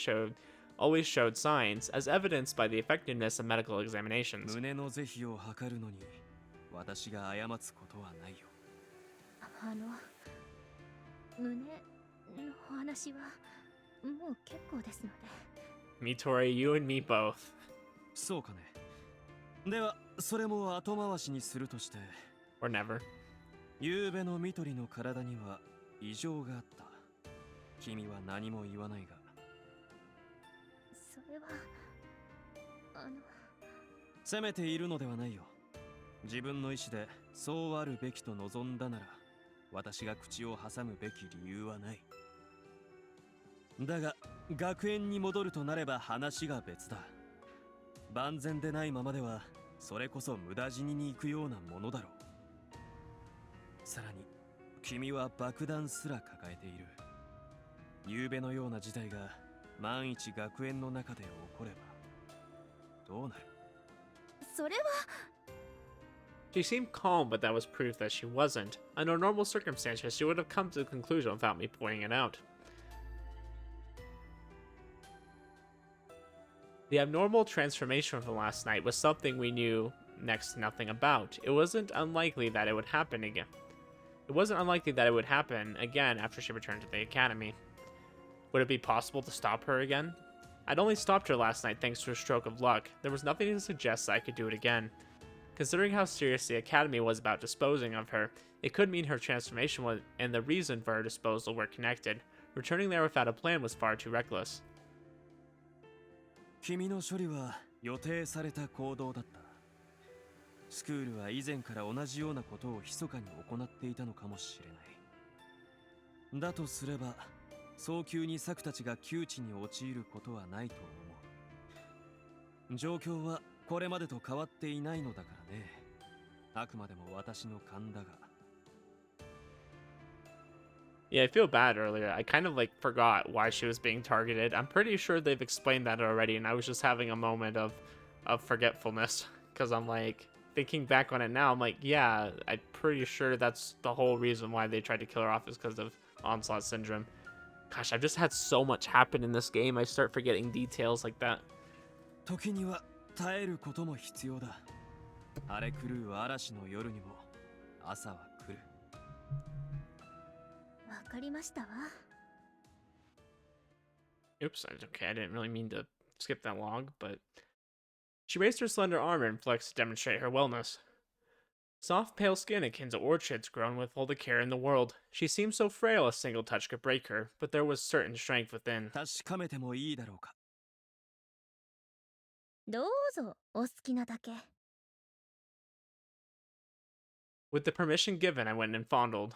A: always showed signs, as evidenced by the effectiveness of medical examinations.
C: 胸の是非を測るのに私が過つことはないよ。
B: 胸の話はもう結構ですので。
A: Mitori, you and me both.
C: そうかね。ではそれも後回しにするとして。
A: Or never.
C: 昨べのミトリの体には異常があった。君は何も言わないが。
B: それは
C: 責めているのではないよ。自分の意志でそうあるべきと望んだなら私が口を挟むべき理由はない。だが学園に戻るとなれば話が別だ。万全でないままではそれこそ無駄死にに行くようなものだろう。さらに君は爆弾すら抱えている。夕べのような事態が万一学園の中で起こればどうなる？
B: それは
A: She seemed calm, but that was proof that she wasn't. Under normal circumstances, she would have come to the conclusion without me pointing it out. The abnormal transformation from last night was something we knew next to nothing about. It wasn't unlikely that it would happen again. It wasn't unlikely that it would happen again after she returned to the academy. Would it be possible to stop her again? I'd only stopped her last night thanks to a stroke of luck. There was nothing to suggest that I could do it again. Considering how serious the academy was about disposing of her, it could mean her transformation and the reason for her disposal were connected. Returning there without a plan was far too reckless.
C: 君の処理は予定された行動だった。スクールは以前から同じようなことを密かに行っていたのかもしれない。だとすれば、早急にサクたちが窮地に陥ることはないと思う。状況はこれまでと変わっていないのだからね。あくまでも私の勘だが。
A: Yeah, I feel bad earlier. I kind of forgot why she was being targeted. I'm pretty sure they've explained that already, and I was just having a moment of forgetfulness because I'm thinking back on it now. I'm yeah, I'm pretty sure that's the whole reason why they tried to kill her off is because of Onslaught syndrome. Gosh, I've just had so much happen in this game. I start forgetting details like that.
C: 時には耐えることも必要だ。荒れ狂う嵐の夜にも朝は来る。
B: わかりましたわ。
A: Oops, okay, I didn't really mean to skip that log, but she raised her slender arm and flexed to demonstrate her wellness. Soft, pale skin akin to orchids grown with all the care in the world. She seemed so frail a single touch could break her, but there was certain strength within.
C: 確かめてもいいだろうか。
B: どうぞお好きなだけ。
A: With the permission given, I went and fondled.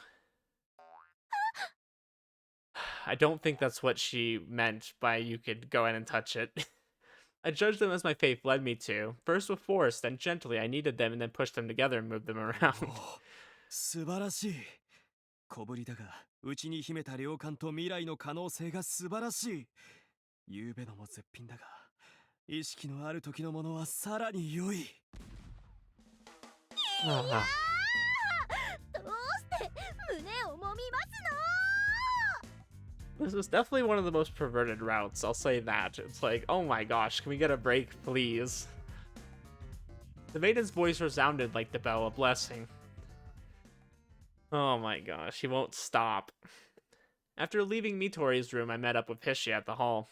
A: I don't think that's what she meant by you could go in and touch it. I judged them as my faith led me to. First with force, then gently I kneaded them and then pushed them together and moved them around.
C: 素晴らしい。小ぶりだが、内に秘めた良感と未来の可能性が素晴らしい。夕べのも絶品だが、意識のある時のものはさらに良い。
B: どうして胸を揉みますの？
A: This is definitely one of the most perverted routes, I'll say that. It's oh my gosh, can we get a break, please? The maiden's voice resounded like the bell of blessing. Oh my gosh, he won't stop. After leaving Mitori's room, I met up with Hishi at the hall.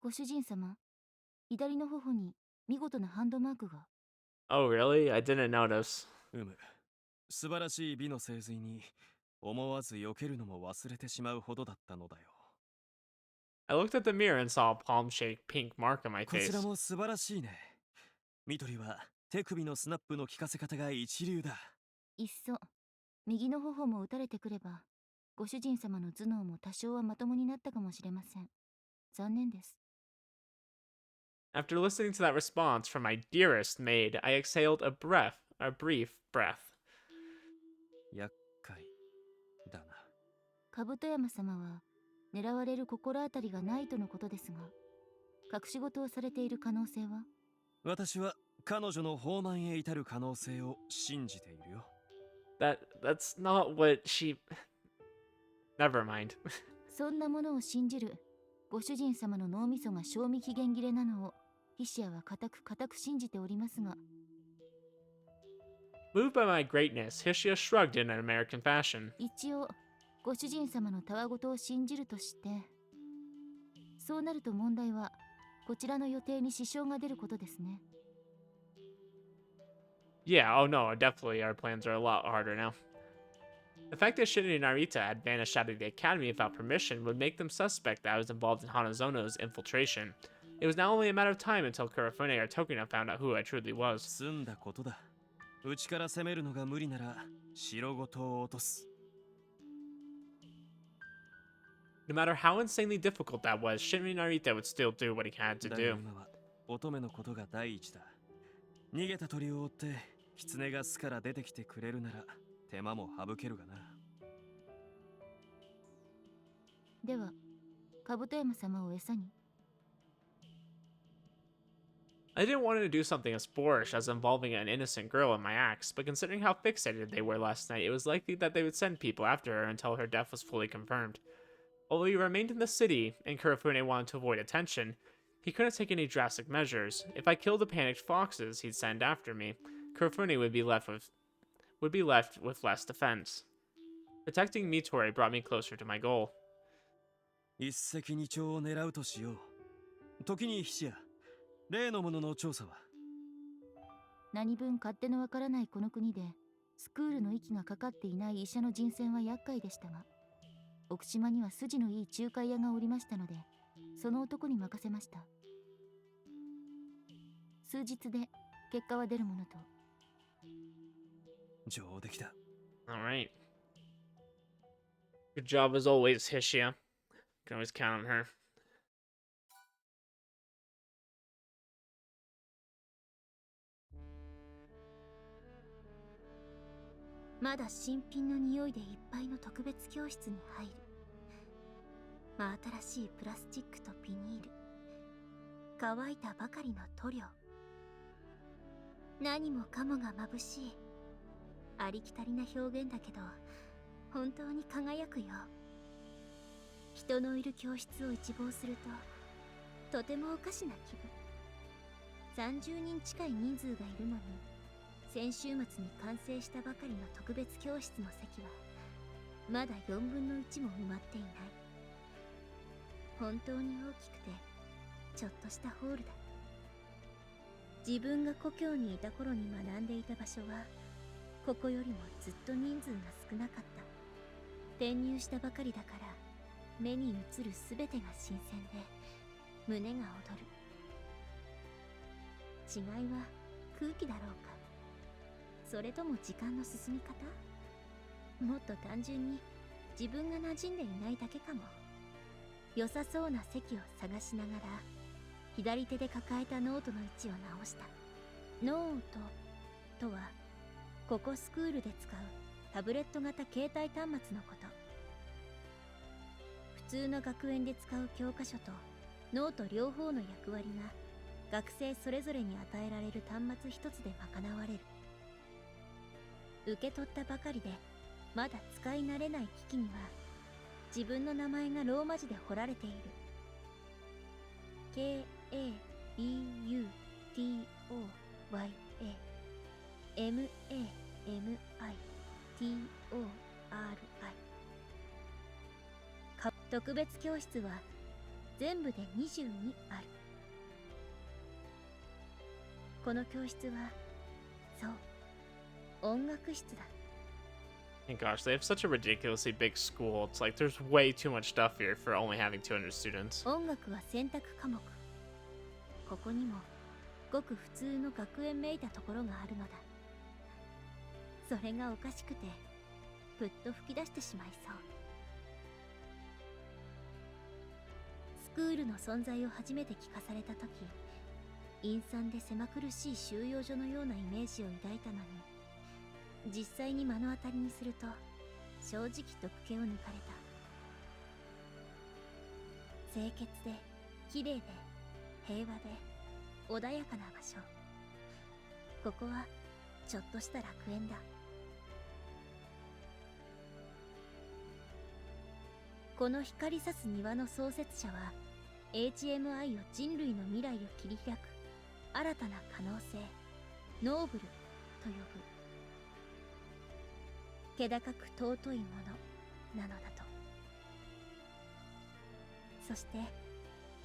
B: ご主人様、左の頬に見事なハンドマークが。
A: Oh really? I didn't notice.
C: 素晴らしい美の精髄に思わず避けるのも忘れてしまうほどだったのだよ。
A: I looked at the mirror and saw a palm-shaped pink mark on my
C: こち
A: face.
C: らも素晴らしいね。ミトリは手首のスナップの効かせ方が一流だ。
B: いっそ右の頬も打たれてくれば、ご主人様の頭脳も多少はまともになったかもしれません。残念です。
A: After listening to that response from my dearest maid, I exhaled a brief breath.
C: 厄介だな。
B: 兜山様は狙われる心当たりがないとのことですが、隠し事をされている可能性は？
C: 私は彼女の放慢へ至る可能性を信じているよ。
A: That's not what she... Never mind.
B: そんなものを信じるご主人様の脳みそが賞味期限切れなのをヒシアは固く信じておりますが。
A: Moved by my greatness, Hishia shrugged in an American fashion.
B: 一応ご主人様のたわごとを信じるとして、そうなると問題はこちらの予定に支障が出ることですね。
A: Yeah, oh no, definitely our plans are a lot harder now. The fact that Shin and Narita had vanished out of the academy without permission would make them suspect that I was involved in Hanazono's infiltration. It was now only a matter of time until Kurofune or Tokuna found out who I truly was.
C: 済んだことだ。内から攻めるのが無理なら城ごとを落とす。
A: No matter how insanely difficult that was, Shin and Narita would still do what he had to
C: だが
A: do.
C: 今は乙女のことが第一だ。逃げた鳥を追って狐が巣から出てきてくれるなら手間も省けるがな。
B: では、兜山様を餌に。
A: I didn't want to do something as boorish as involving an innocent girl in my acts, but considering how fixated they were last night, it was likely that they would send people after her until her death was fully confirmed. Although he remained in the city, and Kurofune wanted to avoid attention, he couldn't take any drastic measures. If I killed the panicked foxes he'd send after me, Kurofune would be left with less defense. Protecting Mitori brought me closer to my goal.
C: 一石二鳥を狙うとしよう。時に菱や例のものの調査は。
B: 何分勝手のわからないこの国でスクールの息がかかっていない医者の人選は厄介でしたが、奥島には筋のいい仲介屋がおりましたので、その男に任せました。数日で結果は出るものと。
C: 上出来だ。
A: Alright. Good job as always, Hishia. Can always count on her.
B: まだ新品の匂いでいっぱいの特別教室に入る。真新しいプラスチックとビニール、乾いたばかりの塗料、何もかもが眩しい。ありきたりな表現だけど本当に輝くよ。人のいる教室を一望するととてもおかしな気分。30人近い人数がいるのに、先週末に完成したばかりの特別教室の席はまだ4分の1も埋まっていない。本当に大きくてちょっとしたホールだ。自分が故郷にいた頃に学んでいた場所はここよりもずっと人数が少なかった。転入したばかりだから目に映るすべてが新鮮で胸が躍る。違いは空気だろうか、それとも時間の進み方？もっと単純に自分が馴染んでいないだけかも。良さそうな席を探しながら左手で抱えたノートの位置を直した。ノートとはここスクールで使うタブレット型携帯端末のこと。普通の学園で使う教科書とノート両方の役割が学生それぞれに与えられる端末一つで賄われる。受け取ったばかりでまだ使い慣れない機器には自分の名前がローマ字で彫られている。 K-A-B-U-T-O-Y-A-M-A-M-I-T-O-R-I。 特別教室は全部で22ある。この教室はそう、音楽室だ。
A: And gosh, they have such a ridiculously big school. It's like there's way too much stuff here for only having 200 students.
B: 音楽は選択科目。ここにもごく普通の学園めいたところがあるのだ。それがおかしくてふっと吹き出してしまいそう。スクールの存在を初めて聞かされた時、陰惨で狭苦しい収容所のようなイメージを抱いたのに、実際に目の当たりにすると正直毒気を抜かれた。清潔で綺麗で平和で穏やかな場所。ここはちょっとした楽園だ。この光さす庭の創設者は HMI を人類の未来を切り開く新たな可能性、ノーブルと呼ぶ。気高く尊いものなのだと。そして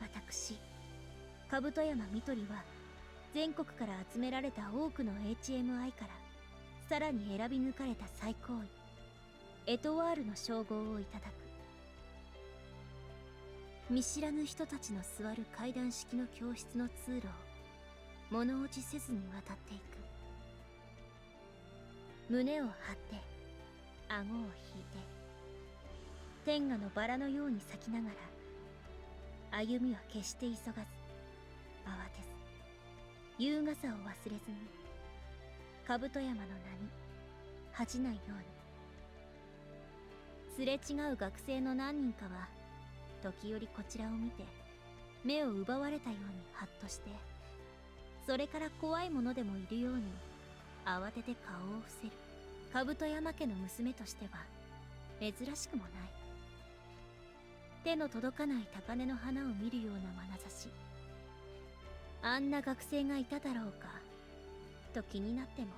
B: 私、兜山みとりは全国から集められた多くの HMI からさらに選び抜かれた最高位エトワールの称号をいただく。見知らぬ人たちの座る階段式の教室の通路を物落ちせずに渡っていく。胸を張って顎を引いて天下のバラのように咲きながら、歩みは決して急がず慌てず優雅さを忘れずに兜山の名に恥じないように。すれ違う学生の何人かは時折こちらを見て目を奪われたようにハッとして、それから怖いものでもいるように慌てて顔を伏せる兜山家の娘としては珍しくもない。手の届かない高嶺の花を見るような眼差し。あんな学生がいただろうかと気になっても、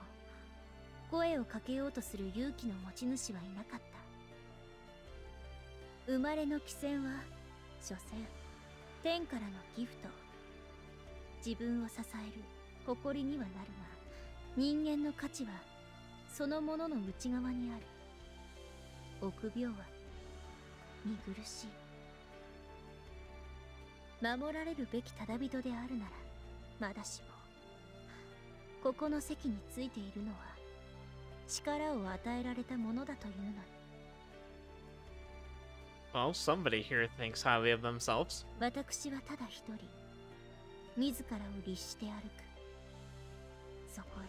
B: 声をかけようとする勇気の持ち主はいなかった。生まれの貴賤は所詮天からのギフト。自分を支える誇りにはなるが、人間の価値はそのものの内側にある。臆病は見苦しい。守られるべきただ人であるならまだしも、ここの席についているのは力を与えられたものだというのに。
A: Well, somebody here thinks highly of themselves.
B: 私はただ一人自らを律して歩く。そこへ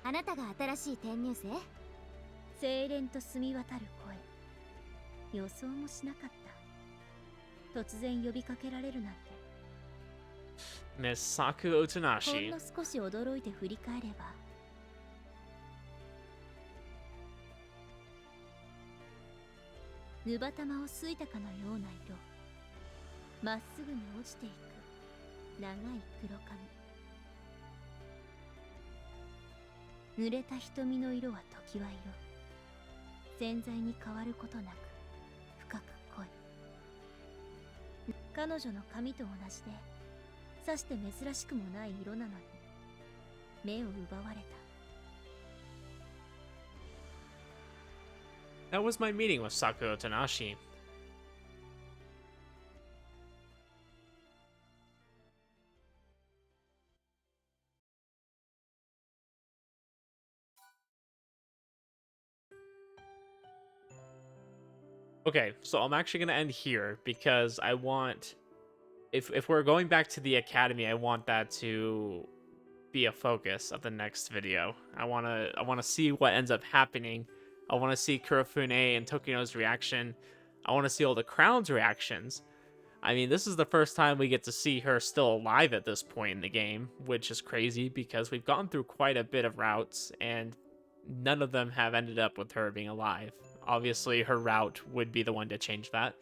B: あなたが新しい転入生？清廉と澄み渡る声。予想もしなかった。突然呼びかけられるなんて。
A: Miss Saku
B: ほん
A: Otonashi.
B: の少し驚いて振り返れば、ぬばたまをすいたかのような色。まっすぐに落ちていく長い黒髪。濡れた瞳の色は常盤色。潜在に変わることなく深く濃い。彼女の髪と同じでさして珍しくもない色なのに目を奪われた。
A: That was my meeting with Saku Otonashi. Okay, so I'm actually gonna end here because I want, if we're going back to the academy, I want that to be a focus of the next video. I wanna see what ends up happening. I wanna see Kurofune and Tokino's reaction. I wanna see all the crown's reactions. I mean, this is the first time we get to see her still alive at this point in the game, which is crazy because we've gone through quite a bit of routes and none of them have ended up with her being alive. Obviously, her route would be the one to change that.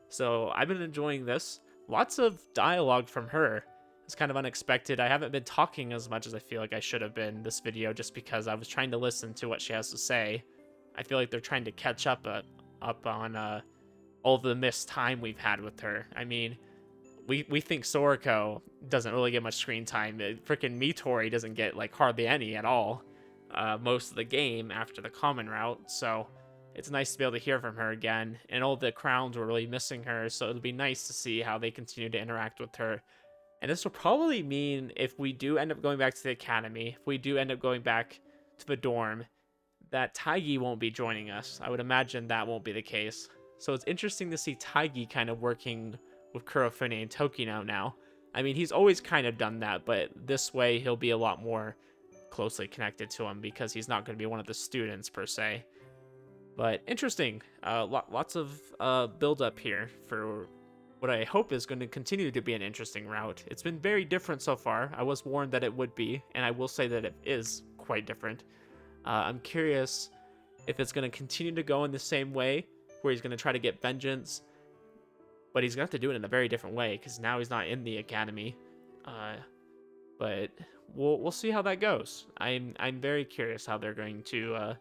A: So I've been enjoying this. Lots of dialogue from her. It's kind of unexpected. I haven't been talking as much as I feel like I should have been this video just because I was trying to listen to what she has to say. I feel like they're trying to catch up on all the missed time we've had with her. I mean, we think Soriko doesn't really get much screen time. Freaking Mitori doesn't get like hardly any at all most of the game after the common route. So it's nice to be able to hear from her again. And all the crowns were really missing her, so it'll be nice to see how they continue to interact with her. And this will probably mean if we do end up going back to the academy, if we do end up going back to the dorm, that Taigi won't be joining us. I would imagine that won't be the case. So it's interesting to see Taigi kind of working with Kurofune and Tokino now. I mean, he's always kind of done that, but this way he'll be a lot more closely connected to him because he's not going to be one of the students per se. But interesting. Lots of build up here for what I hope is going to continue to be an interesting route. It's been very different so far. I was warned that it would be, and I will say that it is quite different. I'm curious if it's going to continue to go in the same way, where he's going to try to get vengeance, but he's going to have to do it in a very different way, because now he's not in the academy. But we'll see how that goes. I'm very curious how they're going to,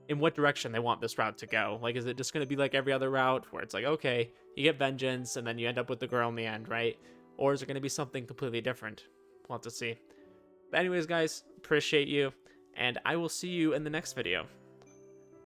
A: in what direction they want this route to go. Like, is it just going to be like every other route, where it's like, okay, you get vengeance, and then you end up with the girl in the end, right? Or is it going to be something completely different? We'll have to see. But anyways, guys, appreciate you, and I will see you in the next video.